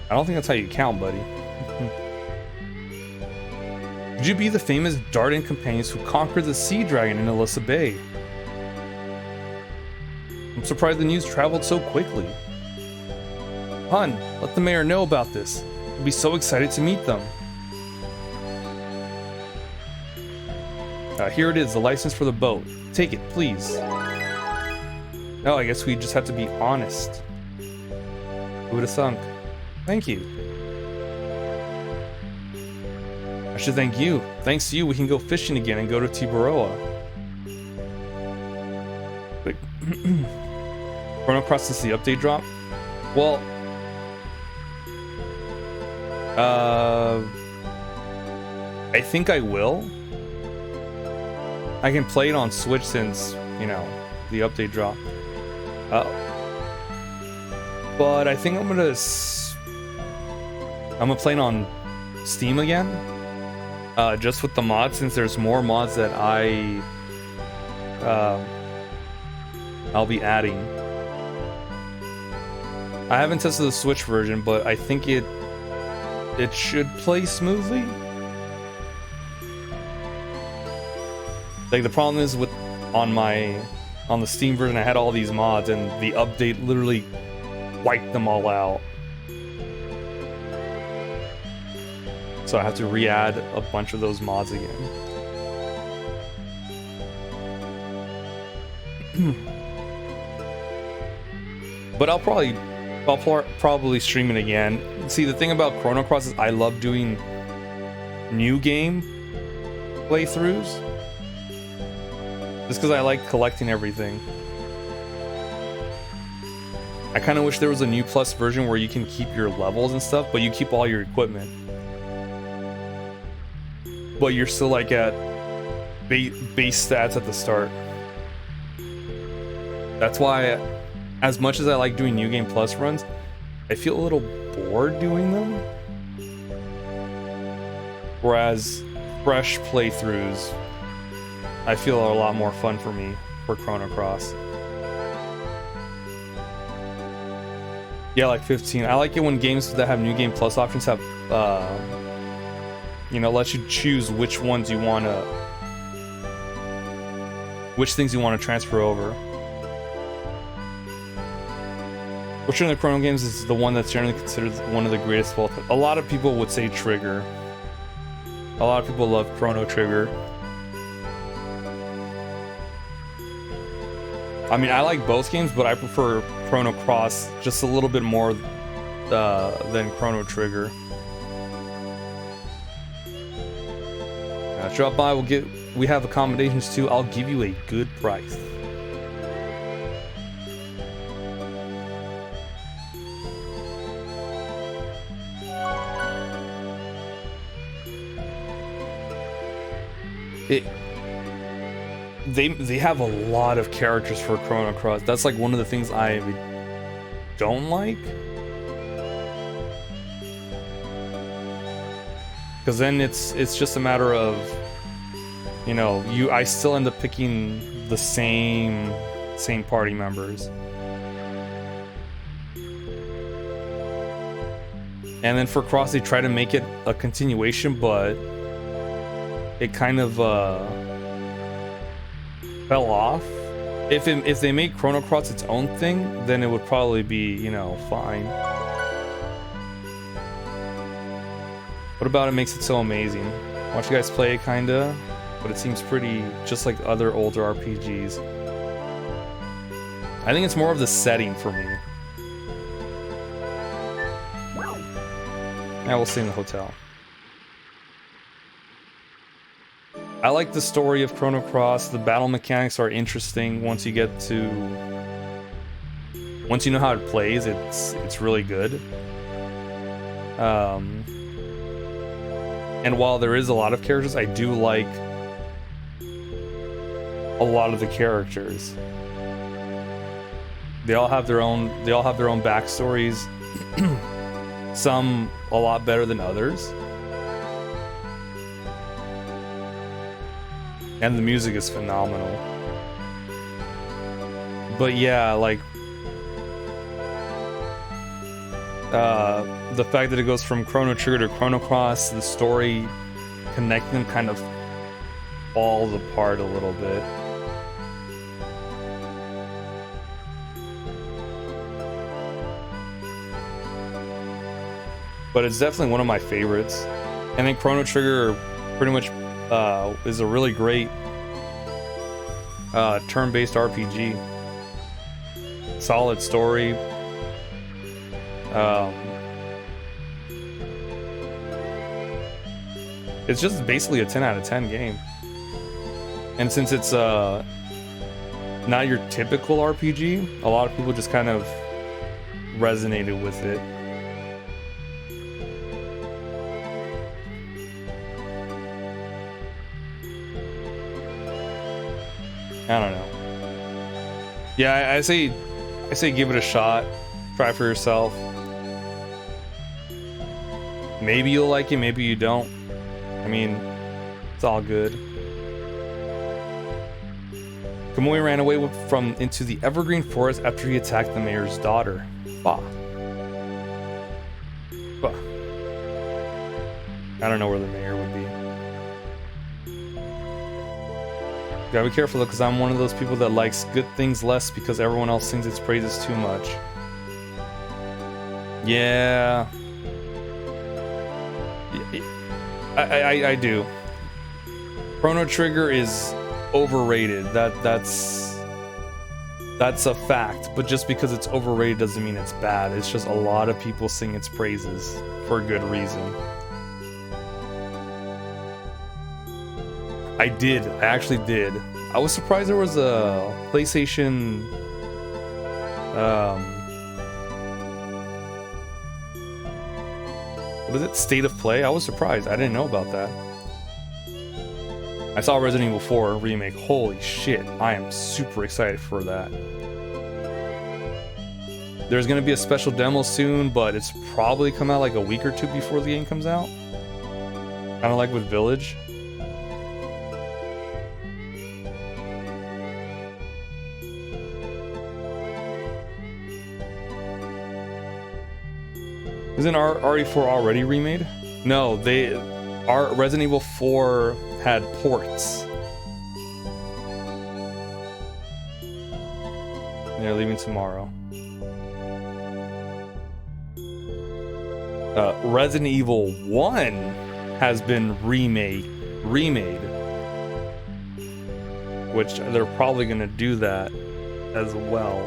A: I don't think that's how you count, buddy. Could you be the famous Dardan companions who conquered the sea dragon in Alyssa Bay? I'm surprised the news traveled so quickly. Hun, let the mayor know about this. I'll be so excited to meet them. Here it is, the license for the boat. Take it, please. Oh, I guess we just have to be honest. Who would have thunk? Thank you. I should thank you. Thanks to you, we can go fishing again and go to Tiburoa. Wait. Chrono Cross is the update drop? Well... I think I will. I can play it on Switch since, you know, the update dropped. But I think I'm gonna play it on Steam again. Just with the mods, since there's more mods that I'll be adding. I haven't tested the Switch version, but I think it should play smoothly. Like, the problem is with on the Steam version, I had all these mods and the update literally wiped them all out. So I have to re-add a bunch of those mods again. But I'll probably stream it again. See, the thing about Chrono Cross is I love doing new game playthroughs. Just because I like collecting everything. I kind of wish there was a new plus version where you can keep your levels and stuff, but you keep all your equipment. But you're still like at base stats at the start. That's why, as much as I like doing New Game Plus runs, I feel a little bored doing them. Whereas fresh playthroughs, I feel are a lot more fun for me for Chrono Cross. Yeah, like 15. I like it when games that have New Game Plus options have, you know, let you choose which ones you want to, which things you want to transfer over. Which one of the Chrono games is the one that's generally considered one of the greatest of all time? A lot of people would say Trigger. A lot of people love Chrono Trigger. I mean, I like both games, but I prefer Chrono Cross just a little bit more than Chrono Trigger. Drop by, we have accommodations too. I'll give you a good price. They have a lot of characters for Chrono Cross. That's like one of the things I don't like. Because then it's just a matter of, you know, I still end up picking the same party members. And then for Cross, they try to make it a continuation, but it kind of fell off. If they make Chrono Cross its own thing, then it would probably be, you know, fine. What about it makes it so amazing? Watch you guys play it, kinda, but it seems pretty just like other older RPGs. I think it's more of the setting for me. Yeah, we'll stay in the hotel. I like the story of Chrono Cross. The battle mechanics are interesting once you get to... Once you know how it plays, it's really good. And while there is a lot of characters, I do like a lot of the characters. They all have their own backstories. Some a lot better than others. And the music is phenomenal. But yeah, like the fact that it goes from Chrono Trigger to Chrono Cross, the story connecting them kind of falls apart a little bit. But it's definitely one of my favorites. And then Chrono Trigger pretty much is a really great turn-based RPG. Solid story. It's just basically a 10 out of 10 game. And since it's not your typical RPG, a lot of people just kind of resonated with it. I don't know. Yeah, I say give it a shot. Try for yourself. Maybe you'll like it, maybe you don't. I mean, it's all good. Kamui ran away into the Evergreen Forest after he attacked the mayor's daughter. Bah. Bah. I don't know where the mayor would be. Gotta be careful though, because I'm one of those people that likes good things less because everyone else sings its praises too much. Yeah. I do. Chrono Trigger is overrated. That's a fact. But just because it's overrated doesn't mean it's bad. It's just a lot of people sing its praises for a good reason. I actually did. I was surprised there was a PlayStation what is it? State of Play? I was surprised. I didn't know about that. I saw Resident Evil 4 remake. Holy shit. I am super excited for that. There's gonna be a special demo soon, but it's probably come out like a week or two before the game comes out. Kinda like with Village. Isn't RE4 already remade? No, Resident Evil 4 had ports. They're leaving tomorrow. Resident Evil 1 has been remade, which they're probably gonna do that as well.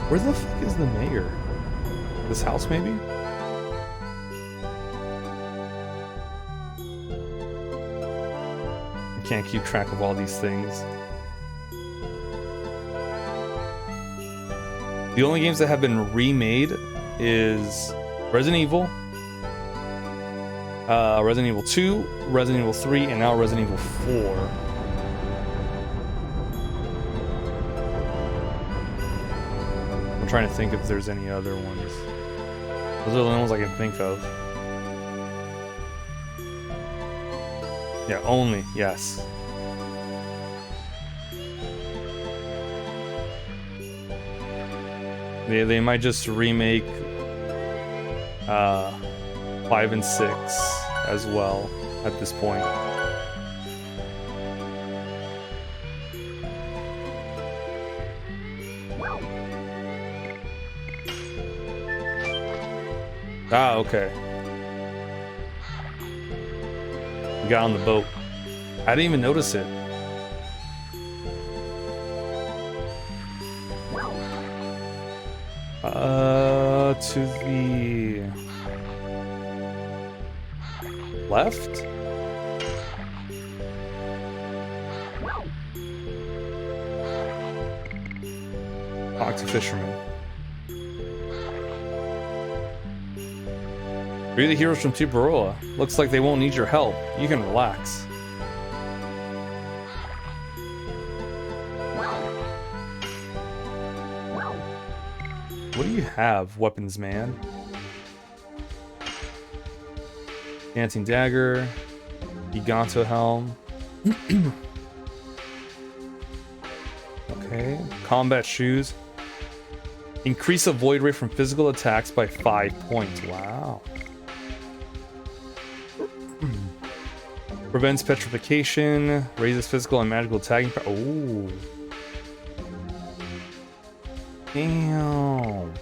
A: Where the fuck is the mayor? This house, maybe? I can't keep track of all these things. The only games that have been remade is Resident Evil, Resident Evil 2, Resident Evil 3, and now Resident Evil 4. Trying to think if there's any other ones. Those are the only ones I can think of. Yeah, only, yes. They might just remake 5 and 6 as well at this point. Ah, okay. We got on the boat. I didn't even notice it. To the left? Talk to fishermen. You're the heroes from Tiburoa. Looks like they won't need your help. You can relax. What do you have, weapons man? Dancing dagger, Giganto helm. Okay, combat shoes. Increase the void rate from physical attacks by 5 points. Wow. Prevents petrification, raises physical and magical attacking power. Oh. Damn.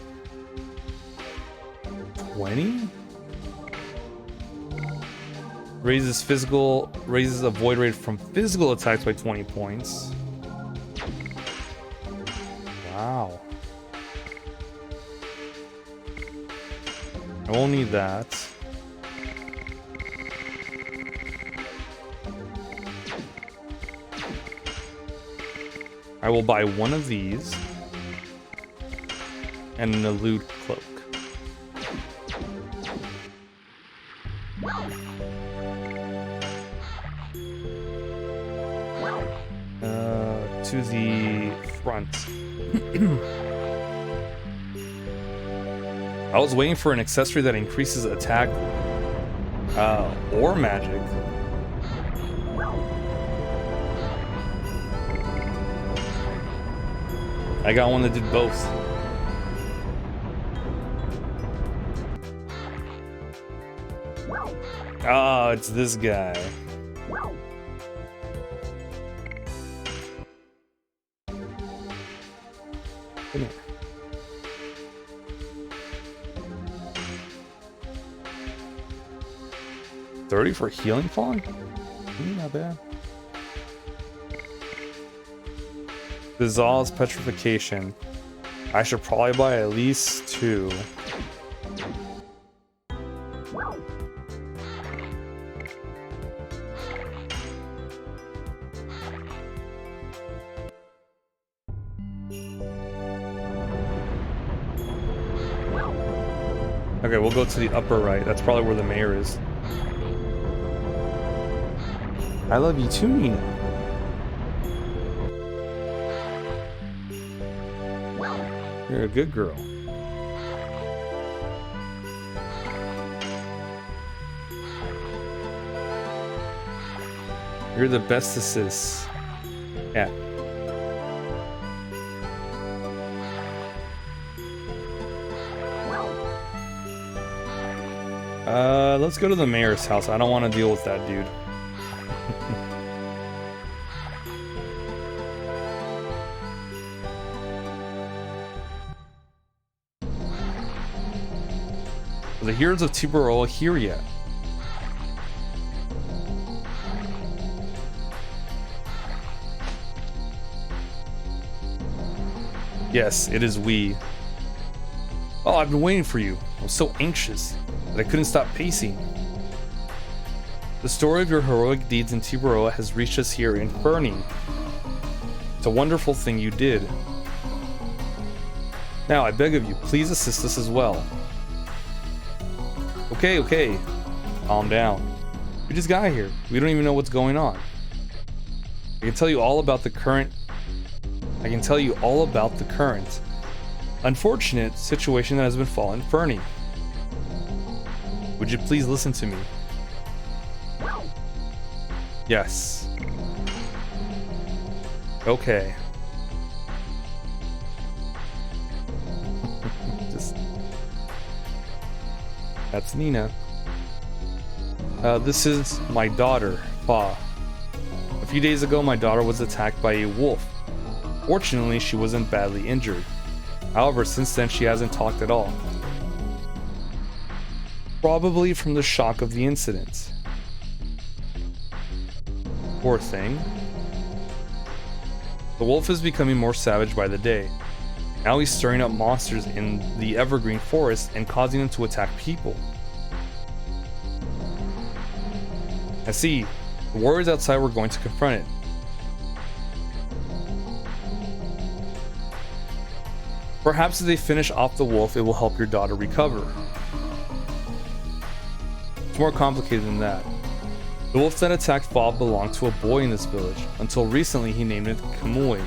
A: 20? Raises a void rate from physical attacks by 20 points. Wow. I won't need that. I will buy one of these and an elude cloak. To the front. I was waiting for an accessory that increases attack or magic. I got one that did both. Ah, it's this guy. Come here. $30 for healing falling? Not bad. Dissolves petrification. I should probably buy at least 2. Okay, we'll go to the upper right. That's probably where the mayor is. I love you too, Nina. You're a good girl. You're the bestest. Yeah. Let's go to the mayor's house. I don't want to deal with that dude. The heroes of Tiburoa here yet? Yes, it is we. Oh, I've been waiting for you. I was so anxious that I couldn't stop pacing. The story of your heroic deeds in Tiburoa has reached us here in Fernie. It's a wonderful thing you did. Now, I beg of you, please assist us as well. Okay. Calm down. We just got here. We don't even know what's going on. I can tell you all about the current unfortunate situation that has befallen Fernie. Would you please listen to me? Yes. Okay. That's Nina. This is my daughter, Fa. A few days ago, my daughter was attacked by a wolf. Fortunately, she wasn't badly injured. However, since then, she hasn't talked at all. Probably from the shock of the incident. Poor thing. The wolf is becoming more savage by the day. Now he's stirring up monsters in the evergreen forest and causing them to attack people. I see. The warriors outside were going to confront it. Perhaps if they finish off the wolf, it will help your daughter recover. It's more complicated than that. The wolf that attacked Bob belonged to a boy in this village. Until recently, he named it Kamui.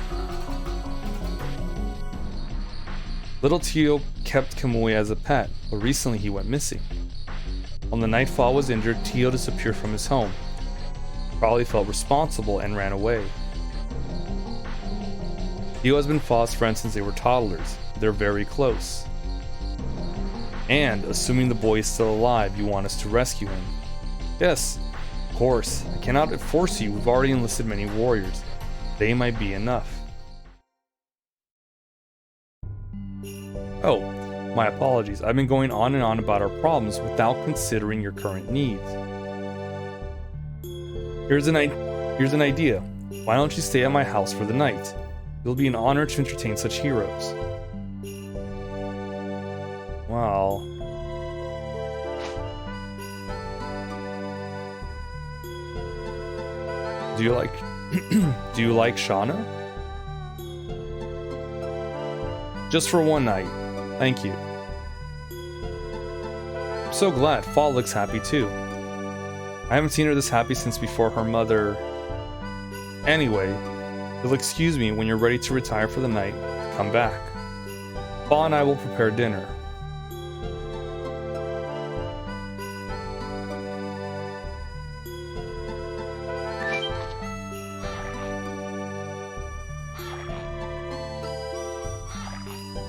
A: Little Tio kept Kamui as a pet, but recently he went missing. On the night Fall was injured, Tio disappeared from his home. Probably felt responsible and ran away. Tio has been Faw's friend since they were toddlers. They're very close. And, assuming the boy is still alive, you want us to rescue him. Yes, of course. I cannot force you. We've already enlisted many warriors. They might be enough. Oh, my apologies. I've been going on and on about our problems without considering your current needs. Here's an idea. Why don't you stay at my house for the night? It'll be an honor to entertain such heroes. Wow. Do you like Shauna? Just for one night. Thank you. I'm so glad. Fall looks happy too. I haven't seen her this happy since before her mother. Anyway, you'll excuse me when you're ready to retire for the night. Come back. Fall and I will prepare dinner.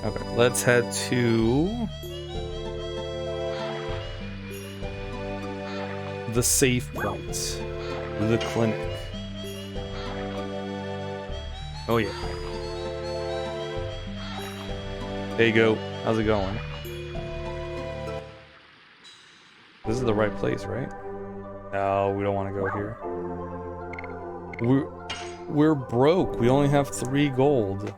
A: Okay, let's head to the safe point, the clinic. Oh yeah. There you go. How's it going? This is the right place, right? No, we don't want to go here. We're broke. We only have 3 gold.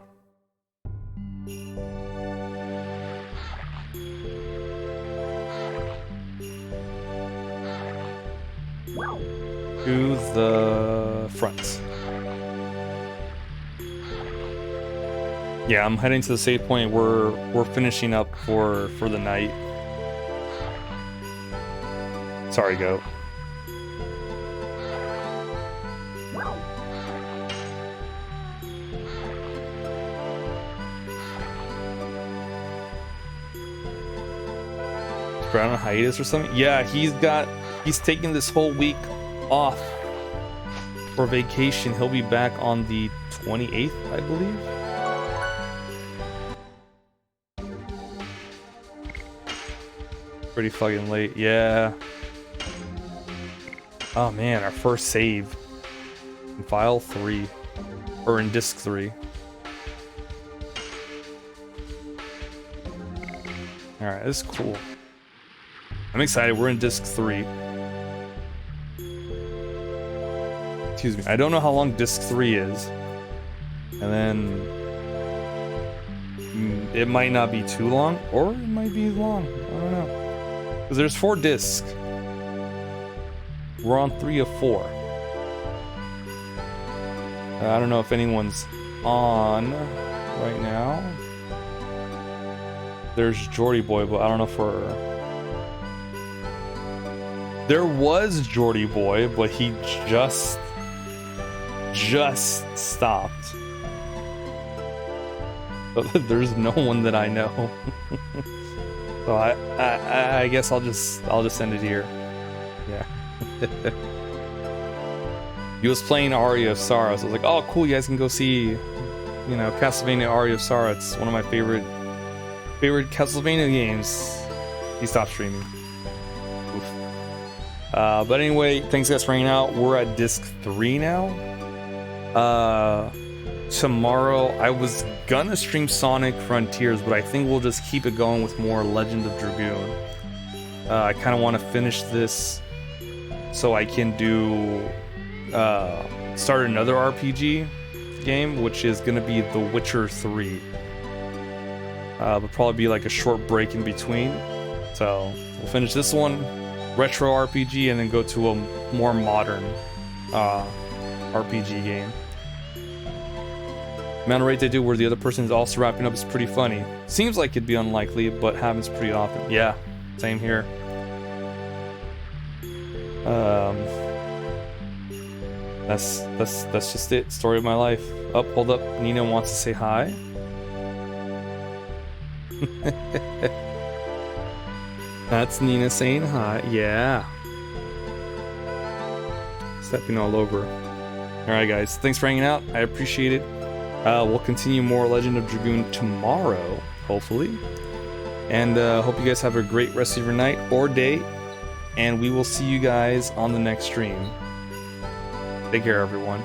A: To the front. Yeah, I'm heading to the save point. We're finishing up for the night. Sorry, goat. Brown on hiatus or something? Yeah, he's taking this whole week off for vacation. He'll be back on the 28th, I believe. Pretty fucking late, yeah. Oh man, our first save in file 3, or in disk 3. All right, this is cool. I'm excited. We're in disc 3. Excuse me. I don't know how long disc 3 is. And then it might not be too long, or it might be long. I don't know. Because there's 4 discs. We're on 3 of 4. I don't know if anyone's on right now. There's Jordy Boy, but I don't know if we're... There was Jordy Boy, but he just stopped. So there's no one that I know. So I guess I'll just end it here. Yeah. He was playing Aria of Sorrow, so I was like, oh cool, you guys can go see, you know, Castlevania Aria of Sorrow. It's one of my favorite Castlevania games. He stopped streaming. Oof. But anyway, thanks guys for hanging out. We're at disc 3 now. Tomorrow I was gonna stream Sonic Frontiers, but I think we'll just keep it going with more Legend of Dragoon. I kind of want to finish this so I can do start another RPG game, which is gonna be The Witcher 3. But probably be like a short break in between. So we'll finish this one, retro RPG, and then go to a more modern RPG game. The amount of rate they do where the other person is also wrapping up is pretty funny. Seems like it'd be unlikely, but happens pretty often. Yeah, same here. That's just it. Story of my life. Oh, hold up. Nina wants to say hi. That's Nina saying hi. Yeah. Stepping all over. Alright guys, thanks for hanging out. I appreciate it. We'll continue more Legend of Dragoon tomorrow, hopefully. And hope you guys have a great rest of your night or day. And we will see you guys on the next stream. Take care, everyone.